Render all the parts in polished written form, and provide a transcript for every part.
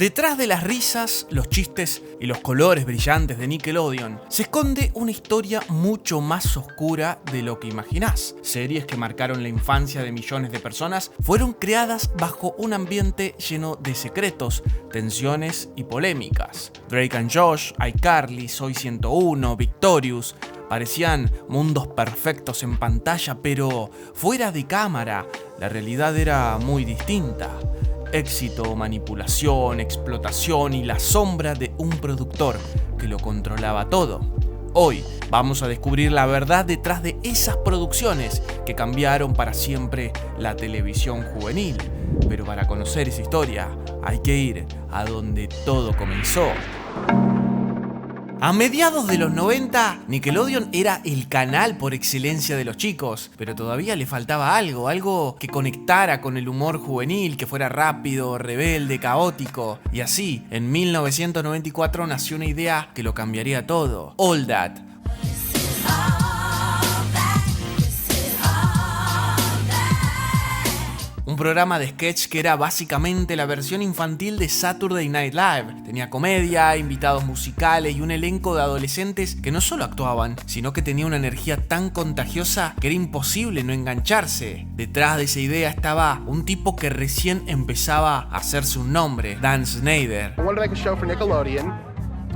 Detrás de las risas, los chistes y los colores brillantes de Nickelodeon se esconde una historia mucho más oscura de lo que imaginás. Series que marcaron la infancia de millones de personas fueron creadas bajo un ambiente lleno de secretos, tensiones y polémicas. Drake and Josh, iCarly, Soy 101, Victorious parecían mundos perfectos en pantalla, pero fuera de cámara la realidad era muy distinta. Éxito, manipulación, explotación y la sombra de un productor que lo controlaba todo. Hoy vamos a descubrir la verdad detrás de esas producciones que cambiaron para siempre la televisión juvenil. Pero para conocer esa historia hay que ir a donde todo comenzó. A mediados de los 90, Nickelodeon era el canal por excelencia de los chicos, pero todavía le faltaba algo que conectara con el humor juvenil, que fuera rápido, rebelde, caótico. Y así, en 1994 nació una idea que lo cambiaría todo: All That. Un programa de sketch que era básicamente la versión infantil de Saturday Night Live. Tenía comedia, invitados musicales y un elenco de adolescentes que no solo actuaban, sino que tenía una energía tan contagiosa que era imposible no engancharse. Detrás de esa idea estaba un tipo que recién empezaba a hacerse un nombre: Dan Schneider. I wanted to make a show for Nickelodeon,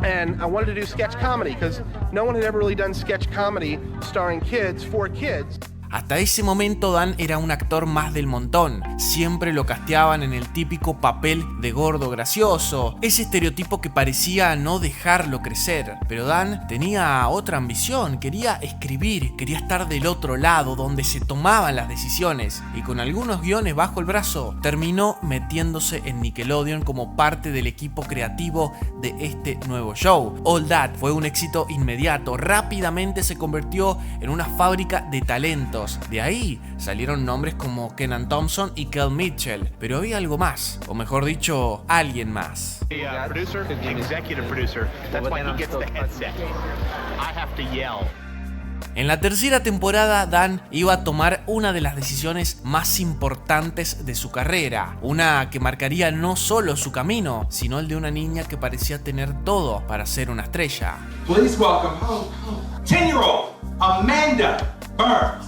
and I wanted to do sketch comedy because no one had ever really done sketch comedy starring kids for kids. Hasta ese momento Dan era un actor más del montón. Siempre lo casteaban en el típico papel de gordo gracioso, ese estereotipo que parecía no dejarlo crecer. Pero Dan tenía otra ambición: quería escribir, quería estar del otro lado, donde se tomaban las decisiones. Y con algunos guiones bajo el brazo, terminó metiéndose en Nickelodeon como parte del equipo creativo de este nuevo show. All That fue un éxito inmediato, rápidamente se convirtió en una fábrica de talento. De ahí salieron nombres como Kenan Thompson y Kel Mitchell, pero había algo más, o mejor dicho, alguien más. En la tercera temporada, Dan iba a tomar una de las decisiones más importantes de su carrera, una que marcaría no solo su camino, sino el de una niña que parecía tener todo para ser una estrella. Please welcome 10-year-old Amanda Burns.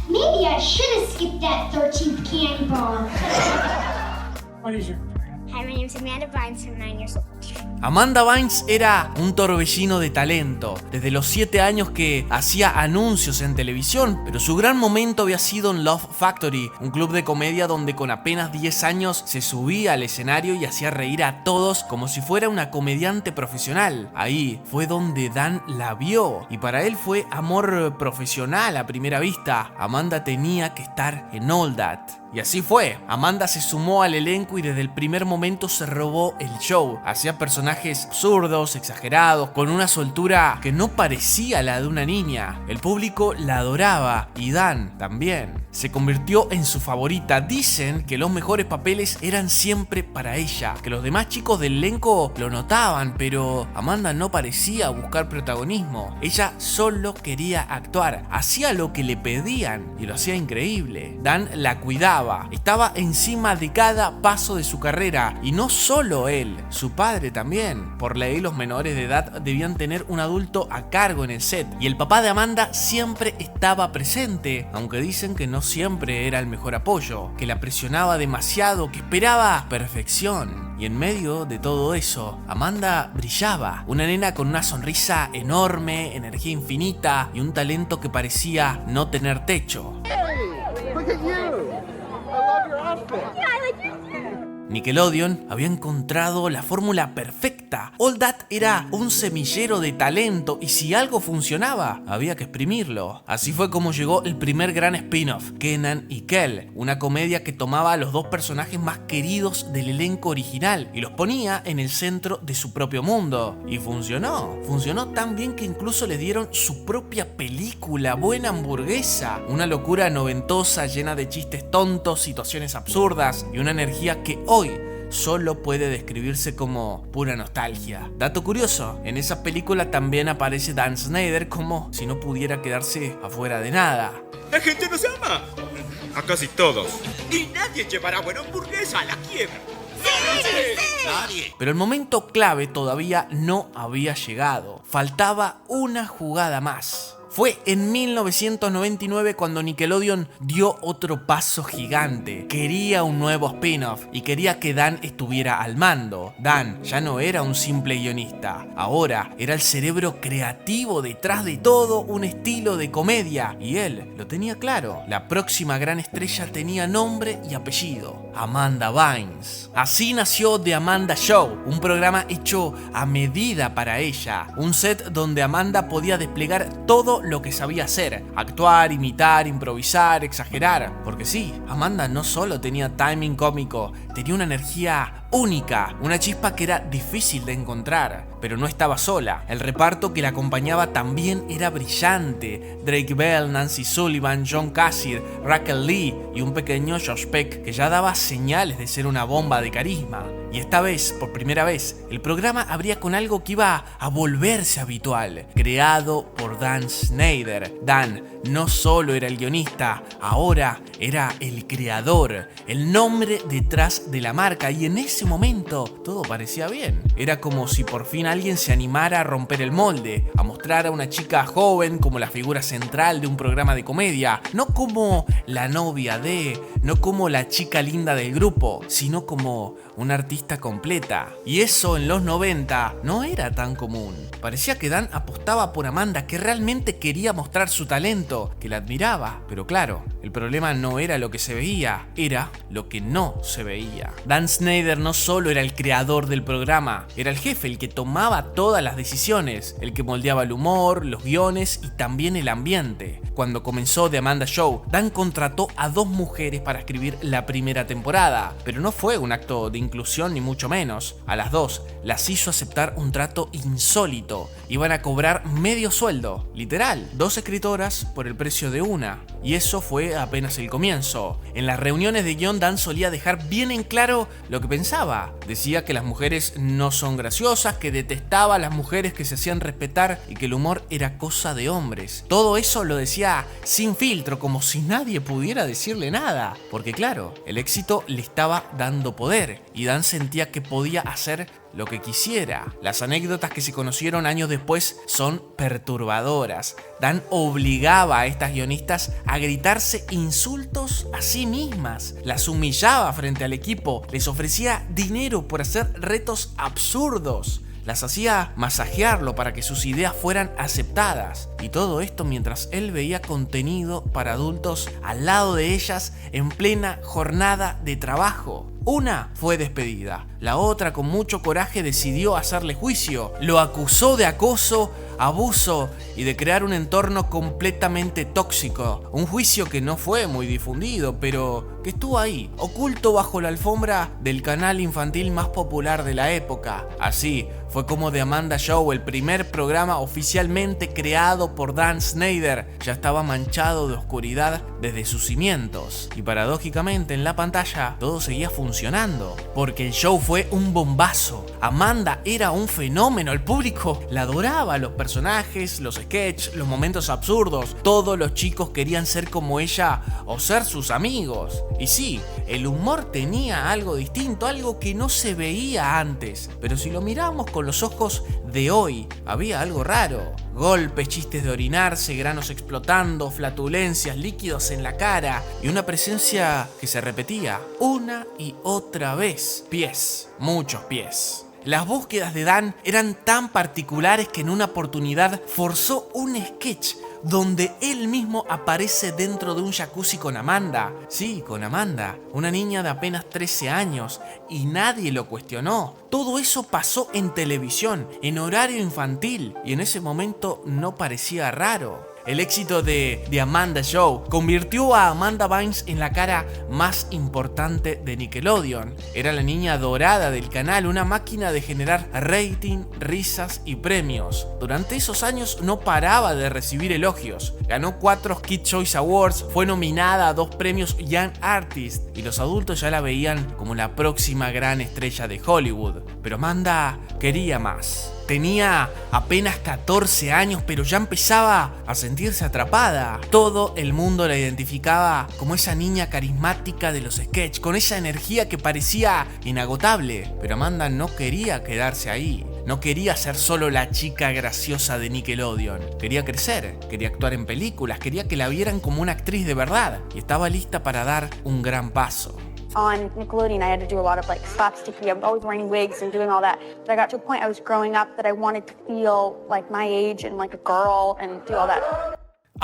Maybe I should have skipped that 13th candy bar. What is your... Hi, my name is Amanda Bynes. I'm 9 years old. Amanda Bynes era un torbellino de talento. Desde los 7 años que hacía anuncios en televisión, pero su gran momento había sido en Love Factory, un club de comedia donde con apenas 10 años se subía al escenario y hacía reír a todos como si fuera una comediante profesional. Ahí fue donde Dan la vio, y para él fue amor profesional a primera vista. Amanda tenía que estar en All That. Y así fue. Amanda se sumó al elenco y desde el primer momento se robó el show. Hacía personajes absurdos, exagerados, con una soltura que no parecía la de una niña. El público la adoraba y Dan también. Se convirtió en su favorita. Dicen que los mejores papeles eran siempre para ella, que los demás chicos del elenco lo notaban, pero Amanda no parecía buscar protagonismo. Ella solo quería actuar, hacía lo que le pedían y lo hacía increíble. Dan la cuidaba, estaba encima de cada paso de su carrera, y no solo él, su padre también. Por ley, los menores de edad debían tener un adulto a cargo en el set, y el papá de Amanda siempre estaba presente, aunque dicen que no siempre era el mejor apoyo, que la presionaba demasiado, que esperaba perfección. Y en medio de todo eso, Amanda brillaba, una nena con una sonrisa enorme, energía infinita y un talento que parecía no tener techo. Hey, look at you. I love your outfit. Yeah, I like yours too. Nickelodeon había encontrado la fórmula perfecta. All That era un semillero de talento y si algo funcionaba, había que exprimirlo. Así fue como llegó el primer gran spin-off, Kenan y Kel, una comedia que tomaba a los dos personajes más queridos del elenco original y los ponía en el centro de su propio mundo. Y funcionó. Funcionó tan bien que incluso le dieron su propia película, Buena Hamburguesa. Una locura noventosa llena de chistes tontos, situaciones absurdas y una energía que hoy solo puede describirse como pura nostalgia. Dato curioso, en esa película también aparece Dan Schneider como si no pudiera quedarse afuera de nada. ¡La gente nos ama! a casi todos. Y nadie llevará buena hamburguesa a la quiebra. Nadie. Pero el momento clave todavía no había llegado. Faltaba una jugada más. Fue en 1999 cuando Nickelodeon dio otro paso gigante. Quería un nuevo spin-off y quería que Dan estuviera al mando. Dan ya no era un simple guionista, ahora era el cerebro creativo detrás de todo un estilo de comedia. Y él lo tenía claro, la próxima gran estrella tenía nombre y apellido: Amanda Bynes. Así nació The Amanda Show, un programa hecho a medida para ella, un set donde Amanda podía desplegar todo lo que sabía hacer: actuar, imitar, improvisar, exagerar. Porque sí, Amanda no solo tenía timing cómico, tenía una energía única, una chispa que era difícil de encontrar. Pero no estaba sola, el reparto que la acompañaba también era brillante: Drake Bell, Nancy Sullivan, John Cassidy, Raquel Lee y un pequeño Josh Peck que ya daba señales de ser una bomba de carisma. Y esta vez, por primera vez, el programa abría con algo que iba a volverse habitual, creado por Dan Schneider. Dan no solo era el guionista, ahora era el creador, el nombre detrás de la marca, y en ese momento todo parecía bien. Era como si por fin alguien se animara a romper el molde, a mostrar a una chica joven como la figura central de un programa de comedia, no como la novia de, no como la chica linda del grupo, sino como una artista completa. Y eso en los 90 no era tan común. Parecía que Dan apostaba por Amanda, que realmente quería mostrar su talento, que la admiraba. Pero claro, el problema no era lo que se veía, era lo que no se veía. Dan Schneider no solo era el creador del programa, era el jefe, el que tomaba todas las decisiones, el que moldeaba el humor, los guiones y también el ambiente. Cuando comenzó The Amanda Show, Dan contrató a 2 mujeres para escribir la primera temporada, pero no fue un acto de inclusión ni mucho menos. A las 2 las hizo aceptar un trato insólito: iban a cobrar medio sueldo, literal, 2 escritoras por el precio de una. Y eso fue apenas el comienzo. En las reuniones de guión, Dan solía dejar bien en claro lo que pensaba. Decía que las mujeres no son graciosas, que detestaba a las mujeres que se hacían respetar y que el humor era cosa de hombres. Todo eso lo decía sin filtro, como si nadie pudiera decirle nada. Porque claro, el éxito le estaba dando poder y Dan sentía que podía hacer lo que quisiera. Las anécdotas que se conocieron años después son perturbadoras. Dan obligaba a estas guionistas a gritarse insultos a sí mismas, las humillaba frente al equipo, les ofrecía dinero por hacer retos absurdos, las hacía masajearlo para que sus ideas fueran aceptadas. Y todo esto mientras él veía contenido para adultos al lado de ellas en plena jornada de trabajo. Una fue despedida, la otra con mucho coraje decidió hacerle juicio, lo acusó de acoso, abuso y de crear un entorno completamente tóxico. Un juicio que no fue muy difundido, pero que estuvo ahí, oculto bajo la alfombra del canal infantil más popular de la época. Así fue como The Amanda Show, el primer programa oficialmente creado por Dan Schneider, ya estaba manchado de oscuridad desde sus cimientos. Y paradójicamente en la pantalla todo seguía funcionando, porque el show fue un bombazo. Amanda era un fenómeno, el público la adoraba, los personajes, los sketches, los momentos absurdos. Todos los chicos querían ser como ella o ser sus amigos. Y sí, el humor tenía algo distinto, algo que no se veía antes, pero si lo miramos con los ojos de hoy, había algo raro. Golpes, chistes de orinarse, granos explotando, flatulencias, líquidos en la cara y una presencia que se repetía una y otra vez. Pies, muchos pies. Las búsquedas de Dan eran tan particulares que en una oportunidad forzó un sketch donde él mismo aparece dentro de un jacuzzi con Amanda. Sí, con Amanda, una niña de apenas 13 años, y nadie lo cuestionó. Todo eso pasó en televisión, en horario infantil, y en ese momento no parecía raro. El éxito de The Amanda Show convirtió a Amanda Bynes en la cara más importante de Nickelodeon. Era la niña dorada del canal, una máquina de generar rating, risas y premios. Durante esos años no paraba de recibir elogios. Ganó 4 Kids Choice Awards, fue nominada a 2 premios Young Artist y los adultos ya la veían como la próxima gran estrella de Hollywood. Pero Amanda quería más. Tenía apenas 14 años, pero ya empezaba a sentirse atrapada. Todo el mundo la identificaba como esa niña carismática de los sketches, con esa energía que parecía inagotable. Pero Amanda no quería quedarse ahí. No quería ser solo la chica graciosa de Nickelodeon. Quería crecer, quería actuar en películas, quería que la vieran como una actriz de verdad. Y estaba lista para dar un gran paso. On Nickelodeon, I had to do a lot of like slapsticky. I'm always wearing wigs and doing all that. But I got to a point I was growing up that I wanted to feel like my age and like a girl and do all that.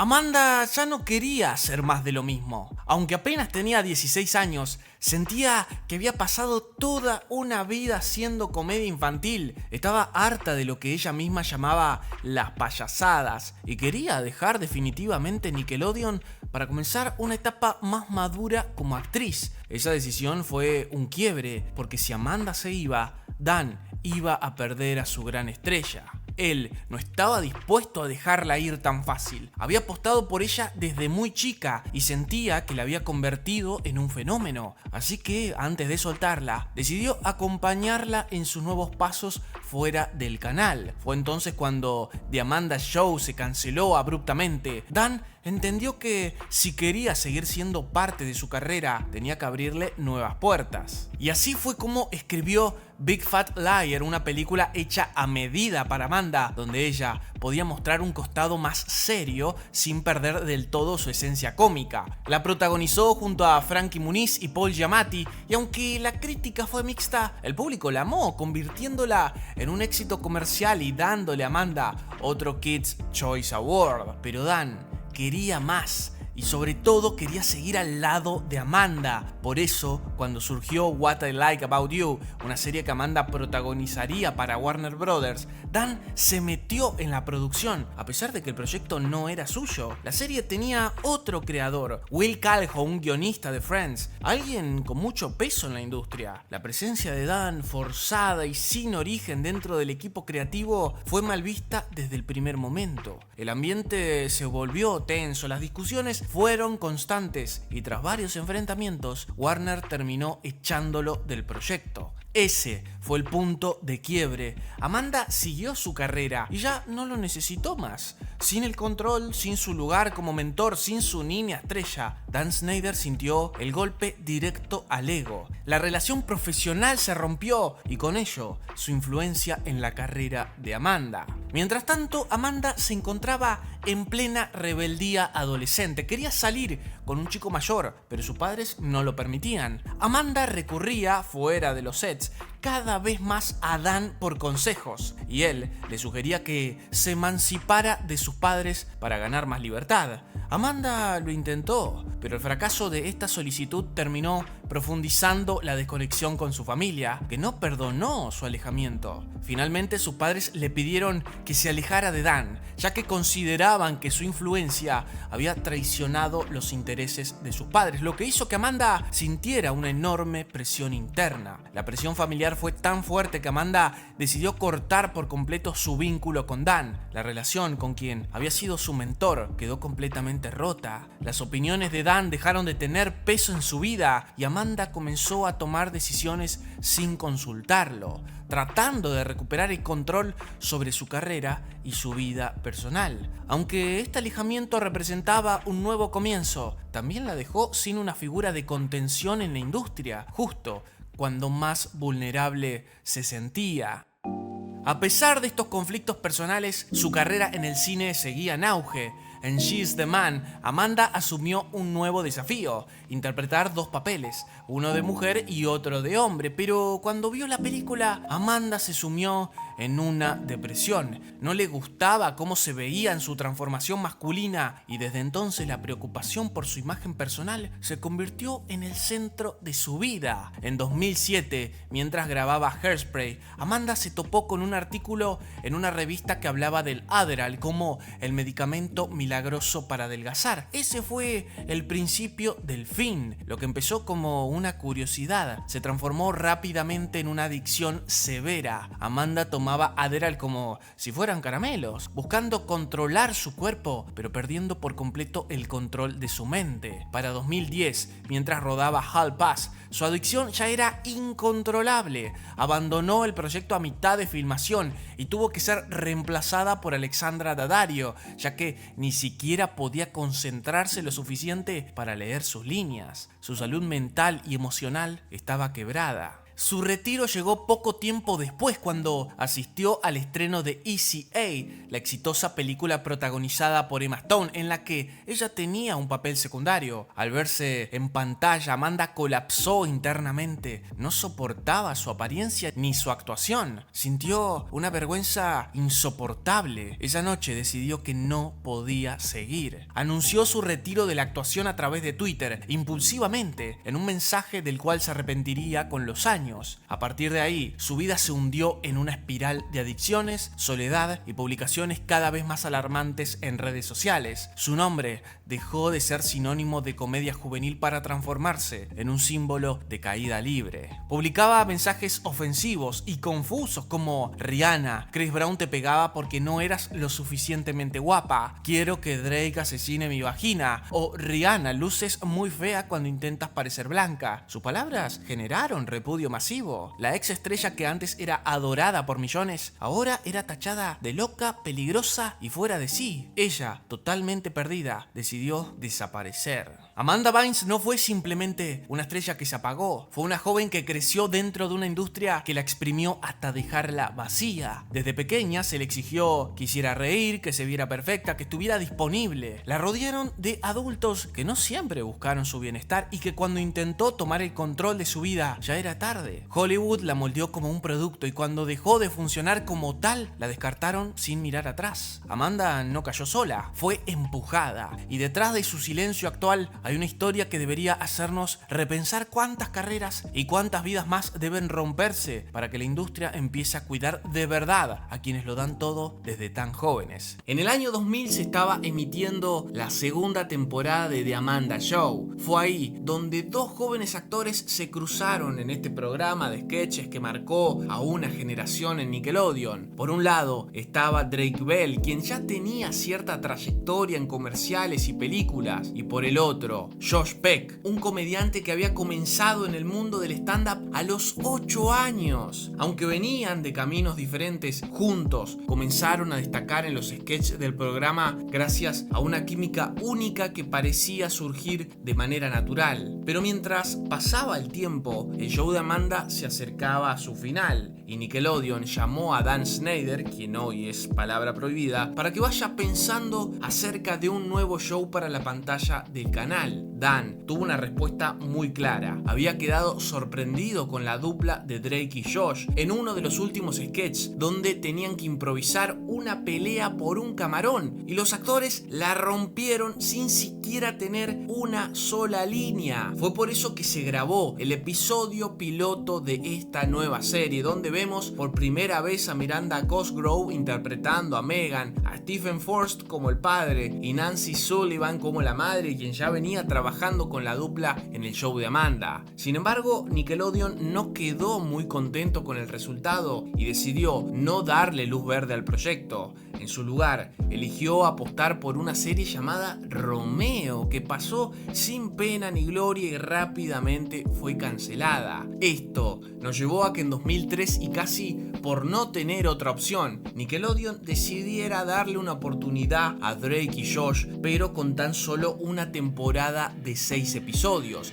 Amanda ya no quería hacer más de lo mismo. Aunque apenas tenía 16 años, sentía que había pasado toda una vida haciendo comedia infantil. Estaba harta de lo que ella misma llamaba las payasadas y quería dejar definitivamente Nickelodeon para comenzar una etapa más madura como actriz. Esa decisión fue un quiebre, porque si Amanda se iba, Dan iba a perder a su gran estrella. Él no estaba dispuesto a dejarla ir tan fácil. Había apostado por ella desde muy chica y sentía que la había convertido en un fenómeno. Así que, antes de soltarla, decidió acompañarla en sus nuevos pasos fuera del canal. Fue entonces cuando The Amanda Show se canceló abruptamente. Dan entendió que si quería seguir siendo parte de su carrera, tenía que abrirle nuevas puertas. Y así fue como escribió Big Fat Liar, una película hecha a medida para Amanda, donde ella podía mostrar un costado más serio sin perder del todo su esencia cómica. La protagonizó junto a Frankie Muniz y Paul Giamatti, y aunque la crítica fue mixta, el público la amó, convirtiéndola en un éxito comercial y dándole a Amanda otro Kids' Choice Award. Pero Dan quería más. Y sobre todo quería seguir al lado de Amanda. Por eso, cuando surgió What I Like About You, una serie que Amanda protagonizaría para Warner Brothers, Dan se metió en la producción, a pesar de que el proyecto no era suyo. La serie tenía otro creador, Will Calhoun, un guionista de Friends, alguien con mucho peso en la industria. La presencia de Dan, forzada y sin origen dentro del equipo creativo, fue mal vista desde el primer momento. El ambiente se volvió tenso, las discusiones fueron constantes y tras varios enfrentamientos, Warner terminó echándolo del proyecto. Ese fue el punto de quiebre. Amanda siguió su carrera y ya no lo necesitó más. Sin el control, sin su lugar como mentor, sin su niña estrella, Dan Schneider sintió el golpe directo al ego. La relación profesional se rompió y con ello su influencia en la carrera de Amanda. Mientras tanto, Amanda se encontraba en plena rebeldía adolescente. Quería salir con un chico mayor, pero sus padres no lo permitían. Amanda recurría, fuera de los sets, cada vez más a Dan por consejos, y él le sugería que se emancipara de sus padres para ganar más libertad. Amanda lo intentó, pero el fracaso de esta solicitud terminó profundizando la desconexión con su familia, que no perdonó su alejamiento. Finalmente sus padres le pidieron que se alejara de Dan, ya que consideraban que su influencia había traicionado los intereses de sus padres, lo que hizo que Amanda sintiera una enorme presión interna. La presión familiar fue tan fuerte que Amanda decidió cortar por completo su vínculo con Dan. La relación con quien había sido su mentor quedó completamente rota. Las opiniones de Dan dejaron de tener peso en su vida y Amanda comenzó a tomar decisiones sin consultarlo, tratando de recuperar el control sobre su carrera y su vida personal. Aunque este alejamiento representaba un nuevo comienzo, también la dejó sin una figura de contención en la industria, justo cuando más vulnerable se sentía. A pesar de estos conflictos personales, su carrera en el cine seguía en auge. En She's the Man, Amanda asumió un nuevo desafío, interpretar dos papeles, uno de mujer y otro de hombre, pero cuando vio la película, Amanda se sumió en una depresión. No le gustaba cómo se veía en su transformación masculina y desde entonces la preocupación por su imagen personal se convirtió en el centro de su vida. En 2007, mientras grababa Hairspray, Amanda se topó con un artículo en una revista que hablaba del Adderall como el medicamento milagroso para adelgazar. Ese fue el principio del fin. Lo que empezó como una curiosidad se transformó rápidamente en una adicción severa. Amanda tomaba Adderall como si fueran caramelos, buscando controlar su cuerpo, pero perdiendo por completo el control de su mente. Para 2010, mientras rodaba Hall Pass, su adicción ya era incontrolable. Abandonó el proyecto a mitad de filmación y tuvo que ser reemplazada por Alexandra Daddario, ya que ni siquiera podía concentrarse lo suficiente para leer sus líneas. Su salud mental y emocional estaba quebrada. Su retiro llegó poco tiempo después, cuando asistió al estreno de Easy A, la exitosa película protagonizada por Emma Stone, en la que ella tenía un papel secundario. Al verse en pantalla, Amanda colapsó internamente. No soportaba su apariencia ni su actuación. Sintió una vergüenza insoportable. Esa noche decidió que no podía seguir. Anunció su retiro de la actuación a través de Twitter, impulsivamente, en un mensaje del cual se arrepentiría con los años. A partir de ahí, su vida se hundió en una espiral de adicciones, soledad y publicaciones cada vez más alarmantes en redes sociales. Su nombre dejó de ser sinónimo de comedia juvenil para transformarse en un símbolo de caída libre. Publicaba mensajes ofensivos y confusos como: Rihanna, Chris Brown te pegaba porque no eras lo suficientemente guapa, quiero que Drake asesine mi vagina, o Rihanna, luces muy fea cuando intentas parecer blanca. Sus palabras generaron repudio masivo. La ex estrella, que antes era adorada por millones, ahora era tachada de loca, peligrosa y fuera de sí. Ella, totalmente perdida, decidió desaparecer. Amanda Bynes no fue simplemente una estrella que se apagó, fue una joven que creció dentro de una industria que la exprimió hasta dejarla vacía. Desde pequeña se le exigió que hiciera reír, que se viera perfecta, que estuviera disponible. La rodearon de adultos que no siempre buscaron su bienestar y que cuando intentó tomar el control de su vida ya era tarde. Hollywood la moldeó como un producto y cuando dejó de funcionar como tal, la descartaron sin mirar atrás. Amanda no cayó sola, fue empujada, y detrás de su silencio actual hay una historia que debería hacernos repensar cuántas carreras y cuántas vidas más deben romperse para que la industria empiece a cuidar de verdad a quienes lo dan todo desde tan jóvenes. En el año 2000 se estaba emitiendo la segunda temporada de The Amanda Show. Fue ahí donde dos jóvenes actores se cruzaron en este programa de sketches que marcó a una generación en Nickelodeon. Por un lado estaba Drake Bell, quien ya tenía cierta trayectoria en comerciales y películas, y por el otro, Josh Peck, un comediante que había comenzado en el mundo del stand-up a los 8 años. Aunque venían de caminos diferentes, juntos comenzaron a destacar en los sketches del programa gracias a una química única que parecía surgir de manera natural. Pero mientras pasaba el tiempo, el show de Amanda se acercaba a su final y Nickelodeon llamó a Dan Schneider, quien hoy es palabra prohibida, para que vaya pensando acerca de un nuevo show para la pantalla del canal. Dan tuvo una respuesta muy clara. Había quedado sorprendido con la dupla de Drake y Josh en uno de los últimos sketches, donde tenían que improvisar una pelea por un camarón y los actores la rompieron sin siquiera tener una sola línea. Fue por eso que se grabó el episodio piloto de esta nueva serie, donde vemos por primera vez a Miranda Cosgrove interpretando a Megan, a Stephen Forst como el padre y Nancy Sullivan como la madre, quien ya venía trabajando con la dupla en el show de Amanda. Sin embargo, Nickelodeon no quedó muy contento con el resultado y decidió no darle luz verde al proyecto. En su lugar, eligió apostar por una serie llamada Romeo, que pasó sin pena ni gloria y rápidamente fue cancelada. Esto nos llevó a que en 2003, y casi por no tener otra opción, Nickelodeon decidiera darle una oportunidad a Drake y Josh, pero con tan solo una temporada de 6 episodios.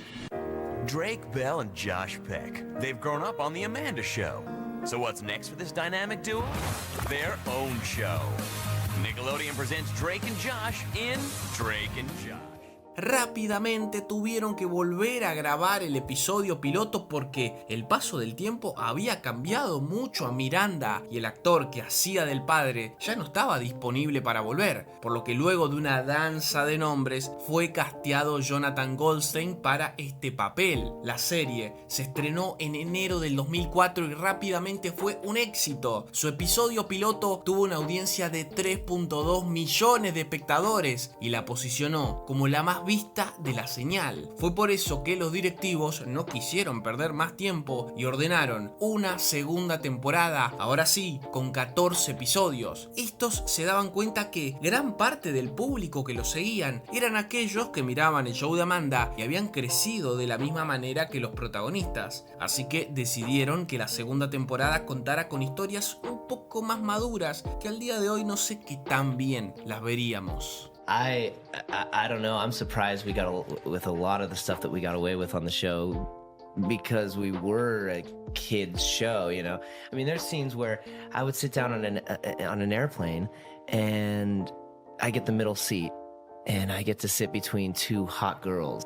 Drake Bell and Josh Peck. They've grown up on The Amanda Show. So what's next for this dynamic duo? Their own show. Nickelodeon presents Drake and Josh in Drake and Josh. Rápidamente tuvieron que volver a grabar el episodio piloto porque el paso del tiempo había cambiado mucho a Miranda y el actor que hacía del padre ya no estaba disponible para volver, por lo que luego de una danza de nombres fue casteado Jonathan Goldstein para este papel. La serie se estrenó en enero del 2004 y rápidamente fue un éxito. Su episodio piloto tuvo una audiencia de 3.2 millones de espectadores y la posicionó como la más vista de la señal. Fue por eso que los directivos no quisieron perder más tiempo y ordenaron una segunda temporada, ahora sí, con 14 episodios. Estos se daban cuenta que gran parte del público que lo seguían eran aquellos que miraban el show de Amanda y habían crecido de la misma manera que los protagonistas. Así que decidieron que la segunda temporada contara con historias un poco más maduras que al día de hoy no sé qué tan bien las veríamos. I don't know. I'm surprised we got with a lot of the stuff that we got away with on the show because we were a kids show, you know. I mean, there's scenes where I would sit down on an airplane and I get the middle seat and I get to sit between two hot girls.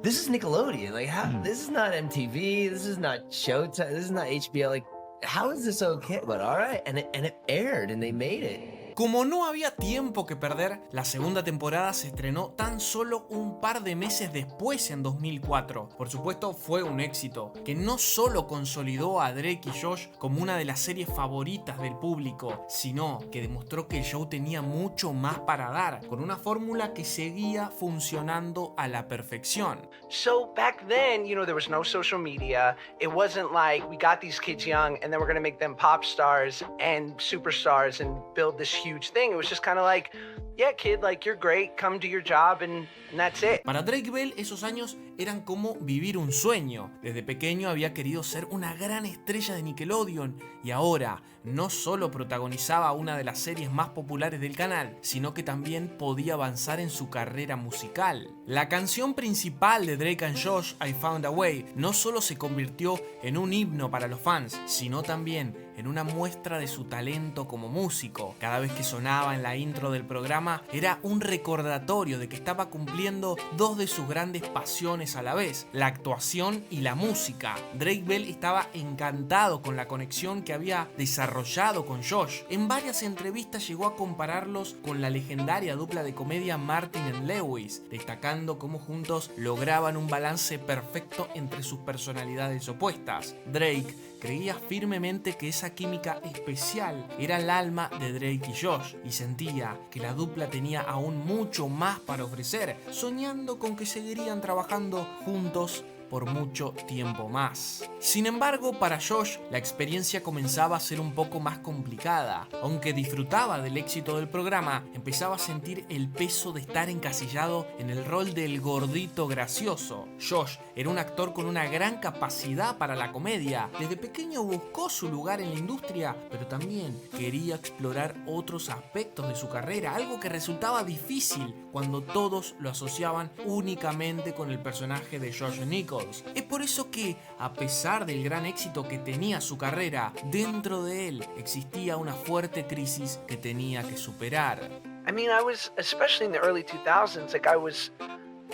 This is Nickelodeon. Like, how? This is not MTV. This is not Showtime. This is not HBO. Like, how is this okay? But all right, and it aired and they made it. Como no había tiempo que perder, la segunda temporada se estrenó tan solo un par de meses después, en 2004. Por supuesto, fue un éxito, que no solo consolidó a Drake y Josh como una de las series favoritas del público, sino que demostró que el show tenía mucho más para dar, con una fórmula que seguía funcionando a la perfección. So back then, you know, there was no social media. It wasn't like we got these kids young and then we're gonna make them pop stars and superstars and build this huge thing. It was just kind of like, yeah, kid, like, you're great, come do your job and that's it. Para Drake Bell, esos años eran como vivir un sueño. Desde pequeño había querido ser una gran estrella de Nickelodeon y ahora no solo protagonizaba una de las series más populares del canal, sino que también podía avanzar en su carrera musical. La canción principal de Drake and Josh, I Found a Way, no solo se convirtió en un himno para los fans, sino también en una muestra de su talento como músico. Cada vez que sonaba en la intro del programa era un recordatorio de que estaba cumpliendo dos de sus grandes pasiones a la vez, la actuación y la música. Drake Bell estaba encantado con la conexión que había desarrollado con Josh. En varias entrevistas llegó a compararlos con la legendaria dupla de comedia Martin and Lewis, destacando cómo juntos lograban un balance perfecto entre sus personalidades opuestas. Drake creía firmemente que esa química especial era el alma de Drake y Josh y sentía que la dupla tenía aún mucho más para ofrecer, soñando con que seguirían trabajando juntos por mucho tiempo más. Sin embargo, para Josh, la experiencia comenzaba a ser un poco más complicada. Aunque disfrutaba del éxito del programa, empezaba a sentir el peso de estar encasillado en el rol del gordito gracioso. Josh era un actor con una gran capacidad para la comedia. Desde pequeño buscó su lugar en la industria, pero también quería explorar otros aspectos de su carrera, algo que resultaba difícil cuando todos lo asociaban únicamente con el personaje de Josh Nichols. Es por eso que, a pesar del gran éxito que tenía su carrera, dentro de él existía una fuerte crisis que tenía que superar. I mean, I was, especially in the early 2000s, like I was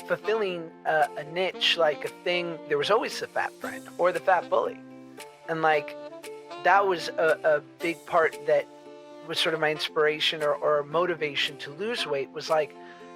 fulfilling a niche, like a thing. There was always the fat friend or the fat bully. And like, that was a big part that was sort of my inspiration or motivation to lose weight, was like,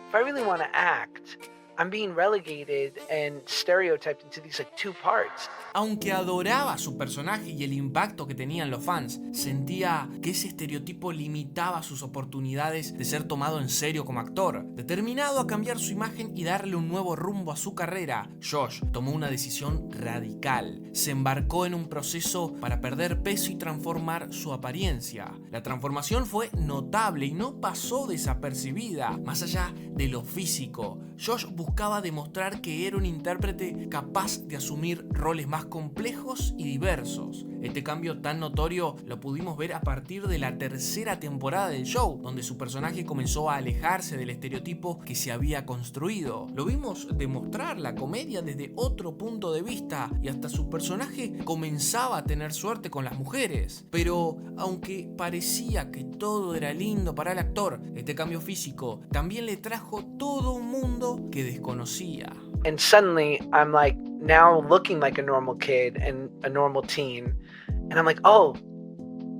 if I really want to act, I'm being relegated and stereotyped into these like two parts. Aunque adoraba a su personaje y el impacto que tenían los fans, sentía que ese estereotipo limitaba sus oportunidades de ser tomado en serio como actor. Determinado a cambiar su imagen y darle un nuevo rumbo a su carrera, Josh tomó una decisión radical. Se embarcó en un proceso para perder peso y transformar su apariencia. La transformación fue notable y no pasó desapercibida. Más allá de lo físico, Josh buscaba demostrar que era un intérprete capaz de asumir roles más complejos y diversos. Este cambio tan notorio lo pudimos ver a partir de la tercera temporada del show, donde su personaje comenzó a alejarse del estereotipo que se había construido. Lo vimos demostrar la comedia desde otro punto de vista y hasta su personaje comenzaba a tener suerte con las mujeres. Pero aunque parecía que todo era lindo para el actor, este cambio físico también le trajo todo un mundo que desconocía. And suddenly I'm like now looking like a normal kid and a normal teen. And I'm like, oh,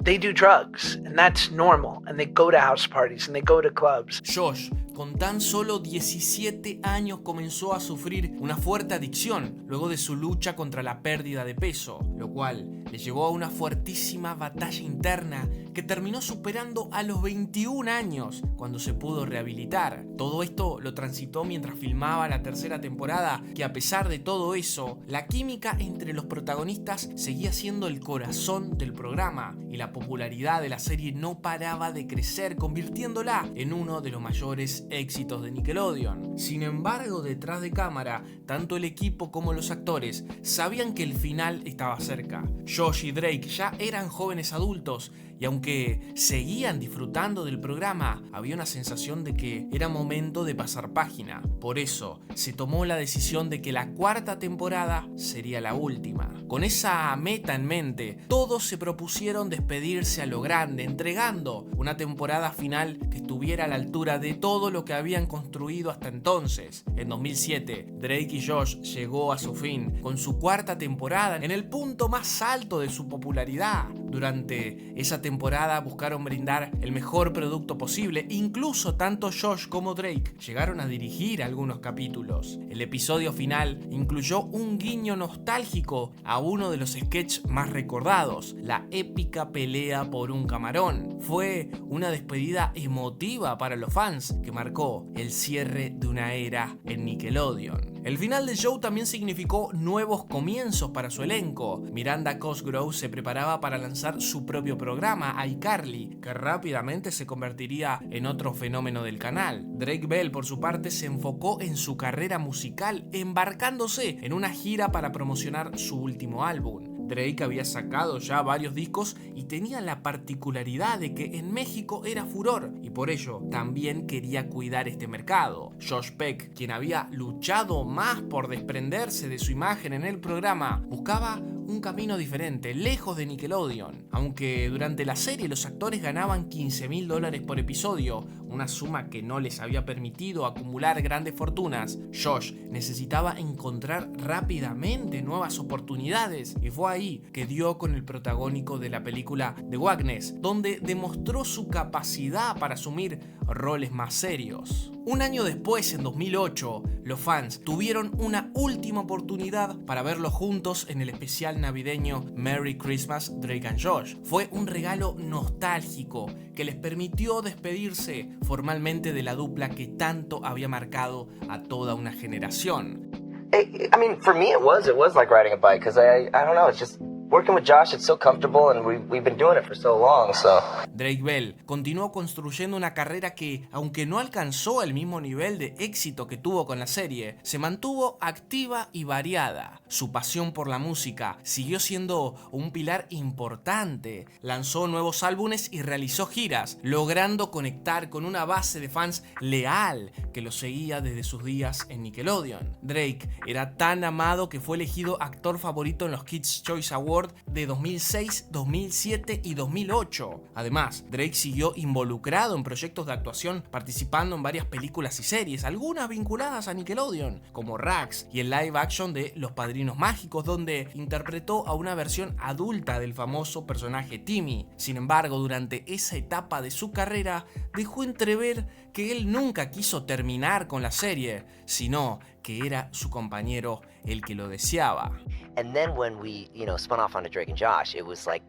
they do drugs and that's normal. And they go to house parties and they go to clubs. Josh, con tan solo 17 años, comenzó a sufrir una fuerte adicción luego de su lucha contra la pérdida de peso, lo cual le llevó a una fuertísima batalla interna que terminó superando a los 21 años cuando se pudo rehabilitar. Todo esto lo transitó mientras filmaba la tercera temporada, que a pesar de todo eso, la química entre los protagonistas seguía siendo el corazón del programa y la popularidad de la serie no paraba de crecer, convirtiéndola en uno de los mayores éxitos de Nickelodeon. Sin embargo, detrás de cámara, tanto el equipo como los actores sabían que el final estaba cerca. Josh y Drake ya eran jóvenes adultos y aunque seguían disfrutando del programa, había una sensación de que era momento de pasar página. Por eso se tomó la decisión de que la cuarta temporada sería la última. Con esa meta en mente, todos se propusieron despedirse a lo grande, entregando una temporada final que estuviera a la altura de todo lo que habían construido hasta entonces. En 2007, Drake y Josh llegó a su fin con su cuarta temporada en el punto más alto de su popularidad. Durante esa temporada buscaron brindar el mejor producto posible, incluso tanto Josh como Drake llegaron a dirigir algunos capítulos. El episodio final incluyó un guiño nostálgico a uno de los sketches más recordados, la épica pelea por un camarón. Fue una despedida emotiva para los fans que marcó el cierre de una era en Nickelodeon. El final del show también significó nuevos comienzos para su elenco. Miranda Cosgrove se preparaba para lanzar su propio programa, iCarly, que rápidamente se convertiría en otro fenómeno del canal. Drake Bell, por su parte, se enfocó en su carrera musical, embarcándose en una gira para promocionar su último álbum. Drake había sacado ya varios discos y tenía la particularidad de que en México era furor y por ello también quería cuidar este mercado. Josh Peck, quien había luchado más por desprenderse de su imagen en el programa, buscaba un camino diferente, lejos de Nickelodeon. Aunque durante la serie los actores ganaban $15,000 por episodio, una suma que no les había permitido acumular grandes fortunas, Josh necesitaba encontrar rápidamente nuevas oportunidades y fue ahí que dio con el protagónico de la película The Wagness, donde demostró su capacidad para asumir roles más serios. Un año después, en 2008, los fans tuvieron una última oportunidad para verlos juntos en el especial navideño Merry Christmas Drake and Josh. Fue un regalo nostálgico que les permitió despedirse formalmente de la dupla que tanto había marcado a toda una generación. I mean, for me it was like riding a bike, because I don't know, it's just working with Josh, it's so comfortable and we've been doing it for so long, so. Drake Bell continuó construyendo una carrera que, aunque no alcanzó el mismo nivel de éxito que tuvo con la serie, se mantuvo activa y variada. Su pasión por la música siguió siendo un pilar importante. Lanzó nuevos álbumes y realizó giras, logrando conectar con una base de fans leal que lo seguía desde sus días en Nickelodeon. Drake era tan amado que fue elegido actor favorito en los Kids' Choice Awards de 2006, 2007 y 2008. Además, Drake siguió involucrado en proyectos de actuación, participando en varias películas y series, algunas vinculadas a Nickelodeon, como Rags y el live action de Los Padrinos Mágicos, donde interpretó a una versión adulta del famoso personaje Timmy. Sin embargo, durante esa etapa de su carrera, dejó entrever que él nunca quiso terminar con la serie, sino que era su compañero el que lo deseaba. And then when we, spun off onto Drake and Josh, it was like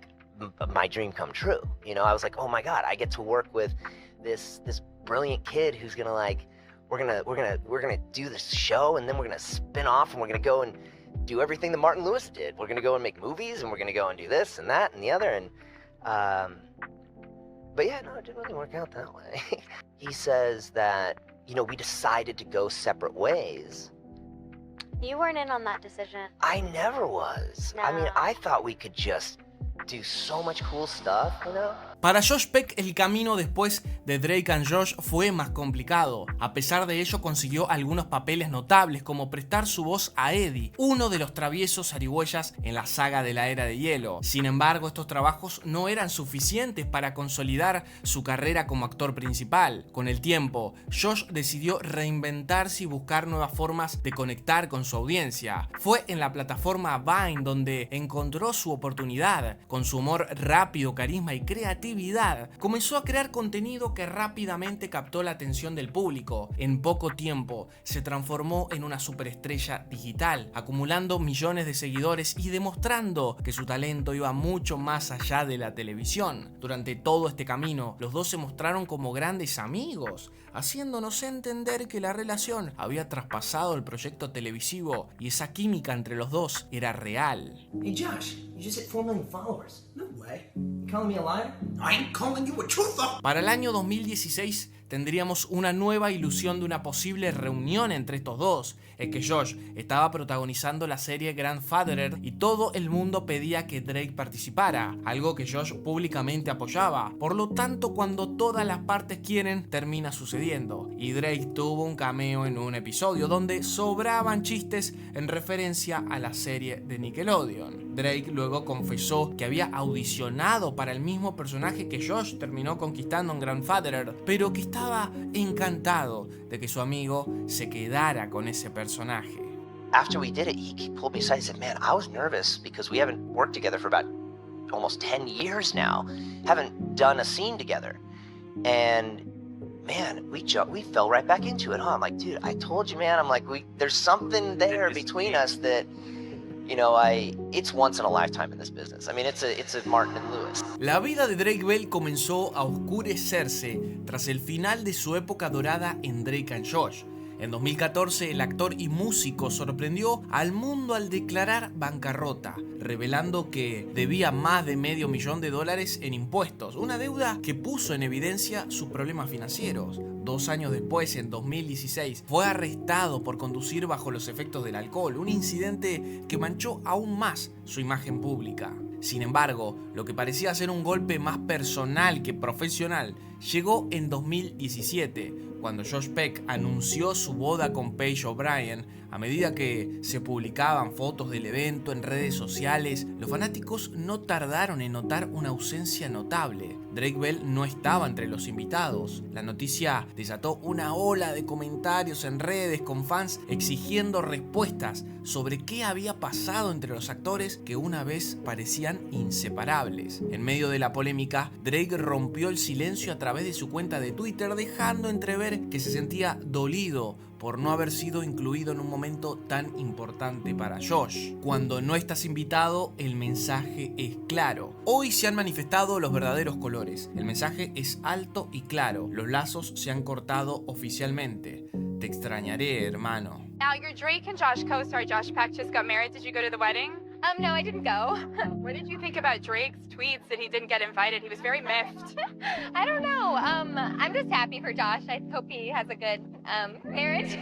my dream come true. I was like, oh my God, I get to work with this brilliant kid who's gonna we're gonna do this show, and then we're gonna spin off, and we're gonna go and do everything that Martin Lewis did. We're gonna go and make movies, and we're gonna go and do this and that and the other, and but yeah, no, it didn't really work out that way. He says that, we decided to go separate ways. You weren't in on that decision. I never was. No. I mean, I thought we could just do so much cool stuff, Para Josh Peck, el camino después de Drake and Josh fue más complicado. A pesar de ello, consiguió algunos papeles notables, como prestar su voz a Eddie, uno de los traviesos zarigüeyas en la saga de la Era de Hielo. Sin embargo, estos trabajos no eran suficientes para consolidar su carrera como actor principal. Con el tiempo, Josh decidió reinventarse y buscar nuevas formas de conectar con su audiencia. Fue en la plataforma Vine donde encontró su oportunidad. Con su humor rápido, carisma y creativo, creatividad, comenzó a crear contenido que rápidamente captó la atención del público. En poco tiempo se transformó en una superestrella digital, acumulando millones de seguidores y demostrando que su talento iba mucho más allá de la televisión. Durante todo este camino, los dos se mostraron como grandes amigos, haciéndonos entender que la relación había traspasado el proyecto televisivo y esa química entre los dos era real. Hey Josh, you just hit 4 million followers. No way. You calling me a liar? I ain't calling you a truther. Para el año 2016 tendríamos una nueva ilusión de una posible reunión entre estos dos. Es que Josh estaba protagonizando la serie Grandfathered y todo el mundo pedía que Drake participara, algo que Josh públicamente apoyaba. Por lo tanto, cuando todas las partes quieren, termina sucediendo. Y Drake tuvo un cameo en un episodio donde sobraban chistes en referencia a la serie de Nickelodeon. Drake luego confesó que había audicionado para el mismo personaje que Josh terminó conquistando en Grandfathered, pero que estaba encantado de que su amigo se quedara con ese personaje. After we did it, he pulled me aside and said, "Man, I was nervous because we haven't worked together for about almost 10 years now. Haven't done a scene together. And man, we fell right back into it, huh?" I'm like, "Dude, I told you, man." I'm like, there's something there between us that, you know, it's once in a lifetime in this business. I mean, it's a Martin and Lewis. La vida de Drake Bell comenzó a oscurecerse tras el final de su época dorada en Drake and Josh. En 2014, el actor y músico sorprendió al mundo al declarar bancarrota, revelando que debía más de $500,000 en impuestos, una deuda que puso en evidencia sus problemas financieros. 2 años después, en 2016, fue arrestado por conducir bajo los efectos del alcohol, un incidente que manchó aún más su imagen pública. Sin embargo, lo que parecía ser un golpe más personal que profesional llegó en 2017, cuando Josh Peck anunció su boda con Paige O'Brien. A medida que se publicaban fotos del evento en redes sociales, los fanáticos no tardaron en notar una ausencia notable. Drake Bell no estaba entre los invitados. La noticia desató una ola de comentarios en redes con fans exigiendo respuestas sobre qué había pasado entre los actores que una vez parecían inseparables. En medio de la polémica, Drake rompió el silencio a través de su cuenta de Twitter, dejando entrever que se sentía dolido por no haber sido incluido en un momento tan importante para Josh. Cuando no estás invitado, el mensaje es claro. Hoy se han manifestado los verdaderos colores. El mensaje es alto y claro. Los lazos se han cortado oficialmente. Te extrañaré, hermano. Now, your Drake and Josh co-star Josh Peck just got married. Did you go to the wedding? No, I didn't go. What did you think about Drake's tweets that he didn't get invited? He was very miffed. I don't know. I'm just happy for Josh. I hope he has a good marriage.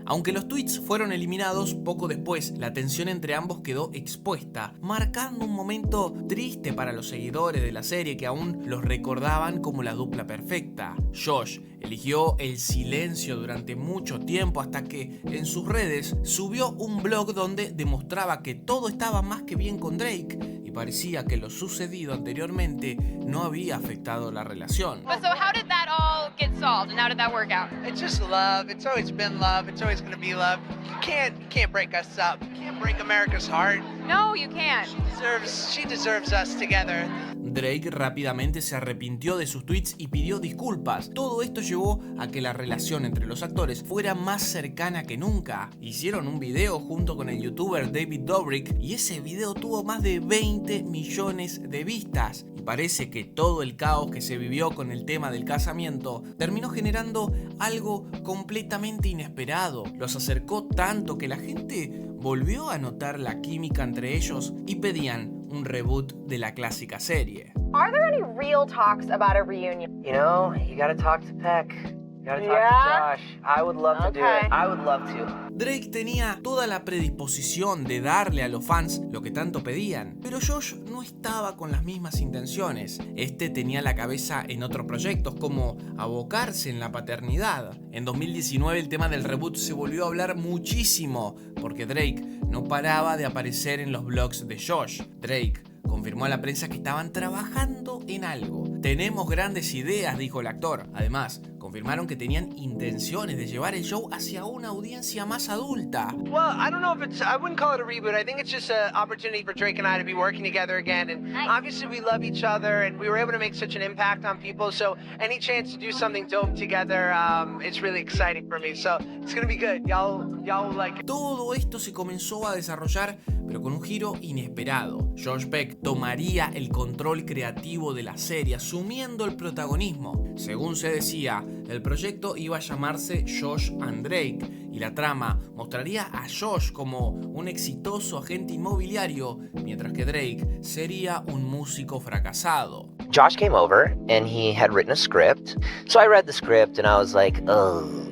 Aunque los tweets fueron eliminados, poco después la tensión entre ambos quedó expuesta, marcando un momento triste para los seguidores de la serie que aún los recordaban como la dupla perfecta. Josh eligió el silencio durante mucho tiempo hasta que en sus redes subió un blog donde demostraba que todo estaba más que bien con Drake y parecía que lo sucedido anteriormente no había afectado la relación. But so how did that all get solved and how did that work out? It's just love. It's always been love. It's always gonna be love. You can't break us up. You can't break America's heart. No, you can't. She deserves us together. Drake rápidamente se arrepintió de sus tweets y pidió disculpas. Todo esto llevó a que la relación entre los actores fuera más cercana que nunca. Hicieron un video junto con el youtuber David Dobrik y ese video tuvo más de 20 millones de vistas. Y parece que todo el caos que se vivió con el tema del casamiento terminó generando algo completamente inesperado. Los acercó tanto que la gente volvió a notar la química entre ellos y pedían un reboot de la clásica serie. Are there any real talks about a reunion? You know, you gotta talk to Peck. You gotta talk to Josh. I would love to do it. I would love to. Drake tenía toda la predisposición de darle a los fans lo que tanto pedían, pero Josh no estaba con las mismas intenciones. Este tenía la cabeza en otros proyectos, como abocarse en la paternidad. En 2019 el tema del reboot se volvió a hablar muchísimo, porque Drake no paraba de aparecer en los blogs de Josh. Drake confirmó a la prensa que estaban trabajando en algo. Tenemos grandes ideas, dijo el actor. Además, confirmaron que tenían intenciones de llevar el show hacia una audiencia más adulta. Well, I don't know if I wouldn't call it a reboot. I think it's just an opportunity for Drake and I to be working together again. And obviously we love each other and we were able to make such an impact on people. So any chance to do something dope together, it's really exciting for me. So it's going to be good. Y'all like it. Todo esto se comenzó a desarrollar, pero con un giro inesperado. Josh Peck tomaría el control creativo de la serie, asumiendo el protagonismo. Según se decía, el proyecto iba a llamarse Josh and Drake, y la trama mostraría a Josh como un exitoso agente inmobiliario, mientras que Drake sería un músico fracasado. Josh came over and he had written a script. So I read the script and I was like, oh.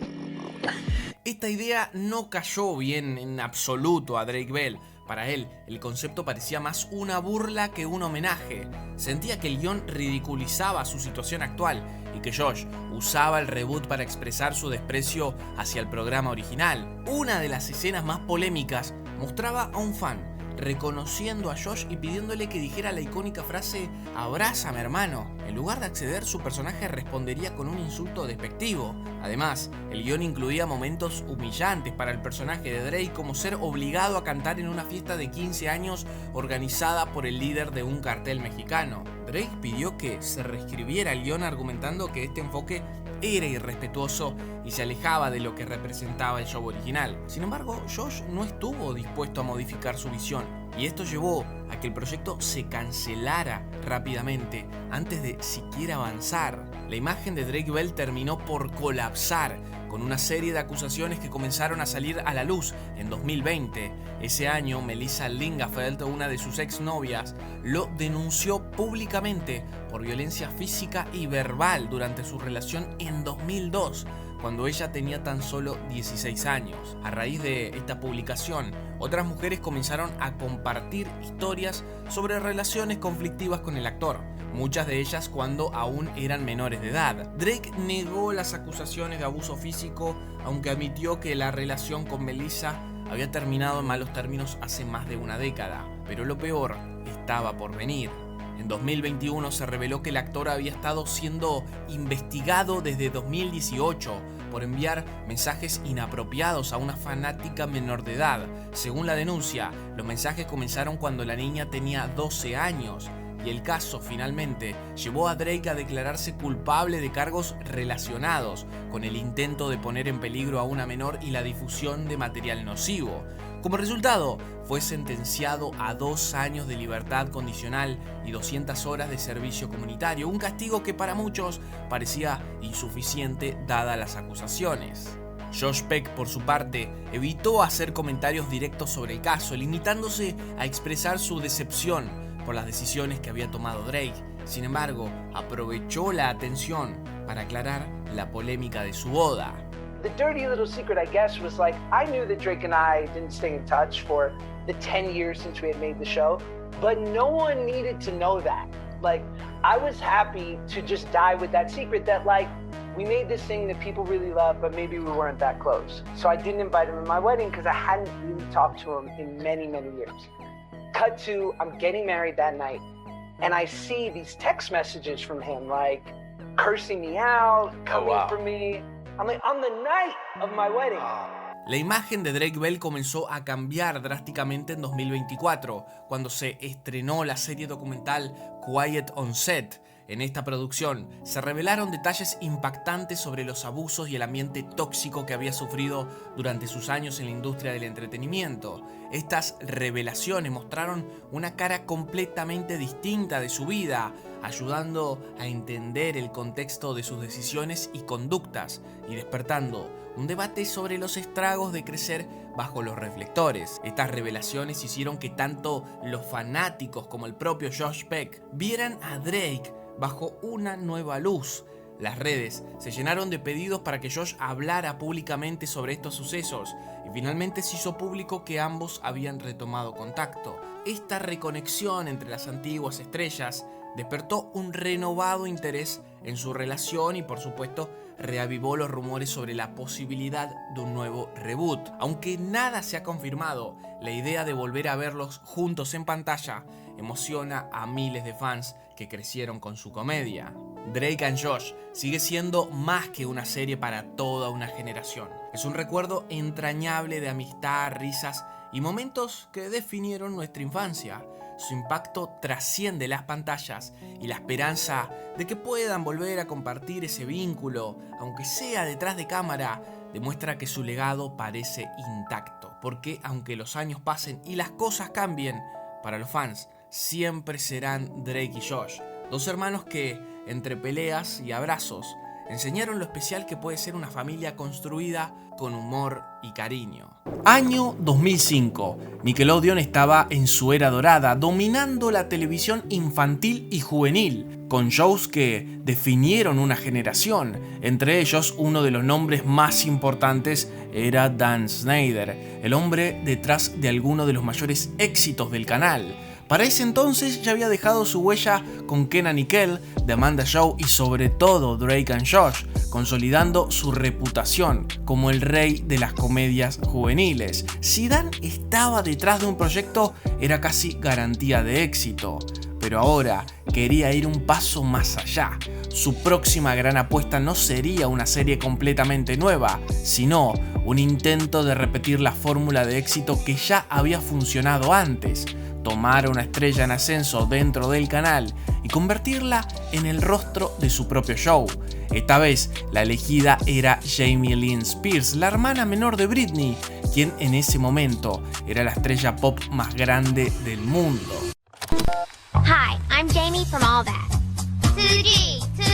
Esta idea no cayó bien en absoluto a Drake Bell. Para él, el concepto parecía más una burla que un homenaje. Sentía que el guión ridiculizaba su situación actual y que Josh usaba el reboot para expresar su desprecio hacia el programa original. Una de las escenas más polémicas mostraba a un fan reconociendo a Josh y pidiéndole que dijera la icónica frase "abrázame, hermano". En lugar de acceder, su personaje respondería con un insulto despectivo. Además, el guión incluía momentos humillantes para el personaje de Drake, como ser obligado a cantar en una fiesta de 15 años organizada por el líder de un cartel mexicano. Drake pidió que se reescribiera el guión, argumentando que este enfoque era irrespetuoso y se alejaba de lo que representaba el show original. Sin embargo, Josh no estuvo dispuesto a modificar su visión, y esto llevó a que el proyecto se cancelara rápidamente antes de siquiera avanzar. La imagen de Drake Bell terminó por colapsar, con una serie de acusaciones que comenzaron a salir a la luz en 2020. Ese año, Melissa Lingafeld, una de sus exnovias, lo denunció públicamente por violencia física y verbal durante su relación en 2002, cuando ella tenía tan solo 16 años. A raíz de esta publicación, otras mujeres comenzaron a compartir historias sobre relaciones conflictivas con el actor, muchas de ellas cuando aún eran menores de edad. Drake negó las acusaciones de abuso físico, aunque admitió que la relación con Melissa había terminado en malos términos hace más de una década. Pero lo peor estaba por venir. En 2021 se reveló que el actor había estado siendo investigado desde 2018 por enviar mensajes inapropiados a una fanática menor de edad. Según la denuncia, los mensajes comenzaron cuando la niña tenía 12 años. Y el caso finalmente llevó a Drake a declararse culpable de cargos relacionados con el intento de poner en peligro a una menor y la difusión de material nocivo. Como resultado, fue sentenciado a 2 años de libertad condicional y 200 horas de servicio comunitario, un castigo que para muchos parecía insuficiente dadas las acusaciones. Josh Peck, por su parte, evitó hacer comentarios directos sobre el caso, limitándose a expresar su decepción por las decisiones que había tomado Drake. Sin embargo, aprovechó la atención para aclarar la polémica de su boda. The dirty little secret, I guess, was like, I knew that Drake and I didn't stay in touch for the 10 years since we had made the show, but no one needed to know that. Like, I was happy to just die with that secret that, like, we made this thing that people really love, but maybe we weren't that close. So I didn't invite him to my wedding because I hadn't really talked to him in many, many years. Cut to, I'm getting married that night, and I see these text messages from him, like, cursing me out, coming for me. I'm like, on the night of my wedding. La imagen de Drake Bell comenzó a cambiar drásticamente en 2024, cuando se estrenó la serie documental Quiet on Set. En esta producción se revelaron detalles impactantes sobre los abusos y el ambiente tóxico que había sufrido durante sus años en la industria del entretenimiento. Estas revelaciones mostraron una cara completamente distinta de su vida, ayudando a entender el contexto de sus decisiones y conductas, y despertando un debate sobre los estragos de crecer bajo los reflectores. Estas revelaciones hicieron que tanto los fanáticos como el propio Josh Peck vieran a Drake bajo una nueva luz. Las redes se llenaron de pedidos para que Josh hablara públicamente sobre estos sucesos, y finalmente se hizo público que ambos habían retomado contacto. Esta reconexión entre las antiguas estrellas despertó un renovado interés en su relación y, por supuesto, reavivó los rumores sobre la posibilidad de un nuevo reboot. Aunque nada se ha confirmado, la idea de volver a verlos juntos en pantalla emociona a miles de fans que crecieron con su comedia. Drake and Josh sigue siendo más que una serie para toda una generación. Es un recuerdo entrañable de amistad, risas y momentos que definieron nuestra infancia. Su impacto trasciende las pantallas y la esperanza de que puedan volver a compartir ese vínculo, aunque sea detrás de cámara, demuestra que su legado parece intacto. Porque aunque los años pasen y las cosas cambien, para los fans siempre serán Drake y Josh, dos hermanos que, entre peleas y abrazos, enseñaron lo especial que puede ser una familia construida con humor y cariño. Año 2005. Nickelodeon estaba en su era dorada, dominando la televisión infantil y juvenil, con shows que definieron una generación. Entre ellos, uno de los nombres más importantes era Dan Schneider, el hombre detrás de algunos de los mayores éxitos del canal. Para ese entonces ya había dejado su huella con Kenan y Kel, The Amanda Show y sobre todo Drake and Josh, consolidando su reputación como el rey de las comedias juveniles. Si Dan estaba detrás de un proyecto, era casi garantía de éxito. Pero ahora quería ir un paso más allá. Su próxima gran apuesta no sería una serie completamente nueva, sino un intento de repetir la fórmula de éxito que ya había funcionado antes. Tomar a una estrella en ascenso dentro del canal y convertirla en el rostro de su propio show. Esta vez la elegida era Jamie Lynn Spears, la hermana menor de Britney, quien en ese momento era la estrella pop más grande del mundo. Hi, I'm Jamie from All That. To the G, to the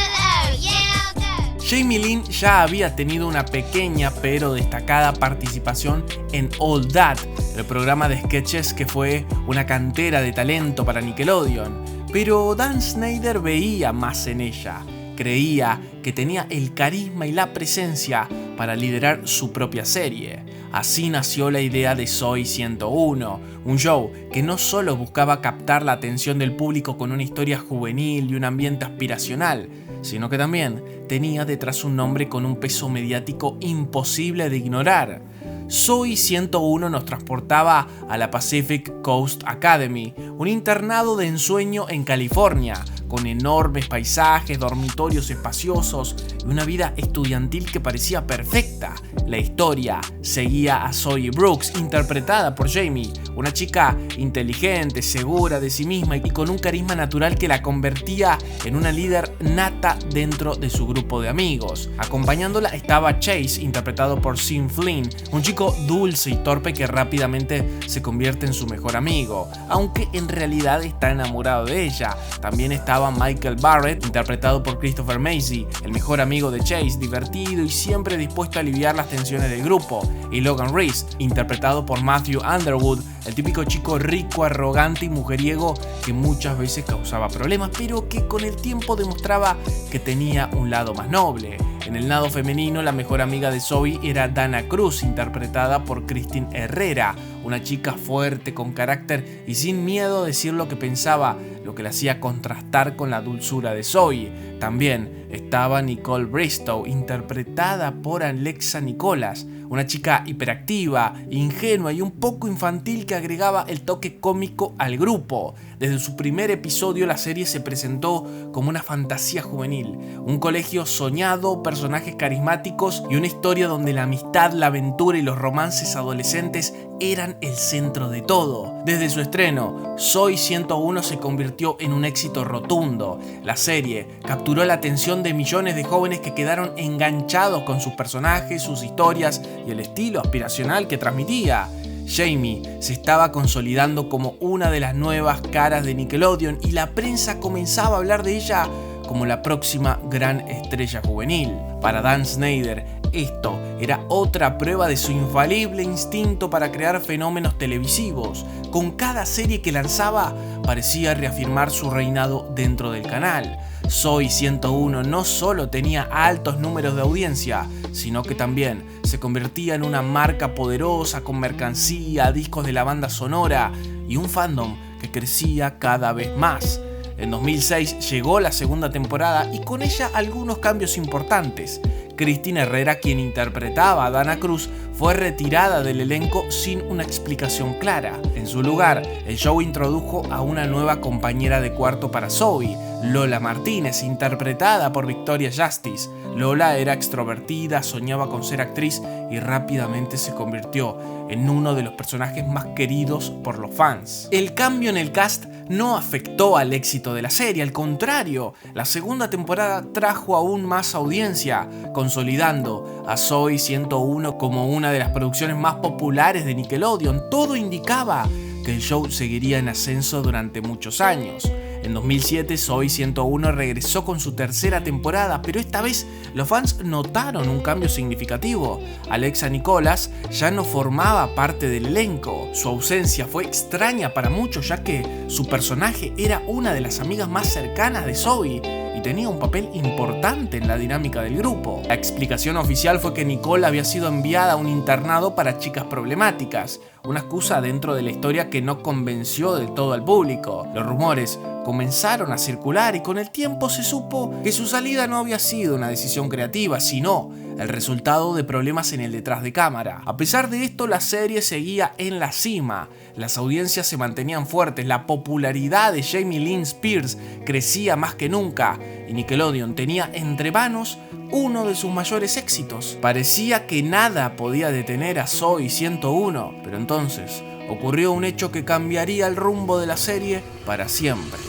O, yeah, go. Jamie Lynn ya había tenido una pequeña pero destacada participación en All That, el programa de sketches que fue una cantera de talento para Nickelodeon. Pero Dan Schneider veía más en ella. Creía que tenía el carisma y la presencia para liderar su propia serie. Así nació la idea de Zoey 101, un show que no solo buscaba captar la atención del público con una historia juvenil y un ambiente aspiracional, sino que también tenía detrás un nombre con un peso mediático imposible de ignorar. Zoey 101 nos transportaba a la Pacific Coast Academy, un internado de ensueño en California, con enormes paisajes, dormitorios espaciosos y una vida estudiantil que parecía perfecta. La historia seguía a Zoe Brooks, interpretada por Jamie, una chica inteligente, segura de sí misma y con un carisma natural que la convertía en una líder nata dentro de su grupo de amigos. Acompañándola estaba Chase, interpretado por Sean Flynn, un chico dulce y torpe que rápidamente se convierte en su mejor amigo, aunque en realidad está enamorado de ella. También estaba Michael Barrett, interpretado por Christopher Macy, el mejor amigo de Chase, divertido y siempre dispuesto a aliviar las tensiones del grupo, y Logan Reese, interpretado por Matthew Underwood, el típico chico rico, arrogante y mujeriego que muchas veces causaba problemas, pero que con el tiempo demostraba que tenía un lado más noble. En el lado femenino, la mejor amiga de Zoe era Dana Cruz, interpretada por Christine Herrera, una chica fuerte, con carácter y sin miedo a decir lo que pensaba, lo que la hacía contrastar con la dulzura de Zoe. También estaba Nicole Bristow, interpretada por Alexa Nicolas, una chica hiperactiva, ingenua y un poco infantil que agregaba el toque cómico al grupo. Desde su primer episodio la serie se presentó como una fantasía juvenil, un colegio soñado, personajes carismáticos y una historia donde la amistad, la aventura y los romances adolescentes eran el centro de todo. Desde su estreno, Zoey 101 se convirtió en un éxito rotundo. La serie capturó la atención de millones de jóvenes que quedaron enganchados con sus personajes, sus historias y el estilo aspiracional que transmitía. Jamie se estaba consolidando como una de las nuevas caras de Nickelodeon y la prensa comenzaba a hablar de ella como la próxima gran estrella juvenil. Para Dan Schneider, esto era otra prueba de su infalible instinto para crear fenómenos televisivos. Con cada serie que lanzaba, parecía reafirmar su reinado dentro del canal. Zoey 101 no solo tenía altos números de audiencia, sino que también se convertía en una marca poderosa con mercancía, discos de la banda sonora y un fandom que crecía cada vez más. En 2006 llegó la segunda temporada y con ella algunos cambios importantes. Christine Herrera, quien interpretaba a Dana Cruz, fue retirada del elenco sin una explicación clara. En su lugar, el show introdujo a una nueva compañera de cuarto para Zoey, Lola Martínez, interpretada por Victoria Justice. Lola era extrovertida, soñaba con ser actriz y rápidamente se convirtió en uno de los personajes más queridos por los fans. El cambio en el cast no afectó al éxito de la serie, al contrario, la segunda temporada trajo aún más audiencia, consolidando a Zoey 101 como una de las producciones más populares de Nickelodeon. Todo indicaba que el show seguiría en ascenso durante muchos años. En 2007, Zoey 101 regresó con su tercera temporada, pero esta vez los fans notaron un cambio significativo. Alexa Nicolas ya no formaba parte del elenco. Su ausencia fue extraña para muchos, ya que su personaje era una de las amigas más cercanas de Zoey y tenía un papel importante en la dinámica del grupo. La explicación oficial fue que Nicole había sido enviada a un internado para chicas problemáticas, una excusa dentro de la historia que no convenció del todo al público. Los rumores comenzaron a circular y con el tiempo se supo que su salida no había sido una decisión creativa, sino el resultado de problemas en el detrás de cámara. A pesar de esto, la serie seguía en la cima. Las audiencias se mantenían fuertes, la popularidad de Jamie Lynn Spears crecía más que nunca y Nickelodeon tenía entre manos uno de sus mayores éxitos. Parecía que nada podía detener a Zoey 101, pero entonces ocurrió un hecho que cambiaría el rumbo de la serie para siempre.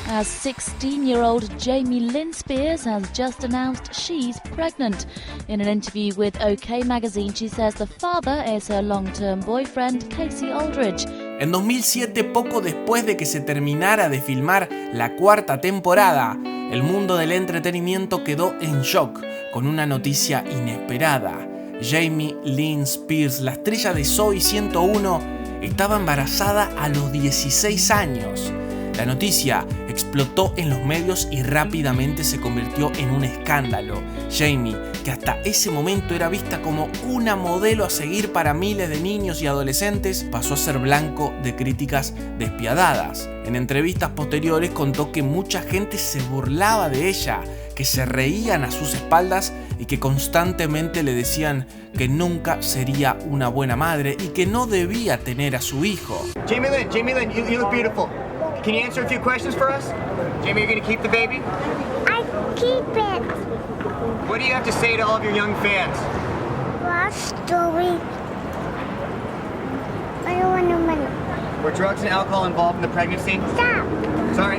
As 16-year-old Jamie Lynn Spears has just announced she's pregnant. In an interview with OK Magazine, she says the father is her long-term boyfriend, Casey Aldridge. En 2007, poco después de que se terminara de filmar la cuarta temporada, el mundo del entretenimiento quedó en shock con una noticia inesperada. Jamie Lynn Spears, la estrella de Zoey 101, estaba embarazada a los 16 años. La noticia explotó en los medios y rápidamente se convirtió en un escándalo. Jamie, que hasta ese momento era vista como una modelo a seguir para miles de niños y adolescentes, pasó a ser blanco de críticas despiadadas. En entrevistas posteriores contó que mucha gente se burlaba de ella, que se reían a sus espaldas y que constantemente le decían que nunca sería una buena madre y que no debía tener a su hijo. Jamie Lynn, you look beautiful. Can you answer a few questions for us? Jamie, you're gonna keep the baby? I keep it. What do you have to say to all of your young fans? Love story. I don't want no money. Were drugs and alcohol involved in the pregnancy? Stop. Sorry.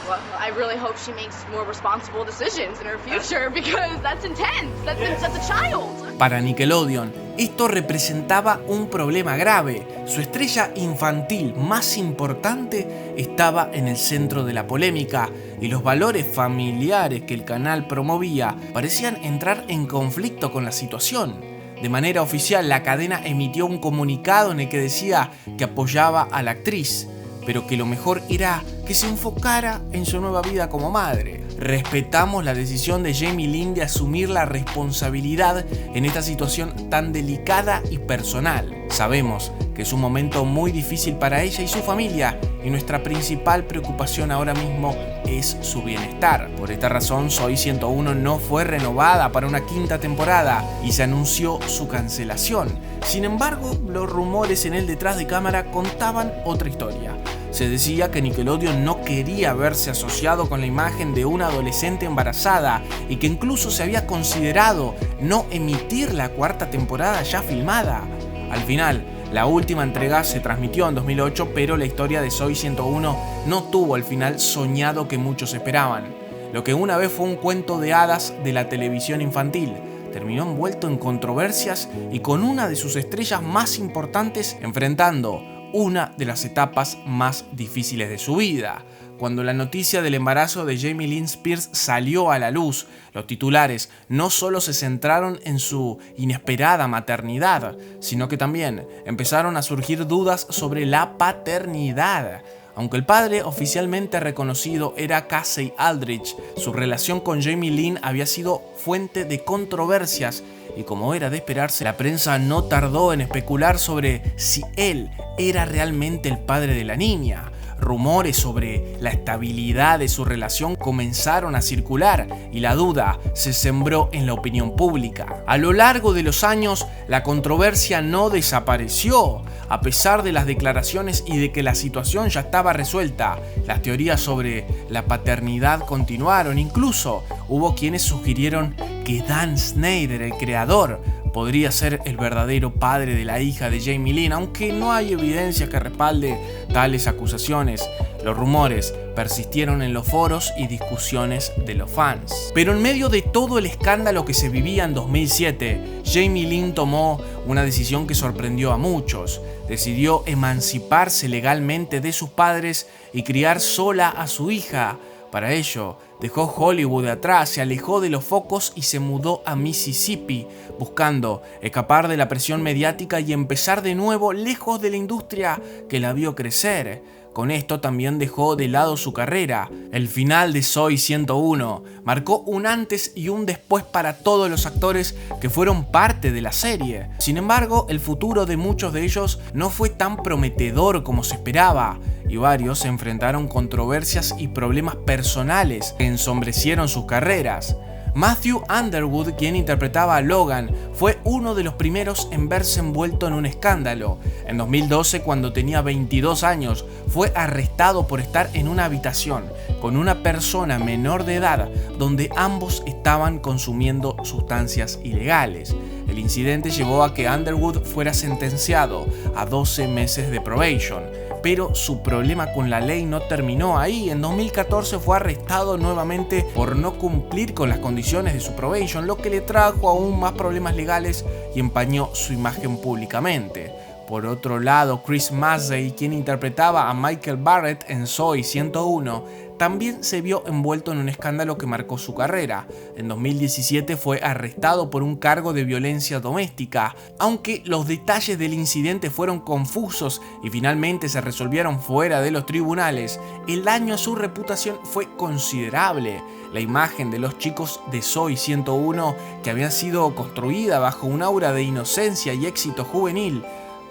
Well, I really hope she makes more responsible decisions in her future because that's intense. That's a child. Para Nickelodeon, esto representaba un problema grave. Su estrella infantil más importante estaba en el centro de la polémica y los valores familiares que el canal promovía parecían entrar en conflicto con la situación. De manera oficial, la cadena emitió un comunicado en el que decía que apoyaba a la actriz, pero que lo mejor era que se enfocara en su nueva vida como madre. Respetamos la decisión de Jamie Lynn de asumir la responsabilidad en esta situación tan delicada y personal. Sabemos que es un momento muy difícil para ella y su familia y nuestra principal preocupación ahora mismo es su bienestar. Por esta razón, Zoey 101 no fue renovada para una quinta temporada y se anunció su cancelación. Sin embargo, los rumores en el detrás de cámara contaban otra historia. Se decía que Nickelodeon no quería verse asociado con la imagen de una adolescente embarazada y que incluso se había considerado no emitir la cuarta temporada ya filmada. Al final, la última entrega se transmitió en 2008, pero la historia de Zoey 101 no tuvo el final soñado que muchos esperaban. Lo que una vez fue un cuento de hadas de la televisión infantil terminó envuelto en controversias y con una de sus estrellas más importantes enfrentando una de las etapas más difíciles de su vida. Cuando la noticia del embarazo de Jamie Lynn Spears salió a la luz, los titulares no solo se centraron en su inesperada maternidad, sino que también empezaron a surgir dudas sobre la paternidad. Aunque el padre oficialmente reconocido era Casey Aldridge, su relación con Jamie Lynn había sido fuente de controversias y, como era de esperarse, la prensa no tardó en especular sobre si él era realmente el padre de la niña. rumores sobre la estabilidad de su relación comenzaron a circular y la duda se sembró en la opinión pública. A lo largo de los años, la controversia no desapareció. A pesar de las declaraciones y de que la situación ya estaba resuelta, las teorías sobre la paternidad continuaron. Incluso hubo quienes sugirieron que Dan Snyder, el creador, podría ser el verdadero padre de la hija de Jamie Lynn, aunque no hay evidencia que respalde tales acusaciones. Los rumores persistieron en los foros y discusiones de los fans. Pero en medio de todo el escándalo que se vivía en 2007, Jamie Lynn tomó una decisión que sorprendió a muchos. Decidió emanciparse legalmente de sus padres y criar sola a su hija. Para ello, dejó Hollywood atrás, se alejó de los focos y se mudó a Mississippi, buscando escapar de la presión mediática y empezar de nuevo lejos de la industria que la vio crecer. Con esto también dejó de lado su carrera. El final de Zoey 101 marcó un antes y un después para todos los actores que fueron parte de la serie. Sin embargo, el futuro de muchos de ellos no fue tan prometedor como se esperaba, y varios se enfrentaron controversias y problemas personales que ensombrecieron sus carreras. Matthew Underwood, quien interpretaba a Logan, fue uno de los primeros en verse envuelto en un escándalo. En 2012, cuando tenía 22 años, fue arrestado por estar en una habitación con una persona menor de edad donde ambos estaban consumiendo sustancias ilegales. El incidente llevó a que Underwood fuera sentenciado a 12 meses de probation. Pero su problema con la ley no terminó ahí. En 2014 fue arrestado nuevamente por no cumplir con las condiciones de su probation, lo que le trajo aún más problemas legales y empañó su imagen públicamente. Por otro lado, Chris Massey, quien interpretaba a Michael Barrett en Zoey 101, también se vio envuelto en un escándalo que marcó su carrera. En 2017 fue arrestado por un cargo de violencia doméstica. Aunque los detalles del incidente fueron confusos y finalmente se resolvieron fuera de los tribunales, el daño a su reputación fue considerable. La imagen de los chicos de Zoey 101, que había sido construida bajo un aura de inocencia y éxito juvenil,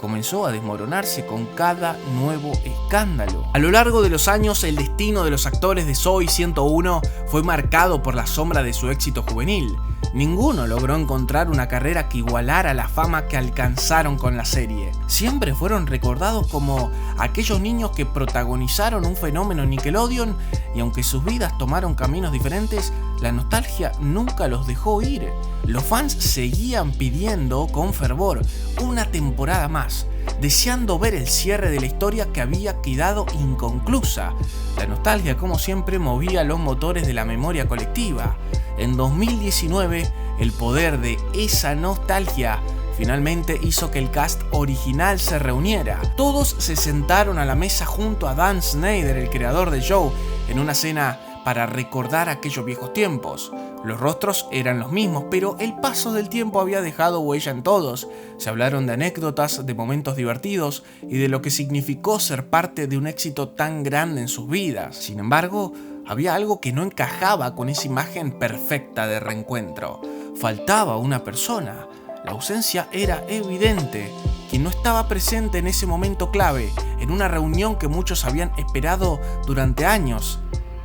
comenzó a desmoronarse con cada nuevo escándalo. A lo largo de los años, el destino de los actores de Zoey 101 fue marcado por la sombra de su éxito juvenil. Ninguno logró encontrar una carrera que igualara la fama que alcanzaron con la serie. Siempre fueron recordados como aquellos niños que protagonizaron un fenómeno en Nickelodeon, y aunque sus vidas tomaron caminos diferentes, la nostalgia nunca los dejó ir. Los fans seguían pidiendo con fervor una temporada más, deseando ver el cierre de la historia que había quedado inconclusa. La nostalgia, como siempre, movía los motores de la memoria colectiva. En 2019, el poder de esa nostalgia finalmente hizo que el cast original se reuniera. Todos se sentaron a la mesa junto a Dan Snyder, el creador del show, en una cena para recordar aquellos viejos tiempos. Los rostros eran los mismos, pero el paso del tiempo había dejado huella en todos. Se hablaron de anécdotas, de momentos divertidos y de lo que significó ser parte de un éxito tan grande en sus vidas. Sin embargo, había algo que no encajaba con esa imagen perfecta de reencuentro. Faltaba una persona. La ausencia era evidente. Quien no estaba presente en ese momento clave, en una reunión que muchos habían esperado durante años,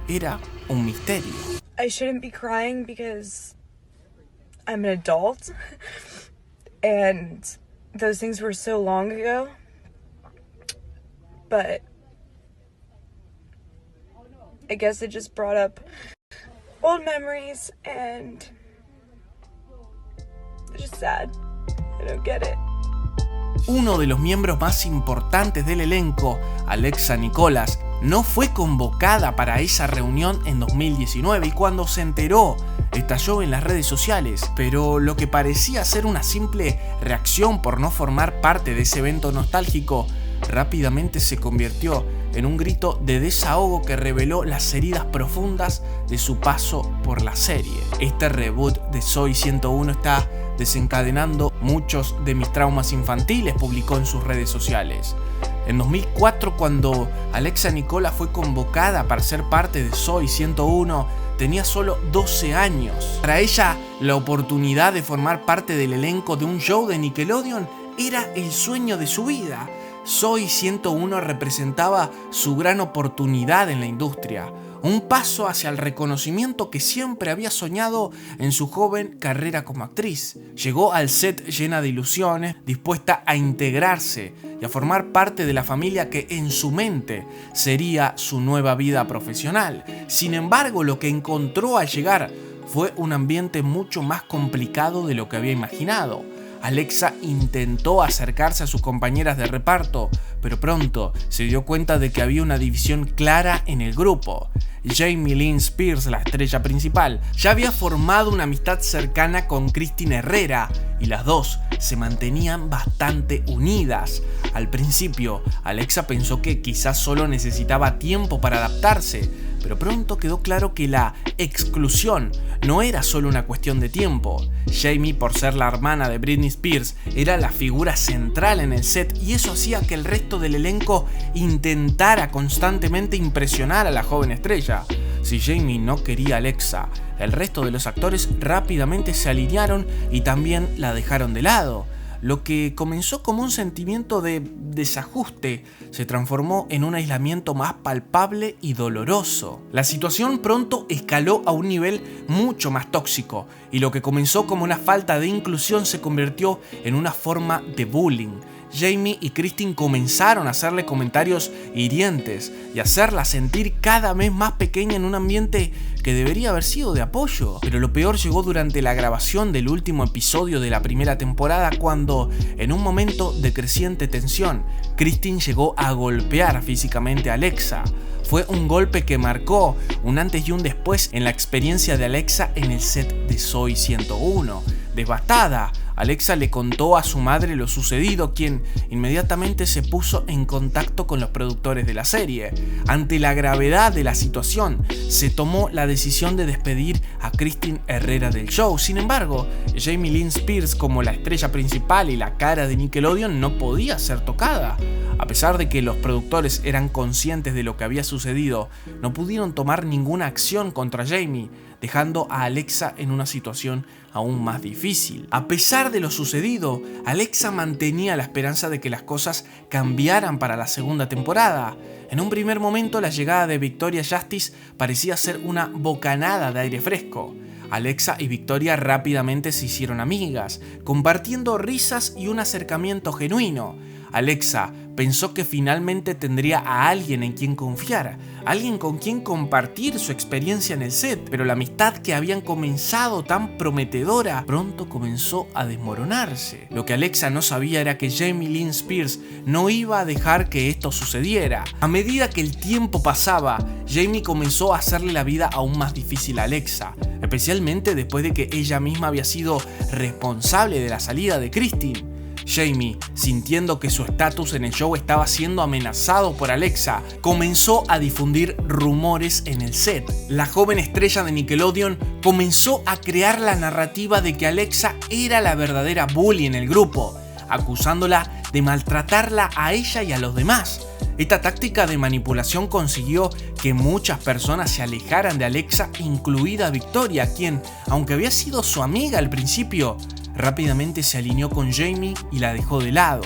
era un misterio. I shouldn't be crying because I'm an adult and those things were so long ago, but I guess it just brought up old memories and it's just sad. I don't get it. Uno de los miembros más importantes del elenco, Alexa Nicolas, no fue convocada para esa reunión en 2019 y cuando se enteró, estalló en las redes sociales. Pero lo que parecía ser una simple reacción por no formar parte de ese evento nostálgico, rápidamente se convirtió en un grito de desahogo que reveló las heridas profundas de su paso por la serie. Este reboot de Zoey 101 está desencadenando muchos de mis traumas infantiles, publicó en sus redes sociales. En 2004, cuando Alexa Nicolas fue convocada para ser parte de Zoey 101, tenía solo 12 años. Para ella, la oportunidad de formar parte del elenco de un show de Nickelodeon era el sueño de su vida. Zoey 101 representaba su gran oportunidad en la industria, un paso hacia el reconocimiento que siempre había soñado en su joven carrera como actriz. Llegó al set llena de ilusiones, dispuesta a integrarse y a formar parte de la familia que en su mente sería su nueva vida profesional. Sin embargo, lo que encontró al llegar fue un ambiente mucho más complicado de lo que había imaginado. Alexa intentó acercarse a sus compañeras de reparto, pero pronto se dio cuenta de que había una división clara en el grupo. Jamie Lynn Spears, la estrella principal, ya había formado una amistad cercana con Christine Herrera y las dos se mantenían bastante unidas. Al principio, Alexa pensó que quizás solo necesitaba tiempo para adaptarse, pero pronto quedó claro que la exclusión no era solo una cuestión de tiempo. Jamie, por ser la hermana de Britney Spears, era la figura central en el set y eso hacía que el resto del elenco intentara constantemente impresionar a la joven estrella. Si Jamie no quería a Alexa, el resto de los actores rápidamente se alinearon y también la dejaron de lado. Lo que comenzó como un sentimiento de desajuste se transformó en un aislamiento más palpable y doloroso. La situación pronto escaló a un nivel mucho más tóxico y lo que comenzó como una falta de inclusión se convirtió en una forma de bullying. Jamie y Christine comenzaron a hacerle comentarios hirientes y hacerla sentir cada vez más pequeña en un ambiente que debería haber sido de apoyo. Pero lo peor llegó durante la grabación del último episodio de la primera temporada, cuando, en un momento de creciente tensión, Christine llegó a golpear físicamente a Alexa. Fue un golpe que marcó un antes y un después en la experiencia de Alexa en el set de Zoey 101. Devastada, Alexa le contó a su madre lo sucedido, quien inmediatamente se puso en contacto con los productores de la serie. Ante la gravedad de la situación, se tomó la decisión de despedir a Christine Herrera del show. Sin embargo, Jamie Lynn Spears, como la estrella principal y la cara de Nickelodeon, no podía ser tocada. A pesar de que los productores eran conscientes de lo que había sucedido, no pudieron tomar ninguna acción contra Jamie, dejando a Alexa en una situación aún más difícil. A pesar de lo sucedido, Alexa mantenía la esperanza de que las cosas cambiaran para la segunda temporada. En un primer momento, la llegada de Victoria Justice parecía ser una bocanada de aire fresco. Alexa y Victoria rápidamente se hicieron amigas, compartiendo risas y un acercamiento genuino. Alexa pensó que finalmente tendría a alguien en quien confiar, alguien con quien compartir su experiencia en el set, pero la amistad que habían comenzado tan prometedora pronto comenzó a desmoronarse. Lo que Alexa no sabía era que Jamie Lynn Spears no iba a dejar que esto sucediera. A medida que el tiempo pasaba, Jamie comenzó a hacerle la vida aún más difícil a Alexa, especialmente después de que ella misma había sido responsable de la salida de Christine. Jamie, sintiendo que su estatus en el show estaba siendo amenazado por Alexa, comenzó a difundir rumores en el set. La joven estrella de Nickelodeon comenzó a crear la narrativa de que Alexa era la verdadera bully en el grupo, acusándola de maltratarla a ella y a los demás. Esta táctica de manipulación consiguió que muchas personas se alejaran de Alexa, incluida Victoria, quien, aunque había sido su amiga al principio, rápidamente se alineó con Jamie y la dejó de lado.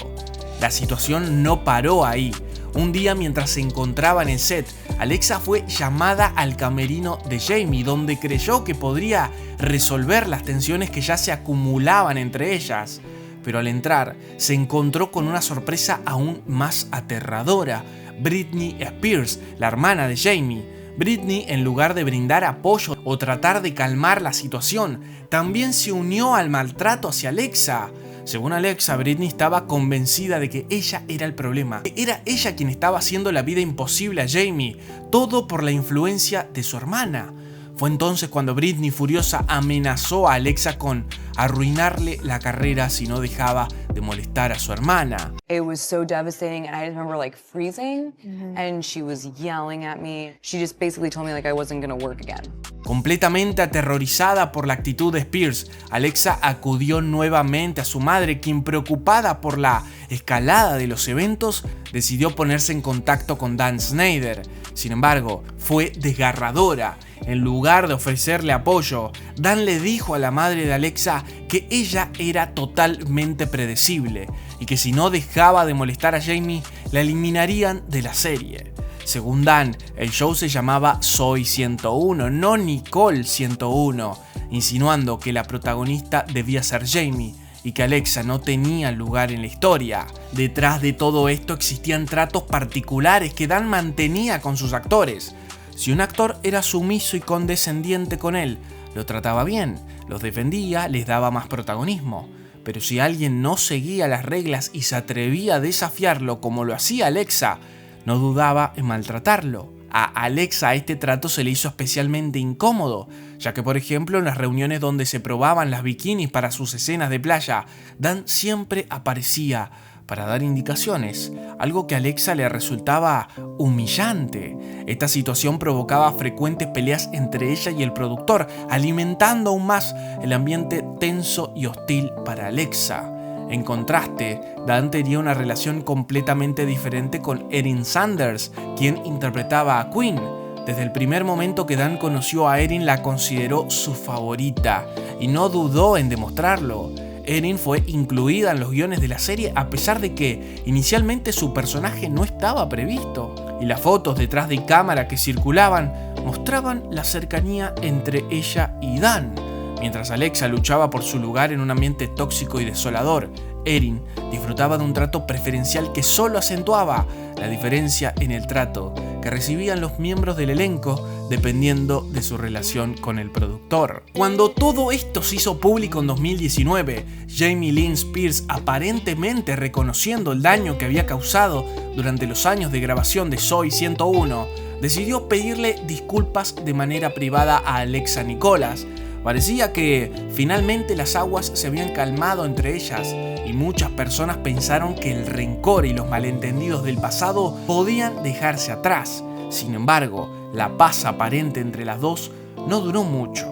La situación no paró ahí. Un día, mientras se encontraba en el set, Alexa fue llamada al camerino de Jamie, donde creyó que podría resolver las tensiones que ya se acumulaban entre ellas. Pero al entrar, se encontró con una sorpresa aún más aterradora: Britney Spears, la hermana de Jamie. Britney, en lugar de brindar apoyo o tratar de calmar la situación, también se unió al maltrato hacia Alexa. Según Alexa, Britney estaba convencida de que ella era el problema. Era ella quien estaba haciendo la vida imposible a Jamie, todo por la influencia de su hermana. Fue entonces cuando Britney, furiosa, amenazó a Alexa con arruinarle la carrera si no dejaba de molestar a su hermana. It was so devastating, and I just remember like freezing, and she was yelling at me. She just basically told me like I wasn't gonna work again. Completamente aterrorizada por la actitud de Spears, Alexa acudió nuevamente a su madre, quien, preocupada por la escalada de los eventos, decidió ponerse en contacto con Dan Schneider. Sin embargo, fue desgarradora. En lugar de ofrecerle apoyo, Dan le dijo a la madre de Alexa que ella era totalmente predecible y que si no dejaba de molestar a Jamie, la eliminarían de la serie. Según Dan, el show se llamaba Soy 101, no Nicole 101, insinuando que la protagonista debía ser Jamie y que Alexa no tenía lugar en la historia. Detrás de todo esto existían tratos particulares que Dan mantenía con sus actores. Si un actor era sumiso y condescendiente con él, lo trataba bien, los defendía, les daba más protagonismo. Pero si alguien no seguía las reglas y se atrevía a desafiarlo como lo hacía Alexa, no dudaba en maltratarlo. A Alexa este trato se le hizo especialmente incómodo, ya que por ejemplo en las reuniones donde se probaban las bikinis para sus escenas de playa, Dan siempre aparecía para dar indicaciones, algo que a Alexa le resultaba humillante. Esta situación provocaba frecuentes peleas entre ella y el productor, alimentando aún más el ambiente tenso y hostil para Alexa. En contraste, Dan tenía una relación completamente diferente con Erin Sanders, quien interpretaba a Quinn. Desde el primer momento que Dan conoció a Erin, la consideró su favorita y no dudó en demostrarlo. Erin fue incluida en los guiones de la serie a pesar de que inicialmente su personaje no estaba previsto, y las fotos detrás de cámara que circulaban mostraban la cercanía entre ella y Dan. Mientras Alexa luchaba por su lugar en un ambiente tóxico y desolador, Erin disfrutaba de un trato preferencial que solo acentuaba la diferencia en el trato que recibían los miembros del elenco dependiendo de su relación con el productor. Cuando todo esto se hizo público en 2019, Jamie Lynn Spears, aparentemente reconociendo el daño que había causado durante los años de grabación de Soy 101, decidió pedirle disculpas de manera privada a Alexa Nicolas. Parecía que finalmente las aguas se habían calmado entre ellas y muchas personas pensaron que el rencor y los malentendidos del pasado podían dejarse atrás. Sin embargo, la paz aparente entre las dos no duró mucho.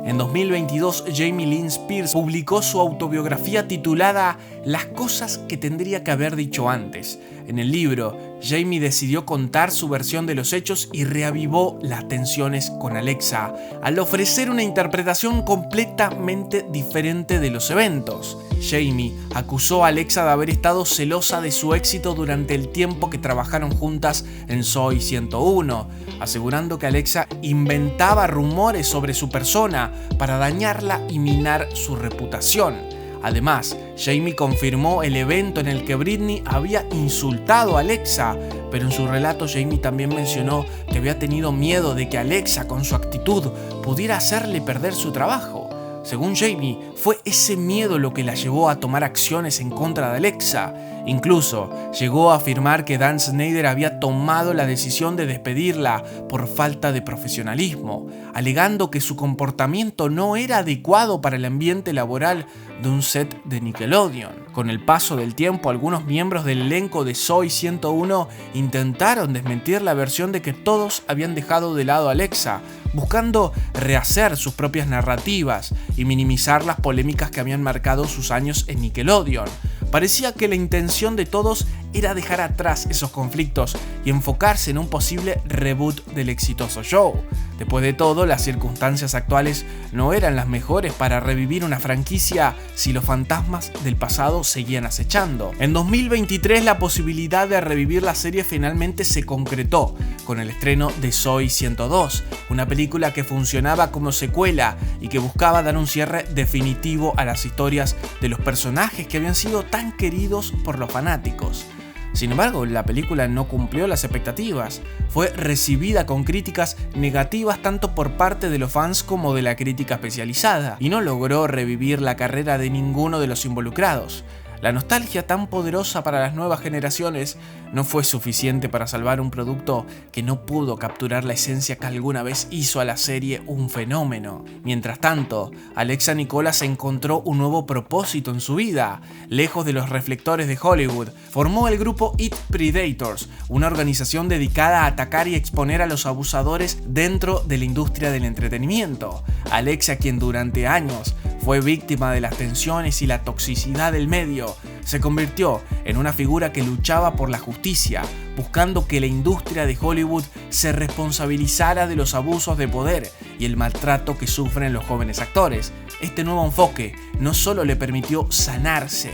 En 2022, Jamie Lynn Spears publicó su autobiografía titulada Las cosas que tendría que haber dicho antes. En el libro, Jamie decidió contar su versión de los hechos y reavivó las tensiones con Alexa, al ofrecer una interpretación completamente diferente de los eventos. Jamie acusó a Alexa de haber estado celosa de su éxito durante el tiempo que trabajaron juntas en Soy 101, asegurando que Alexa inventaba rumores sobre su persona para dañarla y minar su reputación. Además, Jamie confirmó el evento en el que Britney había insultado a Alexa, pero en su relato Jamie también mencionó que había tenido miedo de que Alexa con su actitud pudiera hacerle perder su trabajo. Según Jamie, fue ese miedo lo que la llevó a tomar acciones en contra de Alexa. Incluso llegó a afirmar que Dan Schneider había tomado la decisión de despedirla por falta de profesionalismo, alegando que su comportamiento no era adecuado para el ambiente laboral de un set de Nickelodeon. Con el paso del tiempo, algunos miembros del elenco de Soy 101 intentaron desmentir la versión de que todos habían dejado de lado a Alexa, buscando rehacer sus propias narrativas y minimizar las polémicas que habían marcado sus años en Nickelodeon. Parecía que la intención de todos era dejar atrás esos conflictos y enfocarse en un posible reboot del exitoso show. Después de todo, las circunstancias actuales no eran las mejores para revivir una franquicia si los fantasmas del pasado seguían acechando. En 2023, la posibilidad de revivir la serie finalmente se concretó con el estreno de Soy 102, una película que funcionaba como secuela y que buscaba dar un cierre definitivo a las historias de los personajes que habían sido tan queridos por los fanáticos. Sin embargo, la película no cumplió las expectativas. Fue recibida con críticas negativas tanto por parte de los fans como de la crítica especializada, y no logró revivir la carrera de ninguno de los involucrados. La nostalgia tan poderosa para las nuevas generaciones no fue suficiente para salvar un producto que no pudo capturar la esencia que alguna vez hizo a la serie un fenómeno. Mientras tanto, Alexa Nicolas encontró un nuevo propósito en su vida. Lejos de los reflectores de Hollywood, formó el grupo It Predators, una organización dedicada a atacar y exponer a los abusadores dentro de la industria del entretenimiento. Alexa, quien durante años fue víctima de las tensiones y la toxicidad del medio, se convirtió en una figura que luchaba por la justicia, buscando que la industria de Hollywood se responsabilizara de los abusos de poder y el maltrato que sufren los jóvenes actores. Este nuevo enfoque no solo le permitió sanarse,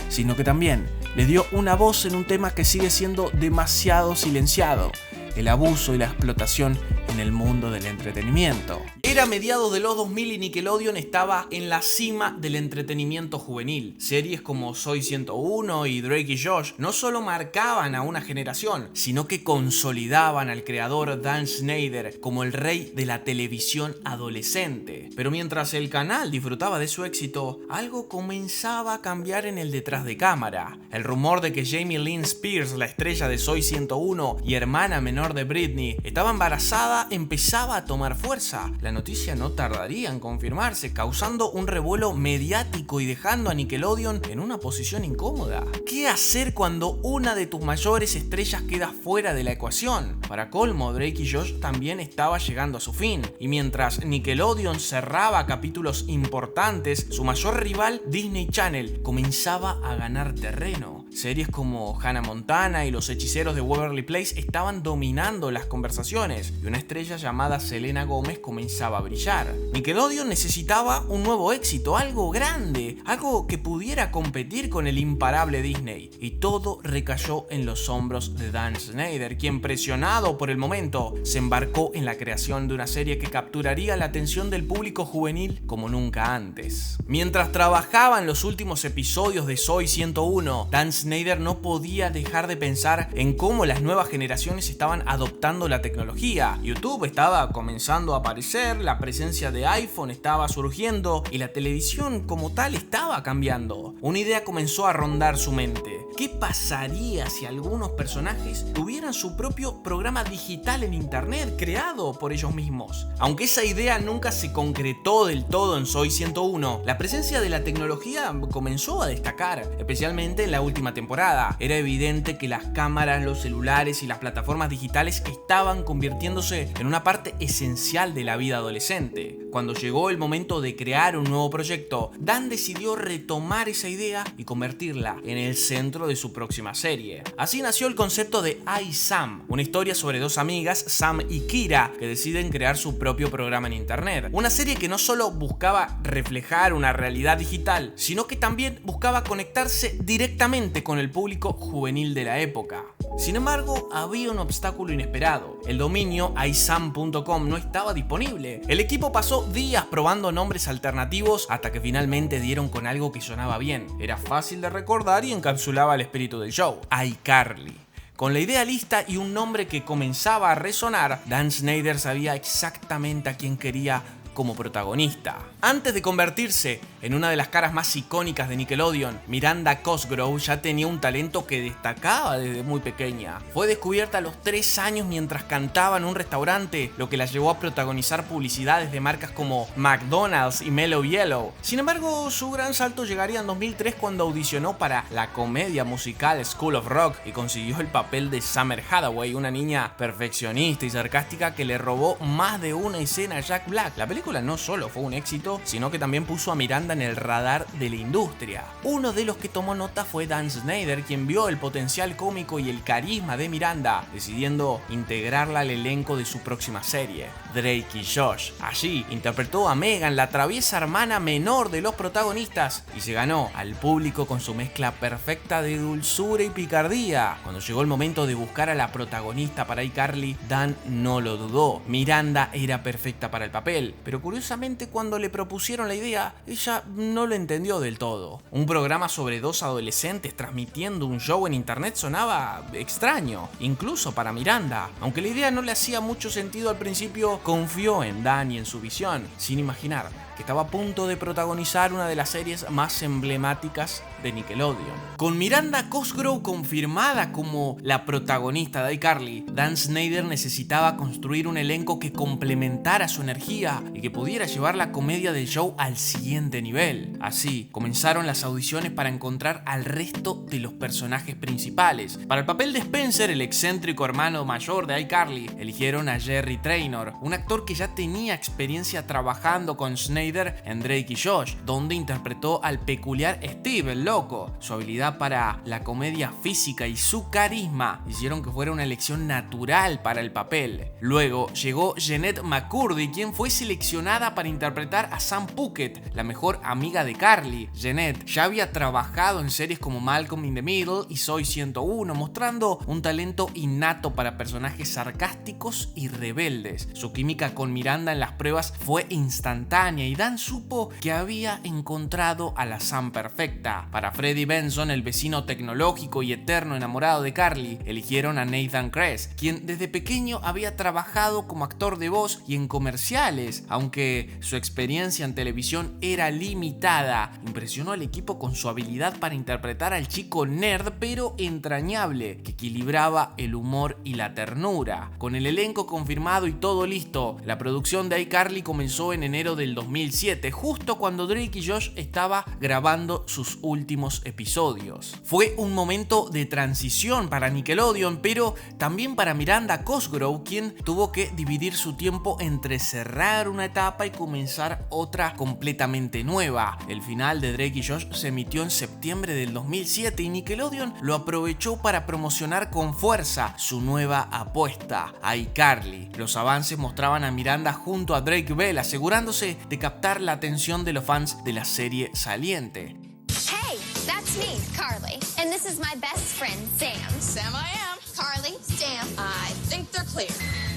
sino que también le dio una voz en un tema que sigue siendo demasiado silenciado: el abuso y la explotación en el mundo del entretenimiento. Era mediados de los 2000 y Nickelodeon estaba en la cima del entretenimiento juvenil. Series como Soy 101 y Drake y Josh no solo marcaban a una generación, sino que consolidaban al creador Dan Schneider como el rey de la televisión adolescente. Pero mientras el canal disfrutaba de su éxito, algo comenzaba a cambiar en el detrás de cámara. El rumor de que Jamie Lynn Spears, la estrella de Soy 101 y hermana menor de Britney, estaba embarazada empezaba a tomar fuerza. La noticia no tardaría en confirmarse, causando un revuelo mediático y dejando a Nickelodeon en una posición incómoda. ¿Qué hacer cuando una de tus mayores estrellas queda fuera de la ecuación? Para colmo, Drake y Josh también estaba llegando a su fin, y mientras Nickelodeon cerraba capítulos importantes, su mayor rival, Disney Channel, comenzaba a ganar terreno. Series como Hannah Montana y Los Hechiceros de Waverly Place estaban dominando las conversaciones, y una estrella llamada Selena Gómez comenzaba a brillar. Nickelodeon necesitaba un nuevo éxito, algo grande, algo que pudiera competir con el imparable Disney, y todo recayó en los hombros de Dan Schneider, quien, presionado por el momento, se embarcó en la creación de una serie que capturaría la atención del público juvenil como nunca antes. Mientras trabajaba en los últimos episodios de Soy 101, Dan Schneider no podía dejar de pensar en cómo las nuevas generaciones estaban adoptando la tecnología. YouTube estaba comenzando a aparecer, la presencia de iPhone estaba surgiendo y la televisión como tal estaba cambiando. Una idea comenzó a rondar su mente. ¿Qué pasaría si algunos personajes tuvieran su propio programa digital en internet creado por ellos mismos? Aunque esa idea nunca se concretó del todo en Soy 101, la presencia de la tecnología comenzó a destacar, especialmente en la última temporada. Era evidente que las cámaras, los celulares y las plataformas digitales estaban convirtiéndose en una parte esencial de la vida adolescente. Cuando llegó el momento de crear un nuevo proyecto, Dan decidió retomar esa idea y convertirla en el centro de su próxima serie. Así nació el concepto de iSam, una historia sobre dos amigas, Sam y Kira, que deciden crear su propio programa en internet. Una serie que no solo buscaba reflejar una realidad digital, sino que también buscaba conectarse directamente con el público juvenil de la época. Sin embargo, había un obstáculo inesperado. El dominio isam.com no estaba disponible. El equipo pasó días probando nombres alternativos hasta que finalmente dieron con algo que sonaba bien. Era fácil de recordar y encapsulaba el espíritu del show: iCarly. Con la idea lista y un nombre que comenzaba a resonar, Dan Schneider sabía exactamente a quién quería como protagonista. Antes de convertirse en una de las caras más icónicas de Nickelodeon, Miranda Cosgrove ya tenía un talento que destacaba desde muy pequeña. Fue descubierta a los 3 años mientras cantaba en un restaurante, lo que la llevó a protagonizar publicidades de marcas como McDonald's y Mellow Yellow. Sin embargo, su gran salto llegaría en 2003 cuando audicionó para la comedia musical School of Rock y consiguió el papel de Summer Hathaway, una niña perfeccionista y sarcástica que le robó más de una escena a Jack Black. La película no solo fue un éxito, sino que también puso a Miranda en el radar de la industria. Uno de los que tomó nota fue Dan Schneider, quien vio el potencial cómico y el carisma de Miranda, decidiendo integrarla al elenco de su próxima serie, Drake y Josh. Allí interpretó a Megan, la traviesa hermana menor de los protagonistas, y se ganó al público con su mezcla perfecta de dulzura y picardía. Cuando llegó el momento de buscar a la protagonista para iCarly, Dan no lo dudó. Miranda era perfecta para el papel, pero curiosamente cuando le propusieron la idea, ella no lo entendió del todo. Un programa sobre dos adolescentes transmitiendo un show en internet sonaba extraño, incluso para Miranda. Aunque la idea no le hacía mucho sentido al principio, confió en Dan y en su visión, sin imaginar que estaba a punto de protagonizar una de las series más emblemáticas de Nickelodeon. Con Miranda Cosgrove confirmada como la protagonista de iCarly, Dan Schneider necesitaba construir un elenco que complementara su energía y que pudiera llevar la comedia del show al siguiente nivel. Así, comenzaron las audiciones para encontrar al resto de los personajes principales. Para el papel de Spencer, el excéntrico hermano mayor de iCarly, eligieron a Jerry Trainor, un actor que ya tenía experiencia trabajando con Schneider en Drake y Josh, donde interpretó al peculiar Steve el Loco. Su habilidad para la comedia física y su carisma hicieron que fuera una elección natural para el papel. Luego llegó Jeanette McCurdy, quien fue seleccionada para interpretar a Sam Puckett, la mejor amiga de Carly. Jeanette ya había trabajado en series como Malcolm in the Middle y Soy 101, mostrando un talento innato para personajes sarcásticos y rebeldes. Su química con Miranda en las pruebas fue instantánea y Dan supo que había encontrado a la Sam perfecta. Para Freddie Benson, el vecino tecnológico y eterno enamorado de Carly, eligieron a Nathan Kress, quien desde pequeño había trabajado como actor de voz y en comerciales. Aunque su experiencia en televisión era limitada, impresionó al equipo con su habilidad para interpretar al chico nerd pero entrañable, que equilibraba el humor y la ternura. Con el elenco confirmado y todo listo, la producción de iCarly comenzó en enero del 2007, justo cuando Drake y Josh estaba grabando sus últimos episodios. Fue un momento de transición para Nickelodeon, pero también para Miranda Cosgrove, quien tuvo que dividir su tiempo entre cerrar una etapa y comenzar otra completamente nueva. El final de Drake y Josh se emitió en septiembre del 2007 y Nickelodeon lo aprovechó para promocionar con fuerza su nueva apuesta, iCarly. Los avances mostraban a Miranda junto a Drake Bell, asegurándose de captar la atención de los fans de la serie saliente. Hey, that's me, Carly. And this is my best friend, Sam. Sam I am. Carly, Sam. I think they're clear.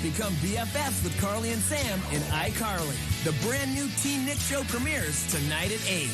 Become BFFs with Carly and Sam in iCarly. The brand new teen Nick show premieres tonight at 8.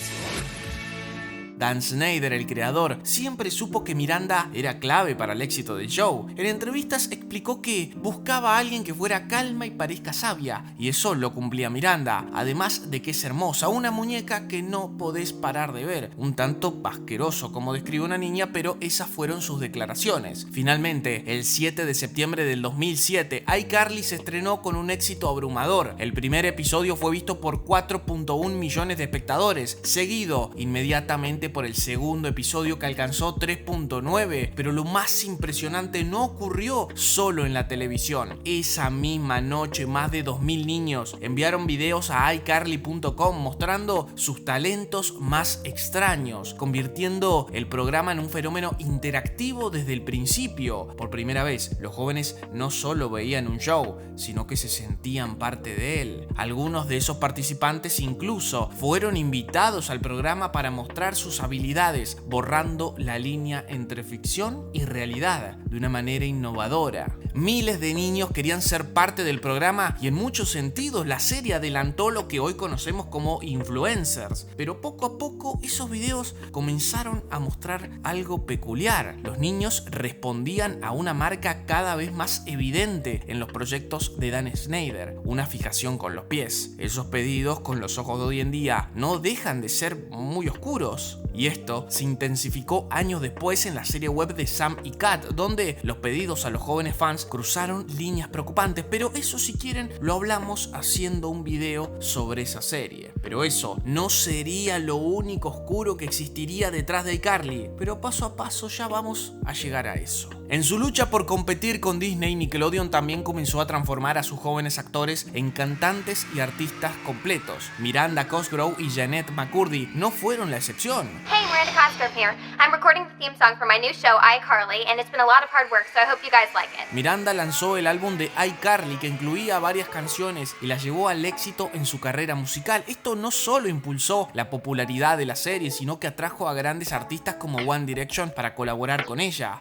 Dan Schneider, el creador, siempre supo que Miranda era clave para el éxito del show. En entrevistas explicó que buscaba a alguien que fuera calma y parezca sabia, y eso lo cumplía Miranda, además de que es hermosa, una muñeca que no podés parar de ver, un tanto asqueroso como describe una niña, pero esas fueron sus declaraciones. Finalmente, el 7 de septiembre del 2007, iCarly se estrenó con un éxito abrumador. El primer episodio fue visto por 4.1 millones de espectadores, seguido inmediatamente por el segundo episodio que alcanzó 3.9, pero lo más impresionante no ocurrió solo en la televisión. Esa misma noche más de 2.000 niños enviaron videos a iCarly.com mostrando sus talentos más extraños, convirtiendo el programa en un fenómeno interactivo desde el principio. Por primera vez, los jóvenes no solo veían un show, sino que se sentían parte de él. Algunos de esos participantes incluso fueron invitados al programa para mostrar sus habilidades, borrando la línea entre ficción y realidad de una manera innovadora. Miles de niños querían ser parte del programa y en muchos sentidos la serie adelantó lo que hoy conocemos como influencers, pero poco a poco esos videos comenzaron a mostrar algo peculiar. Los niños respondían a una marca cada vez más evidente en los proyectos de Dan Schneider, una fijación con los pies. Esos pedidos con los ojos de hoy en día no dejan de ser muy oscuros. Y esto se intensificó años después en la serie web de Sam y Cat, donde los pedidos a los jóvenes fans cruzaron líneas preocupantes, pero eso si quieren lo hablamos haciendo un video sobre esa serie. Pero eso no sería lo único oscuro que existiría detrás de iCarly, pero paso a paso ya vamos a llegar a eso. En su lucha por competir con Disney, Nickelodeon también comenzó a transformar a sus jóvenes actores en cantantes y artistas completos. Miranda Cosgrove y Jeanette McCurdy no fueron la excepción. Hey, Miranda Cosgrove here. I'm recording the theme song for my new show, iCarly, and it's been a lot of hard work, so I hope you guys like it. Miranda lanzó el álbum de iCarly, que incluía varias canciones y la llevó al éxito en su carrera musical. Esto no solo impulsó la popularidad de la serie, sino que atrajo a grandes artistas como One Direction para colaborar con ella.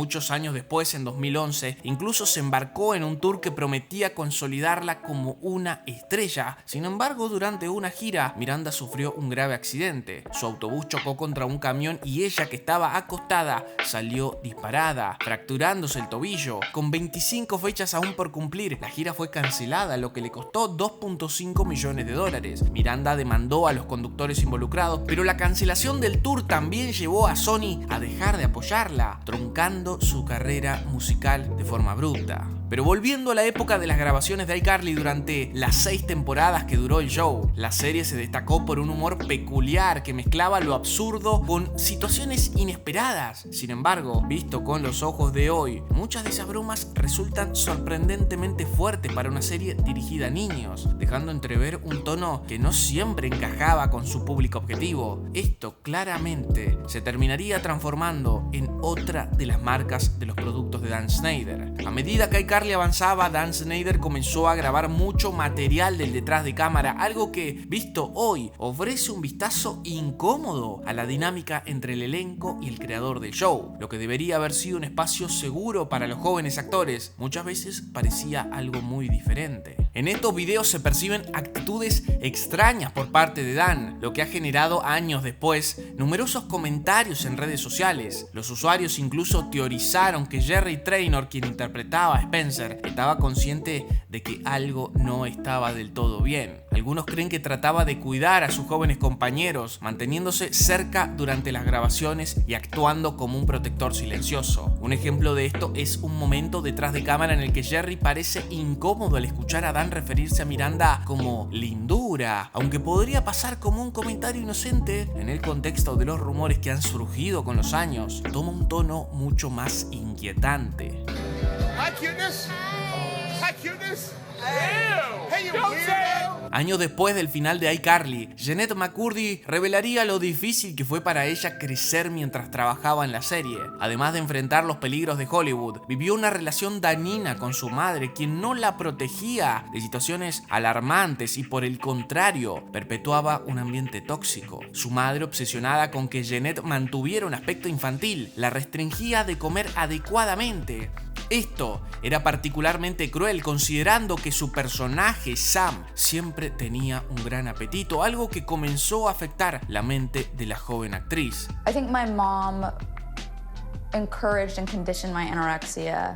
Muchos años después, en 2011, incluso se embarcó en un tour que prometía consolidarla como una estrella. Sin embargo, durante una gira, Miranda sufrió un grave accidente. Su autobús chocó contra un camión y ella, que estaba acostada, salió disparada, fracturándose el tobillo. Con 25 fechas aún por cumplir, la gira fue cancelada, lo que le costó $2.5 millones. Miranda demandó a los conductores involucrados, pero la cancelación del tour también llevó a Sony a dejar de apoyarla, truncando su carrera musical de forma abrupta. Pero volviendo a la época de las grabaciones de iCarly, durante las 6 temporadas que duró el show, la serie se destacó por un humor peculiar que mezclaba lo absurdo con situaciones inesperadas. Sin embargo, visto con los ojos de hoy, muchas de esas bromas resultan sorprendentemente fuertes para una serie dirigida a niños, dejando entrever un tono que no siempre encajaba con su público objetivo. Esto claramente se terminaría transformando en otra de las marcas de los productos de Dan Schneider. A medida que iCarly avanzaba, Dan Schneider comenzó a grabar mucho material del detrás de cámara, algo que, visto hoy, ofrece un vistazo incómodo a la dinámica entre el elenco y el creador del show. Lo que debería haber sido un espacio seguro para los jóvenes actores, muchas veces parecía algo muy diferente. En estos videos se perciben actitudes extrañas por parte de Dan, lo que ha generado años después numerosos comentarios en redes sociales. Los usuarios incluso teorizaron que Jerry Trainor, quien interpretaba a Spencer, estaba consciente de que algo no estaba del todo bien. Algunos creen que trataba de cuidar a sus jóvenes compañeros, manteniéndose cerca durante las grabaciones y actuando como un protector silencioso. Un ejemplo de esto es un momento detrás de cámara en el que Jerry parece incómodo al escuchar a Dan referirse a Miranda como lindura, aunque podría pasar como un comentario inocente. En el contexto de los rumores que han surgido con los años, toma un tono mucho más inquietante. Hi, cuteness. Hi, cuteness. Hey, you weirdo. Años después del final de iCarly, Jennette McCurdy revelaría lo difícil que fue para ella crecer mientras trabajaba en la serie. Además de enfrentar los peligros de Hollywood, vivió una relación dañina con su madre, quien no la protegía de situaciones alarmantes y, por el contrario, perpetuaba un ambiente tóxico. Su madre, obsesionada con que Jennette mantuviera un aspecto infantil, la restringía de comer adecuadamente. Esto era particularmente cruel, considerando que su personaje, Sam, siempre tenía un gran apetito, algo que comenzó a afectar la mente de la joven actriz. I think my mom encouraged and conditioned my anorexia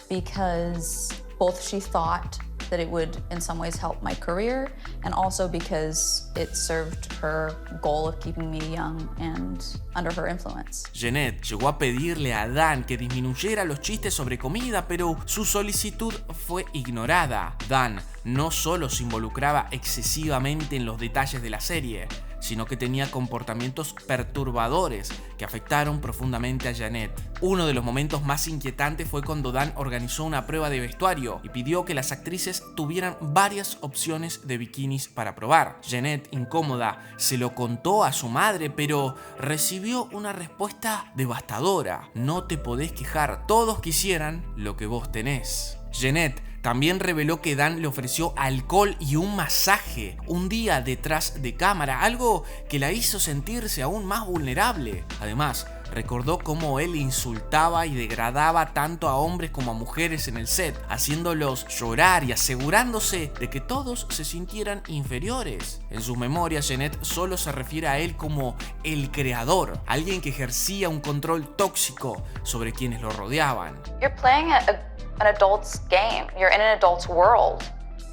because both she thought that it would in some ways help my career, and also because it served her goal of keeping me young and under her influence. Jennette llegó a pedirle a Dan que disminuyera los chistes sobre comida, pero su solicitud fue ignorada. Dan no solo se involucraba excesivamente en los detalles de la serie, sino que tenía comportamientos perturbadores que afectaron profundamente a Jennette. Uno de los momentos más inquietantes fue cuando Dan organizó una prueba de vestuario y pidió que las actrices tuvieran varias opciones de bikinis para probar. Jennette, incómoda, se lo contó a su madre, pero recibió una respuesta devastadora. No te podés quejar, todos quisieran lo que vos tenés. Jennette también reveló que Dan le ofreció alcohol y un masaje un día detrás de cámara, algo que la hizo sentirse aún más vulnerable. Además, recordó cómo él insultaba y degradaba tanto a hombres como a mujeres en el set, haciéndolos llorar y asegurándose de que todos se sintieran inferiores. En sus memorias, Jennette solo se refiere a él como el creador, alguien que ejercía un control tóxico sobre quienes lo rodeaban. You're playing an adult's game. You're in an adult's world,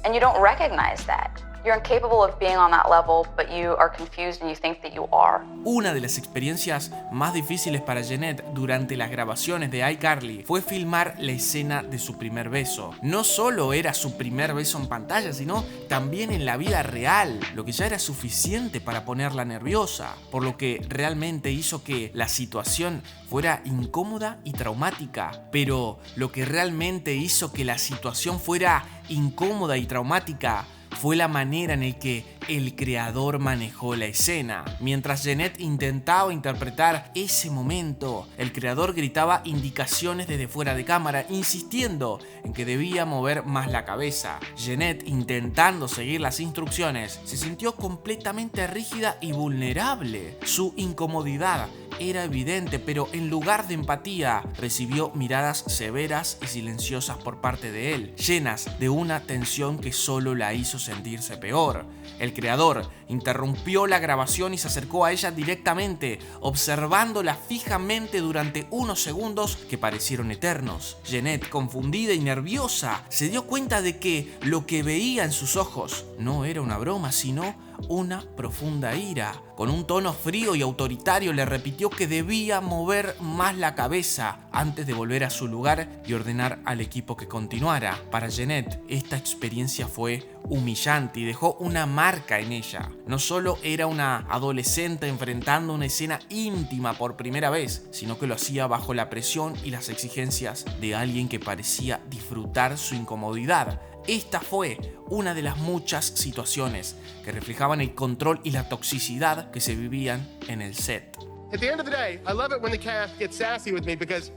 and you don't recognize that. You're incapable of being on that level, but you are confused and you think that you are. Una de las experiencias más difíciles para Jennette durante las grabaciones de iCarly fue filmar la escena de su primer beso. No solo era su primer beso en pantalla, sino también en la vida real, lo que ya era suficiente para ponerla nerviosa, por lo que realmente hizo que la situación fuera incómoda y traumática. Pero lo que realmente hizo que la situación fuera incómoda y traumática fue la manera en la que el creador manejó la escena. Mientras Jennette intentaba interpretar ese momento, el creador gritaba indicaciones desde fuera de cámara, insistiendo en que debía mover más la cabeza. Jennette, intentando seguir las instrucciones, se sintió completamente rígida y vulnerable. Su incomodidad era evidente, pero en lugar de empatía, recibió miradas severas y silenciosas por parte de él, llenas de una tensión que solo la hizo sentirse peor. El creador interrumpió la grabación y se acercó a ella directamente, observándola fijamente durante unos segundos que parecieron eternos. Jeanette, confundida y nerviosa, se dio cuenta de que lo que veía en sus ojos no era una broma, sino una profunda ira. Con un tono frío y autoritario le repitió que debía mover más la cabeza antes de volver a su lugar y ordenar al equipo que continuara. Para Jeanette, esta experiencia fue humillante y dejó una marca en ella. No solo era una adolescente enfrentando una escena íntima por primera vez, sino que lo hacía bajo la presión y las exigencias de alguien que parecía disfrutar su incomodidad. Esta fue una de las muchas situaciones que reflejaban el control y la toxicidad que se vivían en el set. At the end of the day, I love it when the cast gets sassy with me because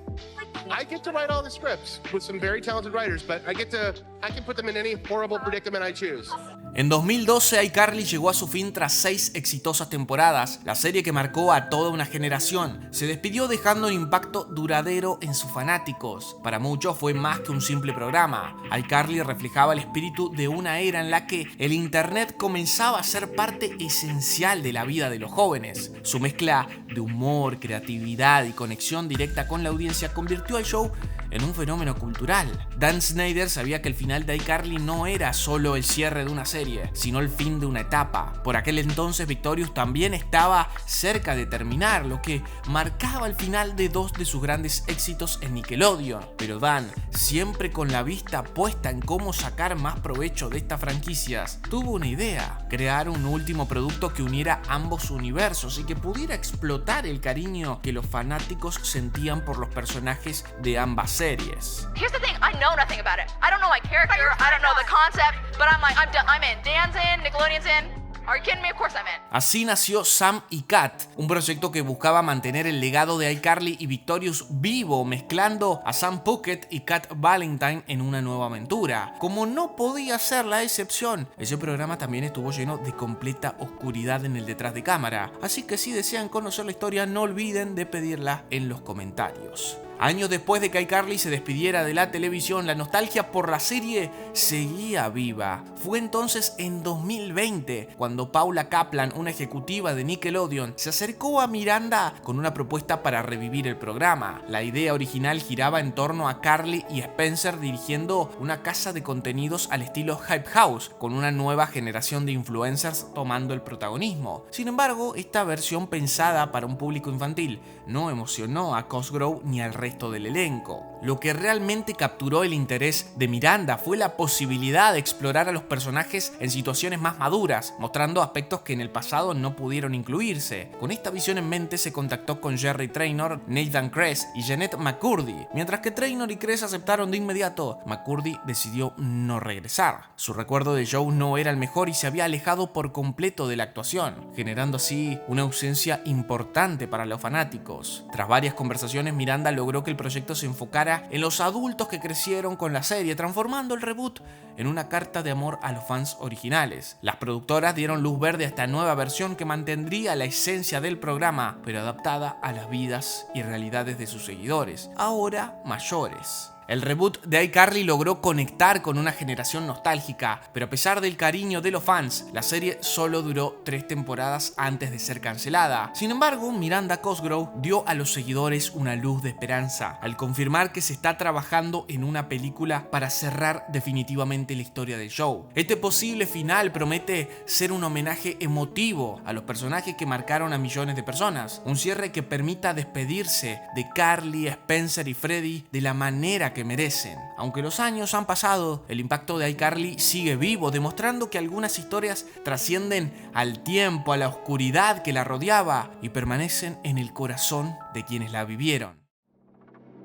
I get to write all the scripts with some very talented writers, but I can put them in any horrible predicament I choose. En 2012, iCarly llegó a su fin tras 6 exitosas temporadas. La serie que marcó a toda una generación se despidió dejando un impacto duradero en sus fanáticos. Para muchos fue más que un simple programa. iCarly reflejaba el espíritu de una era en la que el internet comenzaba a ser parte esencial de la vida de los jóvenes. Su mezcla de humor, creatividad y conexión directa con la audiencia convirtió al show en un fenómeno cultural. Dan Snyder sabía que el final de iCarly no era solo el cierre de una serie, sino el fin de una etapa. Por aquel entonces Victorious también estaba cerca de terminar, lo que marcaba el final de 2 de sus grandes éxitos en Nickelodeon. Pero Dan, siempre con la vista puesta en cómo sacar más provecho de estas franquicias, tuvo una idea: crear un último producto que uniera ambos universos y que pudiera explotar el cariño que los fanáticos sentían por los personajes de ambas series. Here's the thing, I know nothing about it. I don't know my character, I don't know the concept, but I'm in. Dan's in, Nickelodeon's in. Are you kidding me? Of course I'm in. Así nació Sam y Cat, un proyecto que buscaba mantener el legado de iCarly y Victorious vivo, mezclando a Sam Puckett y Cat Valentine en una nueva aventura. Como no podía ser la excepción, ese programa también estuvo lleno de completa oscuridad en el detrás de cámara, así que si desean conocer la historia no olviden de pedirla en los comentarios. Años después de que iCarly se despidiera de la televisión, la nostalgia por la serie seguía viva. Fue entonces en 2020 cuando Paula Kaplan, una ejecutiva de Nickelodeon, se acercó a Miranda con una propuesta para revivir el programa. La idea original giraba en torno a Carly y Spencer dirigiendo una casa de contenidos al estilo Hype House, con una nueva generación de influencers tomando el protagonismo. Sin embargo, esta versión pensada para un público infantil no emocionó a Cosgrove ni al resto del elenco. Lo que realmente capturó el interés de Miranda fue la posibilidad de explorar a los personajes en situaciones más maduras, mostrando aspectos que en el pasado no pudieron incluirse. Con esta visión en mente se contactó con Jerry Trainor, Nathan Kress y Jeanette McCurdy. Mientras que Trainor y Kress aceptaron de inmediato, McCurdy decidió no regresar. Su recuerdo de Joe no era el mejor y se había alejado por completo de la actuación, generando así una ausencia importante para los fanáticos. Tras varias conversaciones, Miranda logró que el proyecto se enfocara en los adultos que crecieron con la serie, transformando el reboot en una carta de amor a los fans originales. Las productoras dieron luz verde a esta nueva versión que mantendría la esencia del programa, pero adaptada a las vidas y realidades de sus seguidores, ahora mayores. El reboot de iCarly logró conectar con una generación nostálgica, pero a pesar del cariño de los fans, la serie solo duró 3 temporadas antes de ser cancelada. Sin embargo, Miranda Cosgrove dio a los seguidores una luz de esperanza al confirmar que se está trabajando en una película para cerrar definitivamente la historia del show. Este posible final promete ser un homenaje emotivo a los personajes que marcaron a millones de personas, un cierre que permita despedirse de Carly, Spencer y Freddy de la manera que merecen. Aunque los años han pasado, el impacto de iCarly sigue vivo, demostrando que algunas historias trascienden al tiempo, a la oscuridad que la rodeaba y permanecen en el corazón de quienes la vivieron.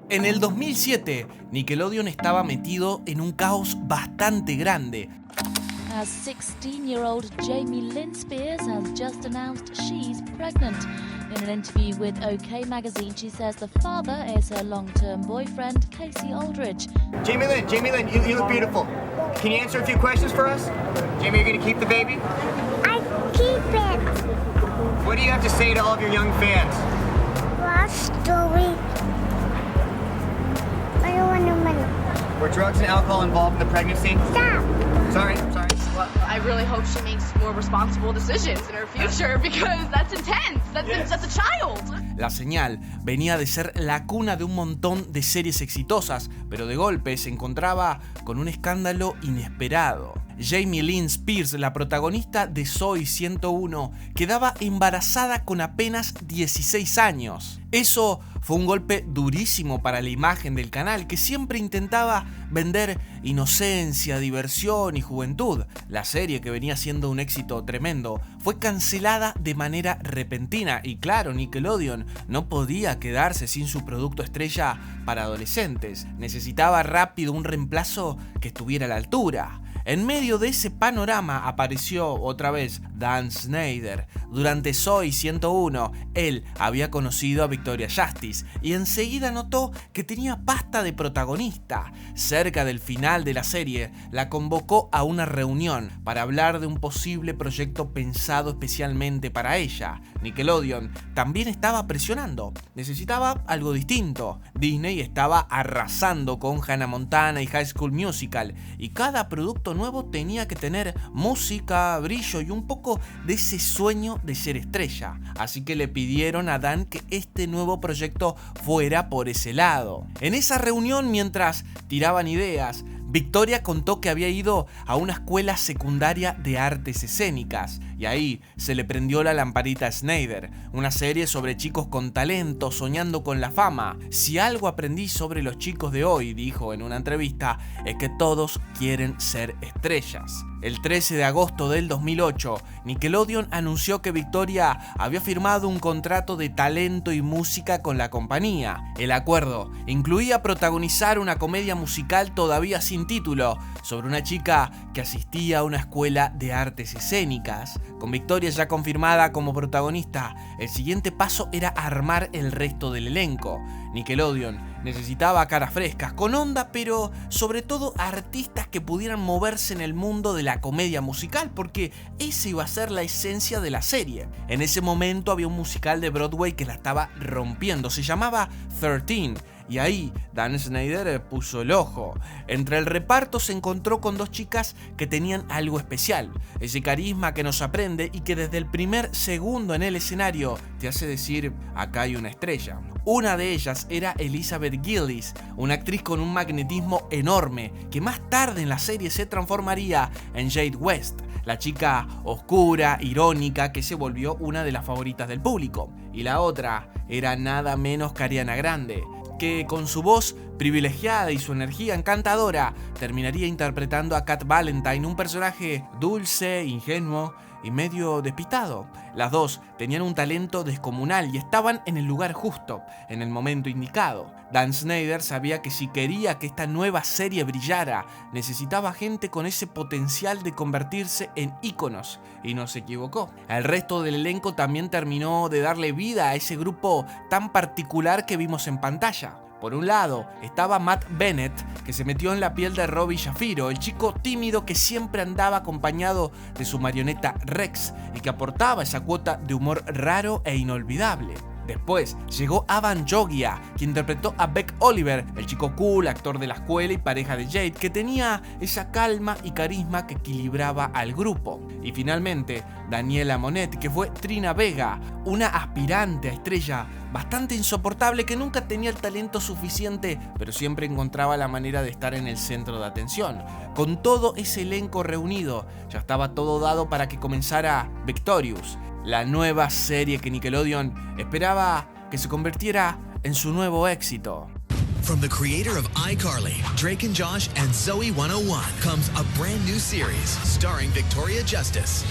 En el 2007, Nickelodeon estaba metido en un caos bastante grande. As 16-year-old Jamie Lynn Spears has just announced she's pregnant. In an interview with OK Magazine, she says the father is her long-term boyfriend, Casey Aldridge. Jamie Lynn, you look beautiful. Can you answer a few questions for us? Jamie, you're gonna keep the baby? I keep it. What do you have to say to all of your young fans? Josh, Joey. Were drugs and alcohol involved in the pregnancy? Stop. Sorry. Well, I really hope she makes more responsible decisions in her future because that's intense. That's a child. La Señal venía de ser la cuna de un montón de series exitosas, pero de golpe se encontraba con un escándalo inesperado. Jamie Lynn Spears, la protagonista de Zoey 101, quedaba embarazada con apenas 16 años. Eso fue un golpe durísimo para la imagen del canal, que siempre intentaba vender inocencia, diversión y juventud. La serie, que venía siendo un éxito tremendo, fue cancelada de manera repentina y claro, Nickelodeon no podía quedarse sin su producto estrella para adolescentes. Necesitaba rápido un reemplazo que estuviera a la altura. En medio de ese panorama apareció otra vez Dan Schneider. Durante Zoey 101, él había conocido a Victoria Justice y enseguida notó que tenía pasta de protagonista. Cerca del final de la serie, la convocó a una reunión para hablar de un posible proyecto pensado especialmente para ella. Nickelodeon también estaba presionando, necesitaba algo distinto. Disney estaba arrasando con Hannah Montana y High School Musical, y cada producto nuevo tenía que tener música, brillo y un poco de ese sueño de ser estrella. Así que le pidieron a Dan que este nuevo proyecto fuera por ese lado. En esa reunión, mientras tiraban ideas, Victoria contó que había ido a una escuela secundaria de artes escénicas y ahí se le prendió la lamparita a Schneider, una serie sobre chicos con talento soñando con la fama. Si algo aprendí sobre los chicos de hoy, dijo en una entrevista, es que todos quieren ser estrellas. El 13 de agosto del 2008, Nickelodeon anunció que Victoria había firmado un contrato de talento y música con la compañía. El acuerdo incluía protagonizar una comedia musical todavía sin título sobre una chica que asistía a una escuela de artes escénicas. Con Victoria ya confirmada como protagonista, el siguiente paso era armar el resto del elenco. Nickelodeon necesitaba caras frescas, con onda, pero sobre todo artistas que pudieran moverse en el mundo de la comedia musical, porque esa iba a ser la esencia de la serie. En ese momento había un musical de Broadway que la estaba rompiendo, se llamaba 13. Y ahí Dan Schneider puso el ojo. Entre el reparto se encontró con dos chicas que tenían algo especial, ese carisma que nos aprende y que desde el primer segundo en el escenario te hace decir, acá hay una estrella. Una de ellas era Elizabeth Gillies, una actriz con un magnetismo enorme, que más tarde en la serie se transformaría en Jade West, la chica oscura, irónica, que se volvió una de las favoritas del público. Y la otra era nada menos que Ariana Grande, que con su voz privilegiada y su energía encantadora terminaría interpretando a Cat Valentine, un personaje dulce, ingenuo y medio despistado. Las dos tenían un talento descomunal y estaban en el lugar justo, en el momento indicado. Dan Schneider sabía que si quería que esta nueva serie brillara, necesitaba gente con ese potencial de convertirse en íconos, y no se equivocó. El resto del elenco también terminó de darle vida a ese grupo tan particular que vimos en pantalla. Por un lado, estaba Matt Bennett, que se metió en la piel de Robbie Shapiro, el chico tímido que siempre andaba acompañado de su marioneta Rex y que aportaba esa cuota de humor raro e inolvidable. Después llegó Avan Jogia, que interpretó a Beck Oliver, el chico cool, actor de la escuela y pareja de Jade, que tenía esa calma y carisma que equilibraba al grupo. Y finalmente, Daniela Monet, que fue Trina Vega, una aspirante a estrella bastante insoportable que nunca tenía el talento suficiente, pero siempre encontraba la manera de estar en el centro de atención. Con todo ese elenco reunido, ya estaba todo dado para que comenzara Victorious, la nueva serie que Nickelodeon esperaba que se convirtiera en su nuevo éxito. From the creator of iCarly, Drake and Josh, and Zoey 101 comes a brand new series starring Victoria Justice.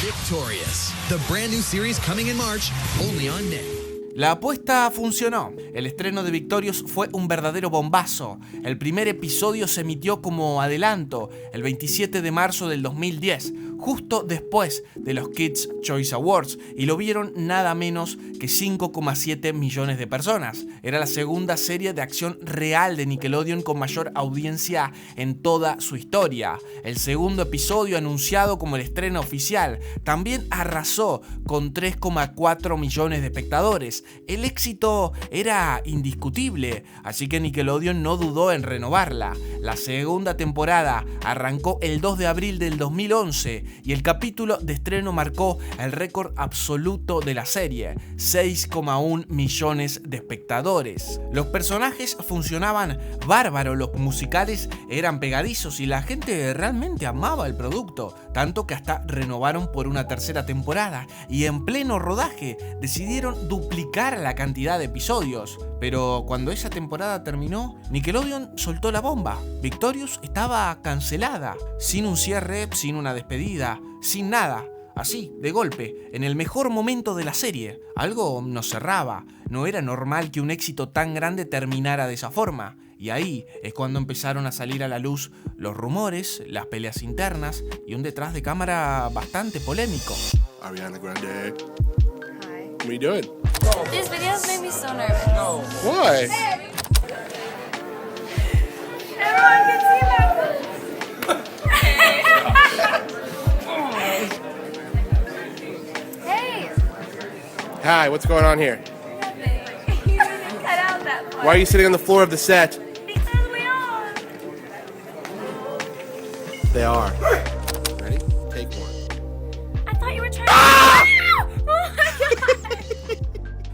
Victorious, the brand new series coming in March, only on Nick. La apuesta funcionó. El estreno de Victorious fue un verdadero bombazo. El primer episodio se emitió como adelanto el 27 de marzo del 2010, justo después de los Kids' Choice Awards y lo vieron nada menos que 5,7 millones de personas. Era la segunda serie de acción real de Nickelodeon con mayor audiencia en toda su historia. El segundo episodio, anunciado como el estreno oficial, también arrasó con 3,4 millones de espectadores. El éxito era indiscutible, así que Nickelodeon no dudó en renovarla. La segunda temporada arrancó el 2 de abril del 2011 y el capítulo de estreno marcó el récord absoluto de la serie, 6,1 millones de espectadores. Los personajes funcionaban bárbaro, los musicales eran pegadizos y la gente realmente amaba el producto, tanto que hasta renovaron por una tercera temporada y en pleno rodaje decidieron duplicar la cantidad de episodios. Pero cuando esa temporada terminó, Nickelodeon soltó la bomba. Victorious estaba cancelada, sin un cierre, sin una despedida, sin nada. Así, de golpe, en el mejor momento de la serie. Algo nos cerraba. No era normal que un éxito tan grande terminara de esa forma. Y ahí es cuando empezaron a salir a la luz los rumores, las peleas internas y un detrás de cámara bastante polémico. Ariana Grande. Hi. What are you doing? These videos make me so nervous. Why? Everyone can see that. Hey. Hi, what's going on here? You didn't cut out that part. Why are you sitting on the floor of the set? Because we are. They are. Ready? Take one. I thought you were trying to... Oh my God.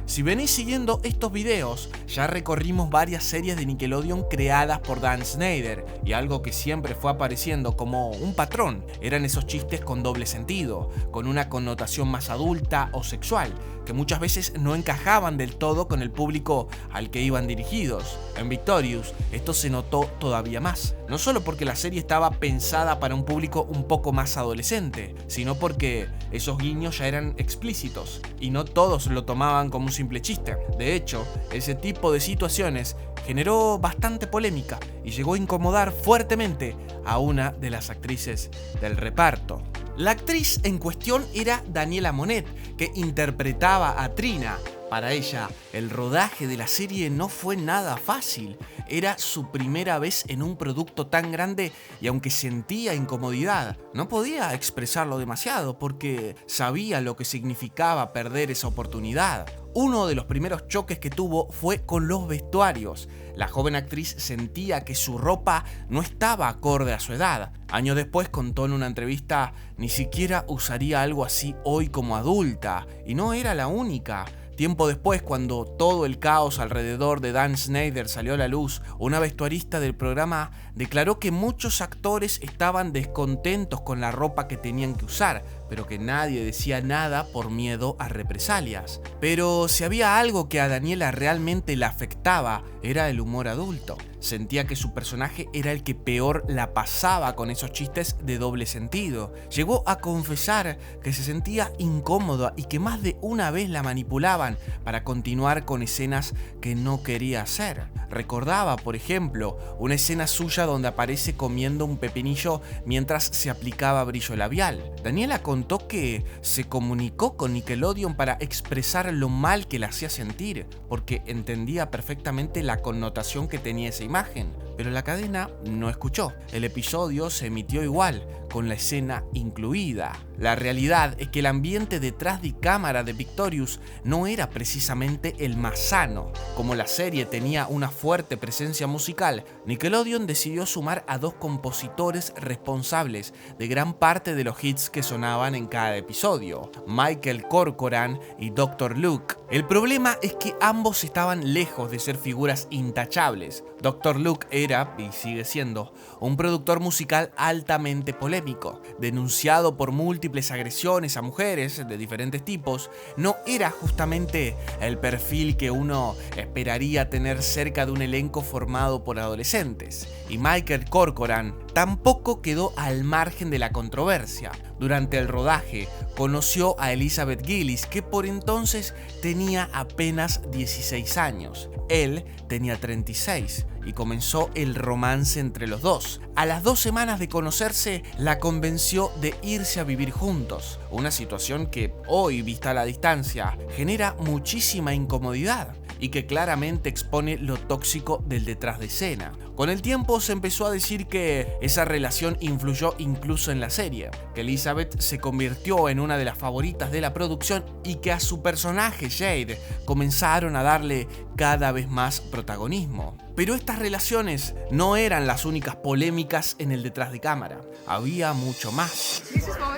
Si venís siguiendo estos videos, ya recorrimos varias series de Nickelodeon creadas por Dan Snyder, y algo que siempre fue apareciendo como un patrón eran esos chistes con doble sentido, con una connotación más adulta o sexual, que muchas veces no encajaban del todo con el público al que iban dirigidos. En Victorious esto se notó todavía más, no solo porque la serie estaba pensada para un público un poco más adolescente, sino porque esos guiños ya eran explícitos y no todos lo tomaban como un simple chiste. De hecho, ese tipo de situaciones generó bastante polémica y llegó a incomodar fuertemente a una de las actrices del reparto. La actriz en cuestión era Daniela Monet, que interpretaba a Trina. Para ella, el rodaje de la serie no fue nada fácil. Era su primera vez en un producto tan grande y aunque sentía incomodidad, no podía expresarlo demasiado porque sabía lo que significaba perder esa oportunidad. Uno de los primeros choques que tuvo fue con los vestuarios. La joven actriz sentía que su ropa no estaba acorde a su edad. Años después contó en una entrevista, ni siquiera usaría algo así hoy como adulta, y no era la única. Tiempo después, cuando todo el caos alrededor de Dan Snyder salió a la luz, una vestuarista del programa declaró que muchos actores estaban descontentos con la ropa que tenían que usar, pero que nadie decía nada por miedo a represalias. Pero si había algo que a Daniela realmente la afectaba, era el humor adulto. Sentía que su personaje era el que peor la pasaba con esos chistes de doble sentido. Llegó a confesar que se sentía incómoda y que más de una vez la manipulaban para continuar con escenas que no quería hacer. Recordaba, por ejemplo, una escena suya donde aparece comiendo un pepinillo mientras se aplicaba brillo labial. Daniela contó que se comunicó con Nickelodeon para expresar lo mal que la hacía sentir, porque entendía perfectamente la connotación que tenía esa imagen, pero la cadena no escuchó. El episodio se emitió igual, con la escena incluida. La realidad es que el ambiente detrás de cámara de Victorious no era precisamente el más sano. Como la serie tenía una fuerte presencia musical, Nickelodeon decidió sumar a dos compositores responsables de gran parte de los hits que sonaban en cada episodio, Michael Corcoran y Dr. Luke. El problema es que ambos estaban lejos de ser figuras intachables. Dr. Luke era, y sigue siendo, un productor musical altamente polémico, denunciado por múltiples agresiones a mujeres de diferentes tipos. No era justamente el perfil que uno esperaría tener cerca de un elenco formado por adolescentes. Y Michael Corcoran tampoco quedó al margen de la controversia. Durante el rodaje conoció a Elizabeth Gillies, que por entonces tenía apenas 16 años. Él tenía 36 y comenzó el romance entre los dos. A las 2 semanas de conocerse, la convenció de irse a vivir juntos, una situación que hoy, vista a la distancia, genera muchísima incomodidad y que claramente expone lo tóxico del detrás de escena. Con el tiempo se empezó a decir que esa relación influyó incluso en la serie, que Elizabeth se convirtió en una de las favoritas de la producción y que a su personaje Jade comenzaron a darle cada vez más protagonismo. Pero estas relaciones no eran las únicas polémicas en el detrás de cámara, había mucho más.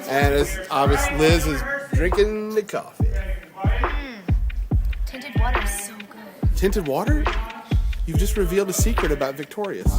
And it's obvious Liz is drinking the coffee. Tinted water is so good. Tinted water? You've just revealed a secret about Victorious.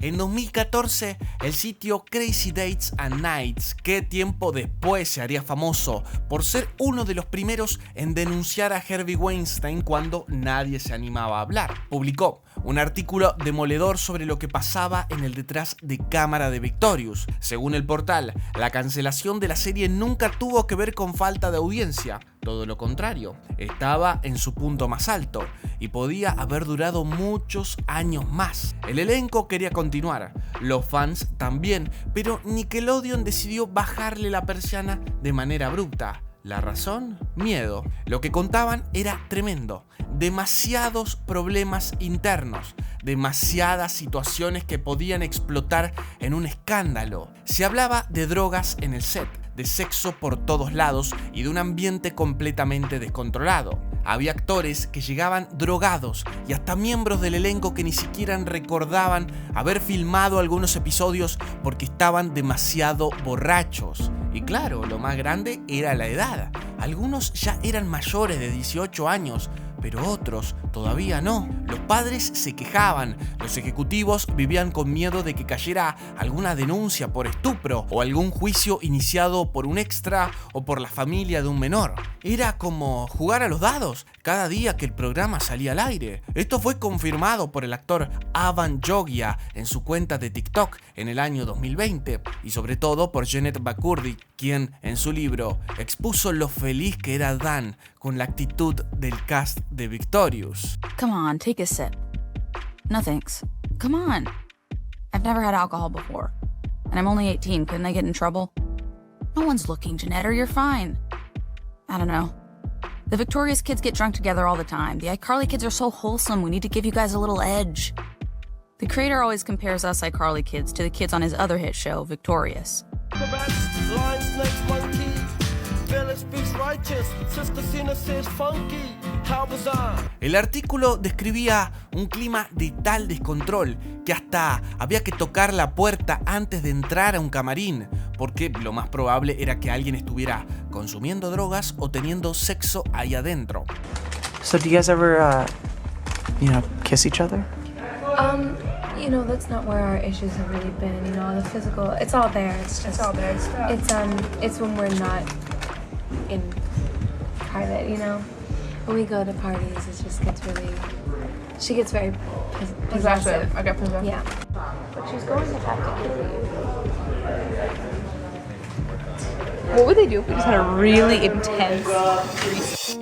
En 2014, el sitio Crazy Dates and Nights, que tiempo después se haría famoso por ser uno de los primeros en denunciar a Harvey Weinstein cuando nadie se animaba a hablar, publicó un artículo demoledor sobre lo que pasaba en el detrás de cámara de Victorious. Según el portal, la cancelación de la serie nunca tuvo que ver con falta de audiencia. Todo lo contrario, estaba en su punto más alto y podía haber durado muchos años más. El elenco quería continuar, los fans también, pero Nickelodeon decidió bajarle la persiana de manera abrupta. ¿La razón? Miedo. Lo que contaban era tremendo. Demasiados problemas internos, demasiadas situaciones que podían explotar en un escándalo. Se hablaba de drogas en el set, de sexo por todos lados y de un ambiente completamente descontrolado. Había actores que llegaban drogados y hasta miembros del elenco que ni siquiera recordaban haber filmado algunos episodios porque estaban demasiado borrachos. Y claro, lo más grande era la edad. Algunos ya eran mayores de 18 años, pero otros todavía no. Los padres se quejaban, los ejecutivos vivían con miedo de que cayera alguna denuncia por estupro o algún juicio iniciado por un extra o por la familia de un menor. Era como jugar a los dados cada día que el programa salía al aire. Esto fue confirmado por el actor Avan Jogia en su cuenta de TikTok en el año 2020 y sobre todo por Janet Bakurdi, quien en su libro expuso lo feliz que era Dan con la actitud del cast de Victorious. Come on, take a sip. No thanks. Come on. I've never had alcohol before. And I'm only 18. Couldn't I get in trouble? No one's looking, Jeanette, or you're fine. I don't know. The Victorious kids get drunk together all the time. The iCarly kids are so wholesome. We need to give you guys a little edge. The creator always compares us iCarly kids to the kids on his other hit show, Victorious. El artículo describía un clima de tal descontrol que hasta había que tocar la puerta antes de entrar a un camarín, porque lo más probable era que alguien estuviera consumiendo drogas o teniendo sexo ahí adentro. So do you guys ever, kiss each other? That's not where our issues have really been, the physical, it's all there, it's all there. It's when we're not in private, when we go to parties, it just gets she gets very possessive. I get possessive. Yeah. But she's going to have to kill you. What would they do if we just had a really intense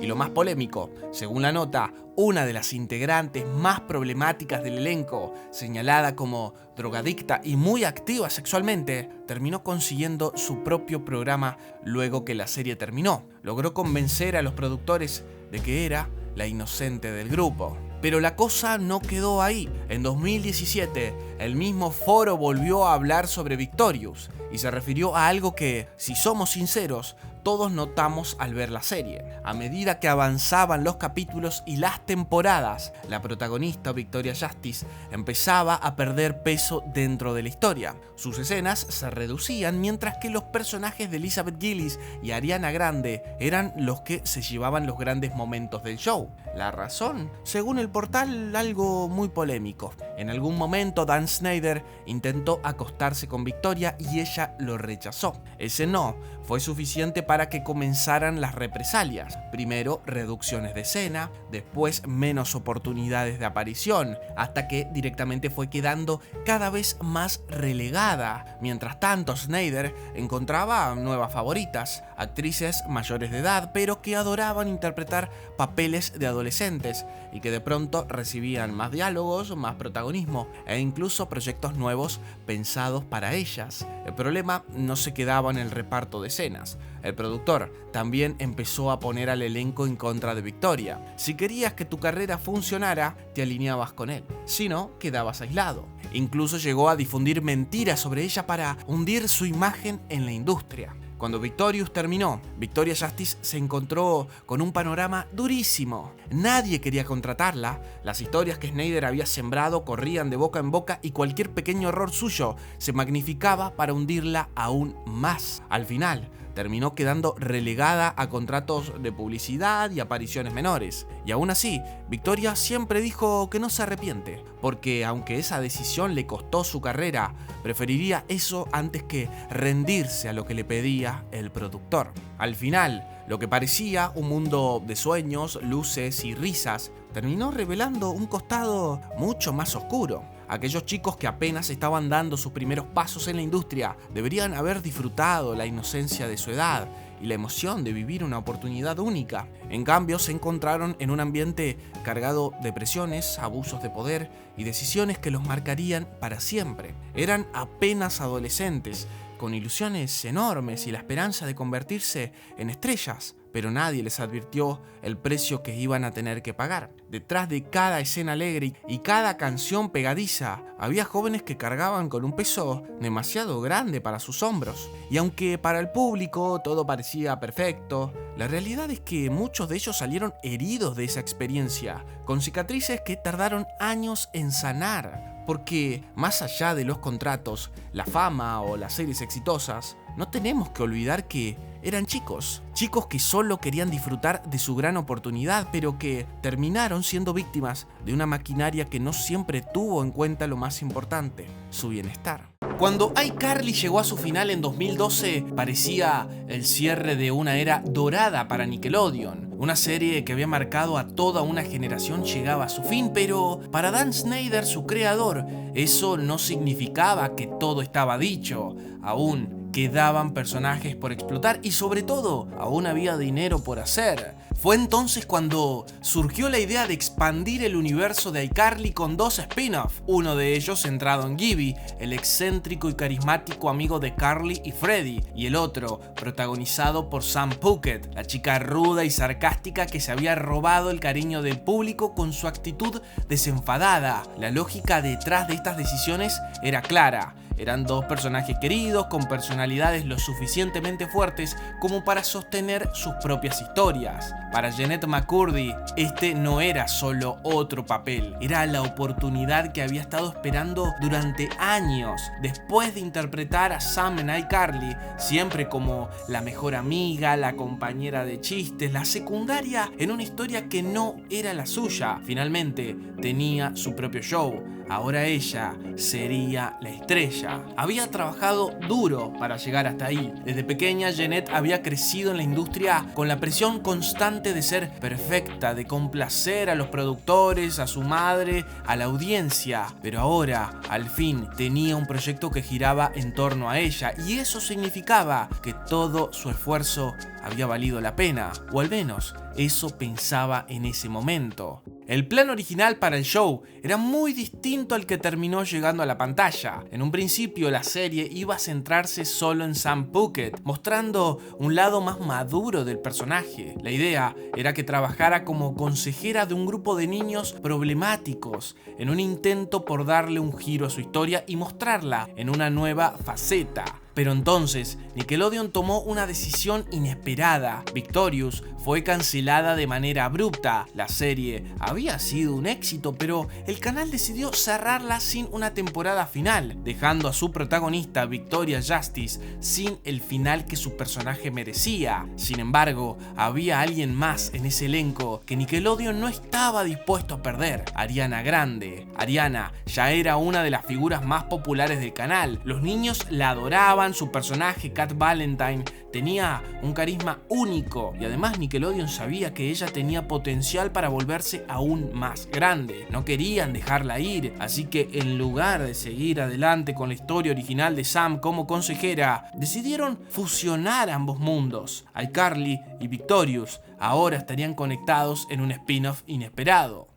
Y lo más polémico, según la nota, una de las integrantes más problemáticas del elenco, señalada como drogadicta y muy activa sexualmente, terminó consiguiendo su propio programa luego que la serie terminó. Logró convencer a los productores de que era la inocente del grupo. Pero la cosa no quedó ahí. En 2017, el mismo foro volvió a hablar sobre Victorious y se refirió a algo que, si somos sinceros, todos notamos al ver la serie. A medida que avanzaban los capítulos y las temporadas, la protagonista Victoria Justice empezaba a perder peso dentro de la historia. Sus escenas se reducían mientras que los personajes de Elizabeth Gillies y Ariana Grande eran los que se llevaban los grandes momentos del show. La razón, según el portal, algo muy polémico. En algún momento Dan Schneider intentó acostarse con Victoria y ella lo rechazó. Ese no fue suficiente para que comenzaran las represalias. Primero reducciones de escena, después menos oportunidades de aparición, hasta que directamente fue quedando cada vez más relegada. Mientras tanto, Schneider encontraba nuevas favoritas, actrices mayores de edad, pero que adoraban interpretar papeles de adolescentes y que de pronto recibían más diálogos, más protagonismo e incluso proyectos nuevos pensados para ellas. El problema no se quedaba en el reparto de escenas. El productor también empezó a poner al elenco en contra de Victoria. Si querías que tu carrera funcionara, te alineabas con él. Si no, quedabas aislado. Incluso llegó a difundir mentiras sobre ella para hundir su imagen en la industria. Cuando Victorious terminó, Victoria Justice se encontró con un panorama durísimo. Nadie quería contratarla, las historias que Schneider había sembrado corrían de boca en boca y cualquier pequeño error suyo se magnificaba para hundirla aún más. Al final, terminó quedando relegada a contratos de publicidad y apariciones menores. Y aún así, Victoria siempre dijo que no se arrepiente, porque aunque esa decisión le costó su carrera, preferiría eso antes que rendirse a lo que le pedía el productor. Al final, lo que parecía un mundo de sueños, luces y risas, terminó revelando un costado mucho más oscuro. Aquellos chicos que apenas estaban dando sus primeros pasos en la industria deberían haber disfrutado la inocencia de su edad y la emoción de vivir una oportunidad única. En cambio, se encontraron en un ambiente cargado de presiones, abusos de poder y decisiones que los marcarían para siempre. Eran apenas adolescentes, con ilusiones enormes y la esperanza de convertirse en estrellas, pero nadie les advirtió el precio que iban a tener que pagar. Detrás de cada escena alegre y cada canción pegadiza, había jóvenes que cargaban con un peso demasiado grande para sus hombros. Y aunque para el público todo parecía perfecto, la realidad es que muchos de ellos salieron heridos de esa experiencia, con cicatrices que tardaron años en sanar. Porque más allá de los contratos, la fama o las series exitosas, no tenemos que olvidar que eran chicos que solo querían disfrutar de su gran oportunidad, pero que terminaron siendo víctimas de una maquinaria que no siempre tuvo en cuenta lo más importante, su bienestar. Cuando iCarly llegó a su final en 2012, parecía el cierre de una era dorada para Nickelodeon. Una serie que había marcado a toda una generación llegaba a su fin, pero para Dan Schneider, su creador, eso no significaba que todo estaba dicho. Aún quedaban personajes por explotar y sobre todo, aún había dinero por hacer. Fue entonces cuando surgió la idea de expandir el universo de iCarly con 2 spin-offs, uno de ellos centrado en Gibby, el excéntrico y carismático amigo de Carly y Freddy, y el otro protagonizado por Sam Puckett, la chica ruda y sarcástica que se había robado el cariño del público con su actitud desenfadada. La lógica detrás de estas decisiones era clara. Eran 2 personajes queridos con personalidades lo suficientemente fuertes como para sostener sus propias historias. Para Jennette McCurdy, este no era solo otro papel, era la oportunidad que había estado esperando durante años. Después de interpretar a Sam en iCarly, siempre como la mejor amiga, la compañera de chistes, la secundaria en una historia que no era la suya, finalmente tenía su propio show. Ahora ella sería la estrella. Había trabajado duro para llegar hasta ahí. Desde pequeña, Jennette había crecido en la industria con la presión constante de ser perfecta, de complacer a los productores, a su madre, a la audiencia. Pero ahora, al fin, tenía un proyecto que giraba en torno a ella, y eso significaba que todo su esfuerzo había valido la pena, o al menos eso pensaba en ese momento. El plan original para el show era muy distinto al que terminó llegando a la pantalla. En un principio, la serie iba a centrarse solo en Sam Puckett, mostrando un lado más maduro del personaje. La idea era que trabajara como consejera de un grupo de niños problemáticos, en un intento por darle un giro a su historia y mostrarla en una nueva faceta. Pero entonces, Nickelodeon tomó una decisión inesperada. Victorious fue cancelada de manera abrupta. La serie había sido un éxito, pero el canal decidió cerrarla sin una temporada final, dejando a su protagonista, Victoria Justice, sin el final que su personaje merecía. Sin embargo, había alguien más en ese elenco que Nickelodeon no estaba dispuesto a perder: Ariana Grande. Ariana ya era una de las figuras más populares del canal. Los niños la adoraban, su personaje, Cat Valentine, tenía un carisma único y además Nickelodeon sabía que ella tenía potencial para volverse aún más grande. No querían dejarla ir, así que en lugar de seguir adelante con la historia original de Sam como consejera, decidieron fusionar ambos mundos. iCarly y Victorious ahora estarían conectados en un spin-off inesperado.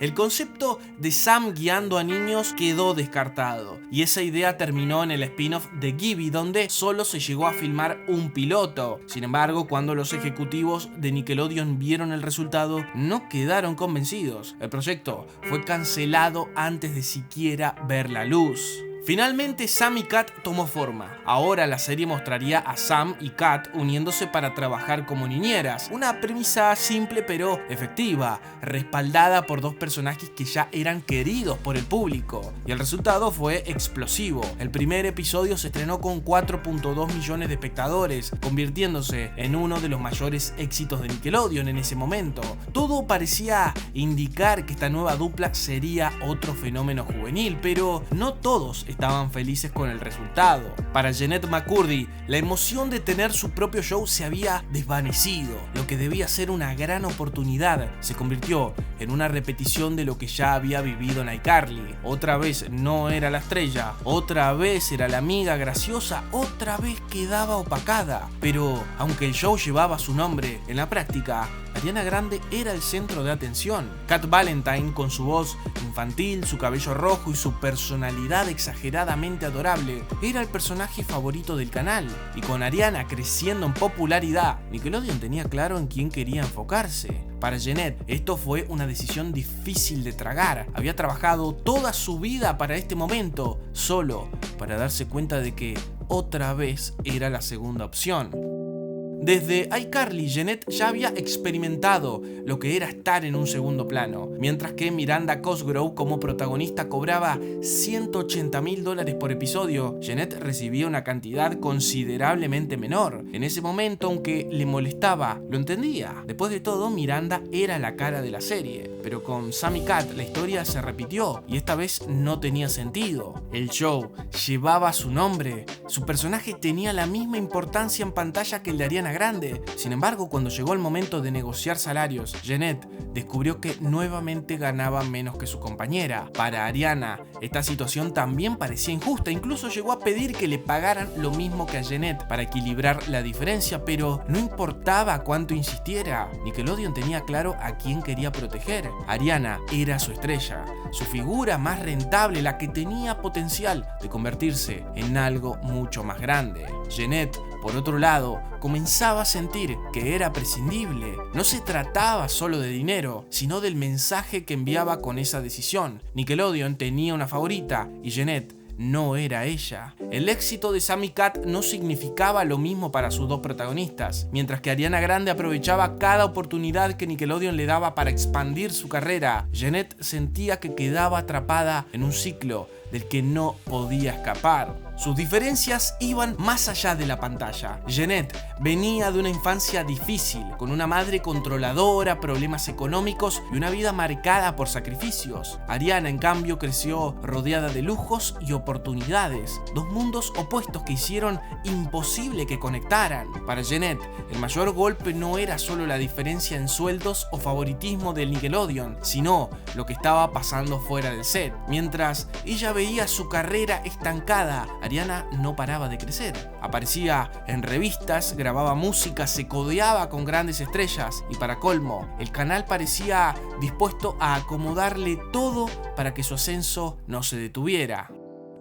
El concepto de Sam guiando a niños quedó descartado, y esa idea terminó en el spin-off de Gibby, donde solo se llegó a filmar un piloto. Sin embargo, cuando los ejecutivos de Nickelodeon vieron el resultado, no quedaron convencidos. El proyecto fue cancelado antes de siquiera ver la luz. Finalmente, Sam y Cat tomó forma. Ahora la serie mostraría a Sam y Cat uniéndose para trabajar como niñeras. Una premisa simple pero efectiva, respaldada por dos personajes que ya eran queridos por el público. Y el resultado fue explosivo. El primer episodio se estrenó con 4.2 millones de espectadores, convirtiéndose en uno de los mayores éxitos de Nickelodeon en ese momento. Todo parecía indicar que esta nueva dupla sería otro fenómeno juvenil, pero no todos estaban felices con el resultado. Para Jennette McCurdy, la emoción de tener su propio show se había desvanecido. Lo que debía ser una gran oportunidad se convirtió en una repetición de lo que ya había vivido en iCarly. Otra vez no era la estrella, otra vez era la amiga graciosa, otra vez quedaba opacada. Pero aunque el show llevaba su nombre, en la práctica Ariana Grande era el centro de atención. Cat Valentine, con su voz infantil, su cabello rojo y su personalidad exageradamente adorable, era el personaje favorito del canal. Y con Ariana creciendo en popularidad, Nickelodeon tenía claro en quién quería enfocarse. Para Jennette, esto fue una decisión difícil de tragar. Había trabajado toda su vida para este momento, solo para darse cuenta de que otra vez era la segunda opción. Desde iCarly, Jennette ya había experimentado lo que era estar en un segundo plano, mientras que Miranda Cosgrove como protagonista cobraba $180,000 por episodio. Jennette recibía una cantidad considerablemente menor. En ese momento, aunque le molestaba, lo entendía. Después de todo, Miranda era la cara de la serie, pero con Sam y Cat la historia se repitió y esta vez no tenía sentido. El show llevaba su nombre, su personaje tenía la misma importancia en pantalla que el de Ariana Grande. Sin embargo, cuando llegó el momento de negociar salarios, Jennette descubrió que nuevamente ganaba menos que su compañera. Para Ariana, esta situación también parecía injusta, incluso llegó a pedir que le pagaran lo mismo que a Jennette para equilibrar la diferencia, pero no importaba cuánto insistiera, Nickelodeon tenía claro a quién quería proteger. Ariana era su estrella, su figura más rentable, la que tenía potencial de convertirse en algo mucho más grande. Jennette, por otro lado, comenzaba a sentir que era prescindible. No se trataba solo de dinero, sino del mensaje que enviaba con esa decisión. Nickelodeon tenía una favorita y Jennette no era ella. El éxito de Sam y Cat no significaba lo mismo para sus dos protagonistas. Mientras que Ariana Grande aprovechaba cada oportunidad que Nickelodeon le daba para expandir su carrera, Jennette sentía que quedaba atrapada en un ciclo del que no podía escapar. Sus diferencias iban más allá de la pantalla. Jennette venía de una infancia difícil, con una madre controladora, problemas económicos y una vida marcada por sacrificios. Ariana, en cambio, creció rodeada de lujos y oportunidades, dos mundos opuestos que hicieron imposible que conectaran. Para Jennette, el mayor golpe no era solo la diferencia en sueldos o favoritismo del Nickelodeon, sino lo que estaba pasando fuera del set. Mientras ella veía su carrera estancada, Ariana no paraba de crecer. Aparecía en revistas, grababa música, se codeaba con grandes estrellas y para colmo, el canal parecía dispuesto a acomodarle todo para que su ascenso no se detuviera.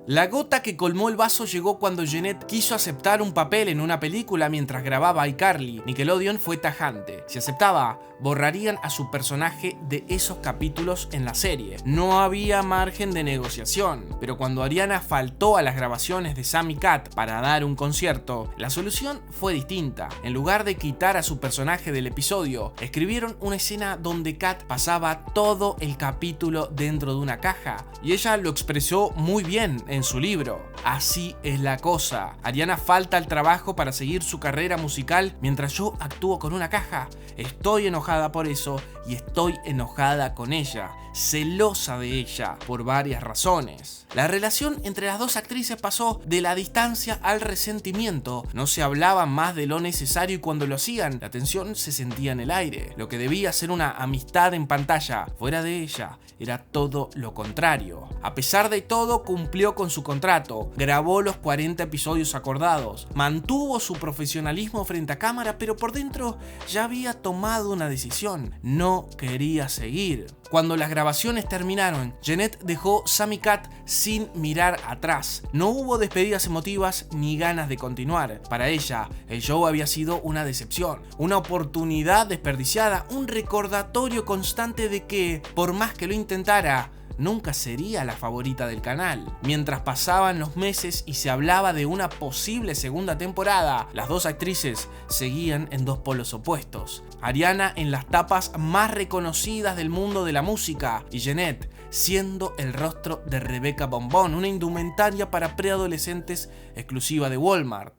La gota que colmó el vaso llegó cuando Jeanette quiso aceptar un papel en una película mientras grababa iCarly. Nickelodeon fue tajante. Si aceptaba, borrarían a su personaje de esos capítulos en la serie. No había margen de negociación, pero cuando Ariana faltó a las grabaciones de Sam y Cat para dar un concierto, la solución fue distinta. En lugar de quitar a su personaje del episodio, escribieron una escena donde Cat pasaba todo el capítulo dentro de una caja, y ella lo expresó muy bien en su libro. Así es la cosa. Ariana falta al trabajo para seguir su carrera musical mientras yo actúo con una caja. Estoy enojada por eso y estoy enojada con ella, celosa de ella por varias razones. La relación entre las dos actrices pasó de la distancia al resentimiento. No se hablaban más de lo necesario y cuando lo hacían, la tensión se sentía en el aire. Lo que debía ser una amistad en pantalla, fuera de ella, era todo lo contrario. A pesar de todo, cumplió con su contrato, grabó los 40 episodios acordados, mantuvo su profesionalismo frente a cámara, pero por dentro ya había tomado una decisión. No quería seguir. Cuando las grabaciones terminaron, Jeanette dejó Sam y Cat sin mirar atrás. No hubo despedidas emotivas ni ganas de continuar. Para ella, el show había sido una decepción, una oportunidad desperdiciada, un recordatorio constante de que, por más que lo intentara, nunca sería la favorita del canal. Mientras pasaban los meses y se hablaba de una posible segunda temporada, las dos actrices seguían en dos polos opuestos. Ariana en las tapas más reconocidas del mundo de la música y Jeanette siendo el rostro de Rebecca Bombón, una indumentaria para preadolescentes exclusiva de Walmart.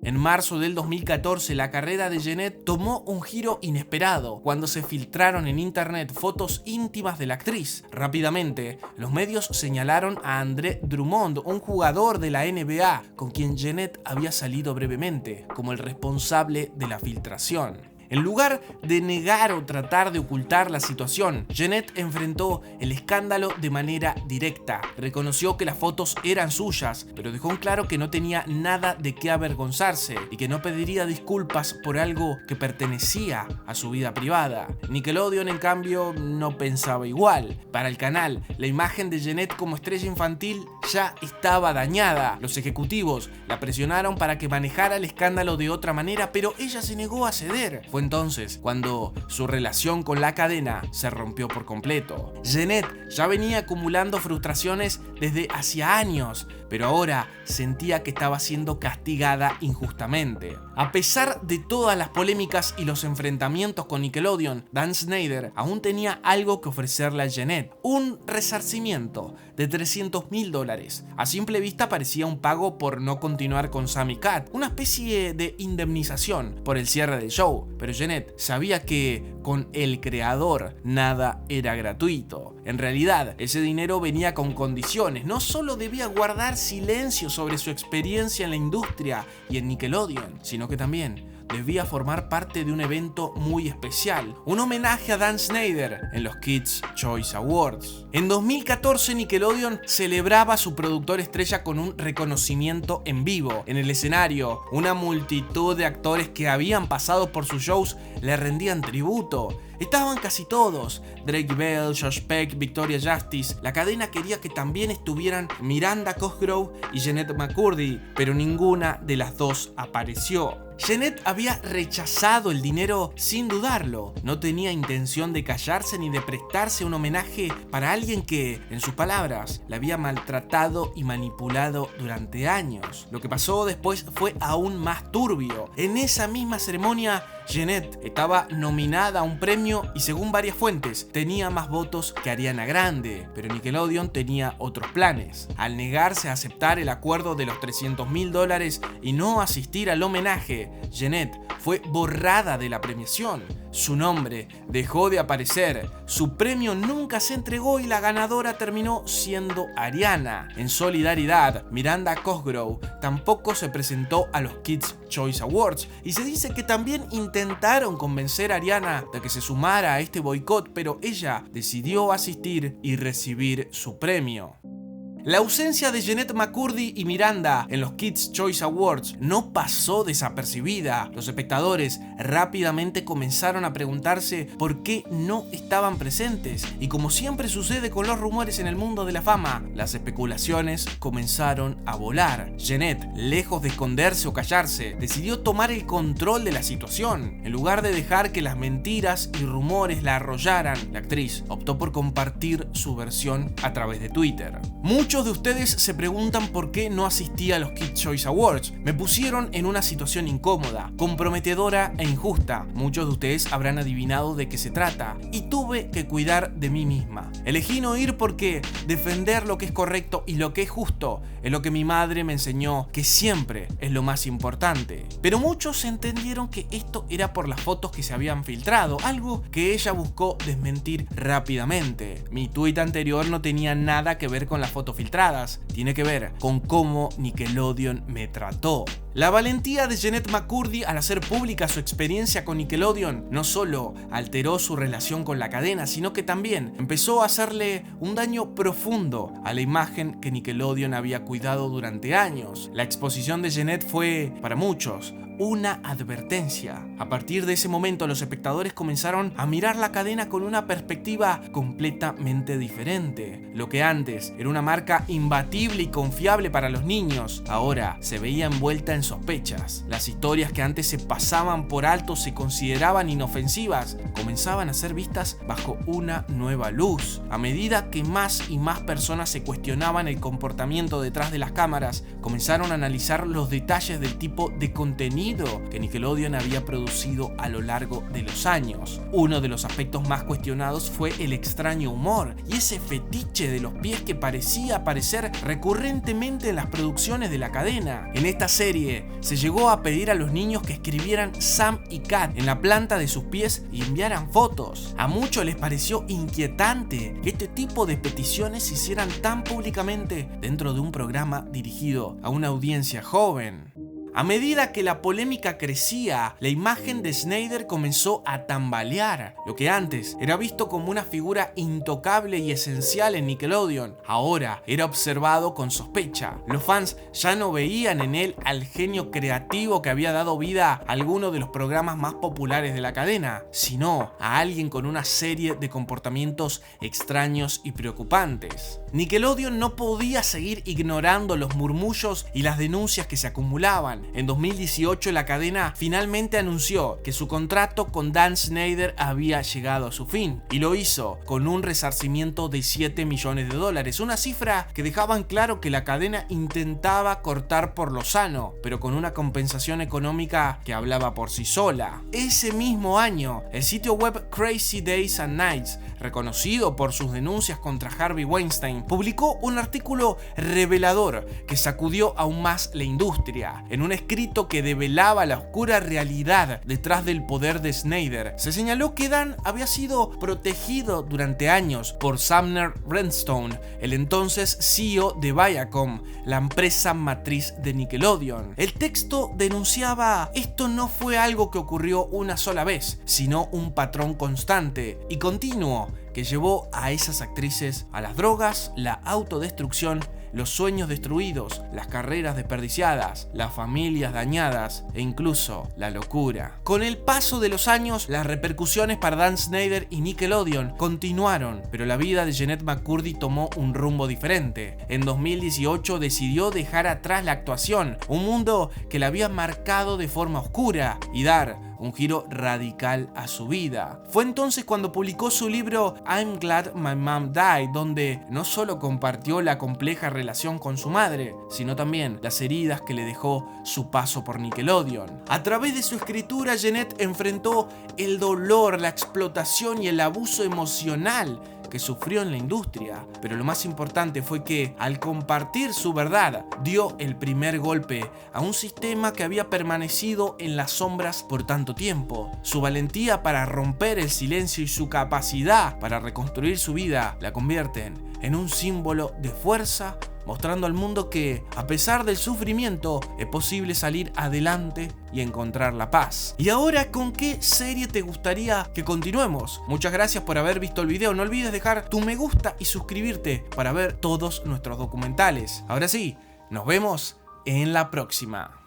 En marzo del 2014, la carrera de Jeanette tomó un giro inesperado cuando se filtraron en internet fotos íntimas de la actriz. Rápidamente, los medios señalaron a André Drummond, un jugador de la NBA, con quien Jeanette había salido brevemente, como el responsable de la filtración. En lugar de negar o tratar de ocultar la situación, Jeanette enfrentó el escándalo de manera directa. Reconoció que las fotos eran suyas, pero dejó en claro que no tenía nada de qué avergonzarse y que no pediría disculpas por algo que pertenecía a su vida privada. Nickelodeon, en cambio, no pensaba igual. Para el canal, la imagen de Jeanette como estrella infantil ya estaba dañada. Los ejecutivos la presionaron para que manejara el escándalo de otra manera, pero ella se negó a ceder. Fue entonces cuando su relación con la cadena se rompió por completo. Jeanette ya venía acumulando frustraciones desde hacía años, pero ahora sentía que estaba siendo castigada injustamente. A pesar de todas las polémicas y los enfrentamientos con Nickelodeon, Dan Schneider aún tenía algo que ofrecerle a Jeanette: un resarcimiento de $300,000. A simple vista parecía un pago por no continuar con Sam y Cat, una especie de indemnización por el cierre del show, pero Jeanette sabía que con el creador nada era gratuito. En realidad, ese dinero venía con condiciones. No solo debía guardar silencio sobre su experiencia en la industria y en Nickelodeon, sino que también debía formar parte de un evento muy especial, un homenaje a Dan Schneider en los Kids' Choice Awards. En 2014, Nickelodeon celebraba a su productor estrella con un reconocimiento en vivo. En el escenario, una multitud de actores que habían pasado por sus shows le rendían tributo. Estaban casi todos: Drake Bell, Josh Peck, Victoria Justice. La cadena quería que también estuvieran Miranda Cosgrove y Jeanette McCurdy, pero ninguna de las dos apareció. Jeanette había rechazado el dinero sin dudarlo. No tenía intención de callarse ni de prestarse un homenaje para alguien que, en sus palabras, la había maltratado y manipulado durante años. Lo que pasó después fue aún más turbio. En esa misma ceremonia, Jeanette estaba nominada a un premio y, según varias fuentes, tenía más votos que Ariana Grande, pero Nickelodeon tenía otros planes. Al negarse a aceptar el acuerdo de los $300,000 y no asistir al homenaje, Jeanette fue borrada de la premiación. Su nombre dejó de aparecer, su premio nunca se entregó y la ganadora terminó siendo Ariana. En solidaridad, Miranda Cosgrove tampoco se presentó a los Kids' Choice Awards y se dice que también intentaron convencer a Ariana de que se sumara a este boicot, pero ella decidió asistir y recibir su premio. La ausencia de Jennette McCurdy y Miranda en los Kids' Choice Awards no pasó desapercibida. Los espectadores rápidamente comenzaron a preguntarse por qué no estaban presentes, y como siempre sucede con los rumores en el mundo de la fama, las especulaciones comenzaron a volar. Jennette, lejos de esconderse o callarse, decidió tomar el control de la situación. En lugar de dejar que las mentiras y rumores la arrollaran, la actriz optó por compartir su versión a través de Twitter. Muchos de ustedes se preguntan por qué no asistí a los Kids' Choice Awards. Me pusieron en una situación incómoda, comprometedora e injusta. Muchos de ustedes habrán adivinado de qué se trata, y tuve que cuidar de mí misma. Elegí no ir porque defender lo que es correcto y lo que es justo es lo que mi madre me enseñó que siempre es lo más importante. Pero muchos entendieron que esto era por las fotos que se habían filtrado, algo que ella buscó desmentir rápidamente. Mi tuit anterior no tenía nada que ver con las fotos filtradas, tiene que ver con cómo Nickelodeon me trató. La valentía de Jennette McCurdy al hacer pública su experiencia con Nickelodeon no solo alteró su relación con la cadena, sino que también empezó a hacerle un daño profundo a la imagen que Nickelodeon había cuidado durante años. La exposición de Jennette fue, para muchos, una advertencia. A partir de ese momento, los espectadores comenzaron a mirar la cadena con una perspectiva completamente diferente. Lo que antes era una marca imbatible y confiable para los niños, ahora se veía envuelta en sospechas. Las historias que antes se pasaban por alto, se consideraban inofensivas, comenzaban a ser vistas bajo una nueva luz. A medida que más y más personas se cuestionaban el comportamiento detrás de las cámaras, comenzaron a analizar los detalles del tipo de contenido que Nickelodeon había producido a lo largo de los años. Uno de los aspectos más cuestionados fue el extraño humor y ese fetiche de los pies que parecía aparecer recurrentemente en las producciones de la cadena. En esta serie se llegó a pedir a los niños que escribieran Sam y Cat en la planta de sus pies y enviaran fotos. A muchos les pareció inquietante que este tipo de peticiones se hicieran tan públicamente dentro de un programa dirigido a una audiencia joven. A medida que la polémica crecía, la imagen de Snyder comenzó a tambalear. Lo que antes era visto como una figura intocable y esencial en Nickelodeon, ahora era observado con sospecha. Los fans ya no veían en él al genio creativo que había dado vida a alguno de los programas más populares de la cadena, sino a alguien con una serie de comportamientos extraños y preocupantes. Nickelodeon no podía seguir ignorando los murmullos y las denuncias que se acumulaban. En 2018 la cadena finalmente anunció que su contrato con Dan Snyder había llegado a su fin, y lo hizo con un resarcimiento de $7 millones, una cifra que dejaban claro que la cadena intentaba cortar por lo sano, pero con una compensación económica que hablaba por sí sola. Ese mismo año, el sitio web Crazy Days and Nights, reconocido por sus denuncias contra Harvey Weinstein, publicó un artículo revelador que sacudió aún más la industria. En un escrito que develaba la oscura realidad detrás del poder de Snyder, se señaló que Dan había sido protegido durante años por Sumner Redstone, el entonces CEO de Viacom, la empresa matriz de Nickelodeon. El texto denunciaba: esto no fue algo que ocurrió una sola vez, sino un patrón constante y continuo que llevó a esas actrices a las drogas, la autodestrucción, los sueños destruidos, las carreras desperdiciadas, las familias dañadas e incluso la locura. Con el paso de los años, las repercusiones para Dan Snyder y Nickelodeon continuaron, pero la vida de Jennette McCurdy tomó un rumbo diferente. En 2018 decidió dejar atrás la actuación, un mundo que la había marcado de forma oscura, y dar un giro radical a su vida. Fue entonces cuando publicó su libro I'm Glad My Mom Died, donde no solo compartió la compleja relación con su madre, sino también las heridas que le dejó su paso por Nickelodeon. A través de su escritura, Jennette enfrentó el dolor, la explotación y el abuso emocional que sufrió en la industria, pero lo más importante fue que, al compartir su verdad, dio el primer golpe a un sistema que había permanecido en las sombras por tanto tiempo. Su valentía para romper el silencio y su capacidad para reconstruir su vida la convierten en un símbolo de fuerza, mostrando al mundo que, a pesar del sufrimiento, es posible salir adelante y encontrar la paz. Y ahora, ¿con qué serie te gustaría que continuemos? Muchas gracias por haber visto el video. No olvides dejar tu me gusta y suscribirte para ver todos nuestros documentales. Ahora sí, nos vemos en la próxima.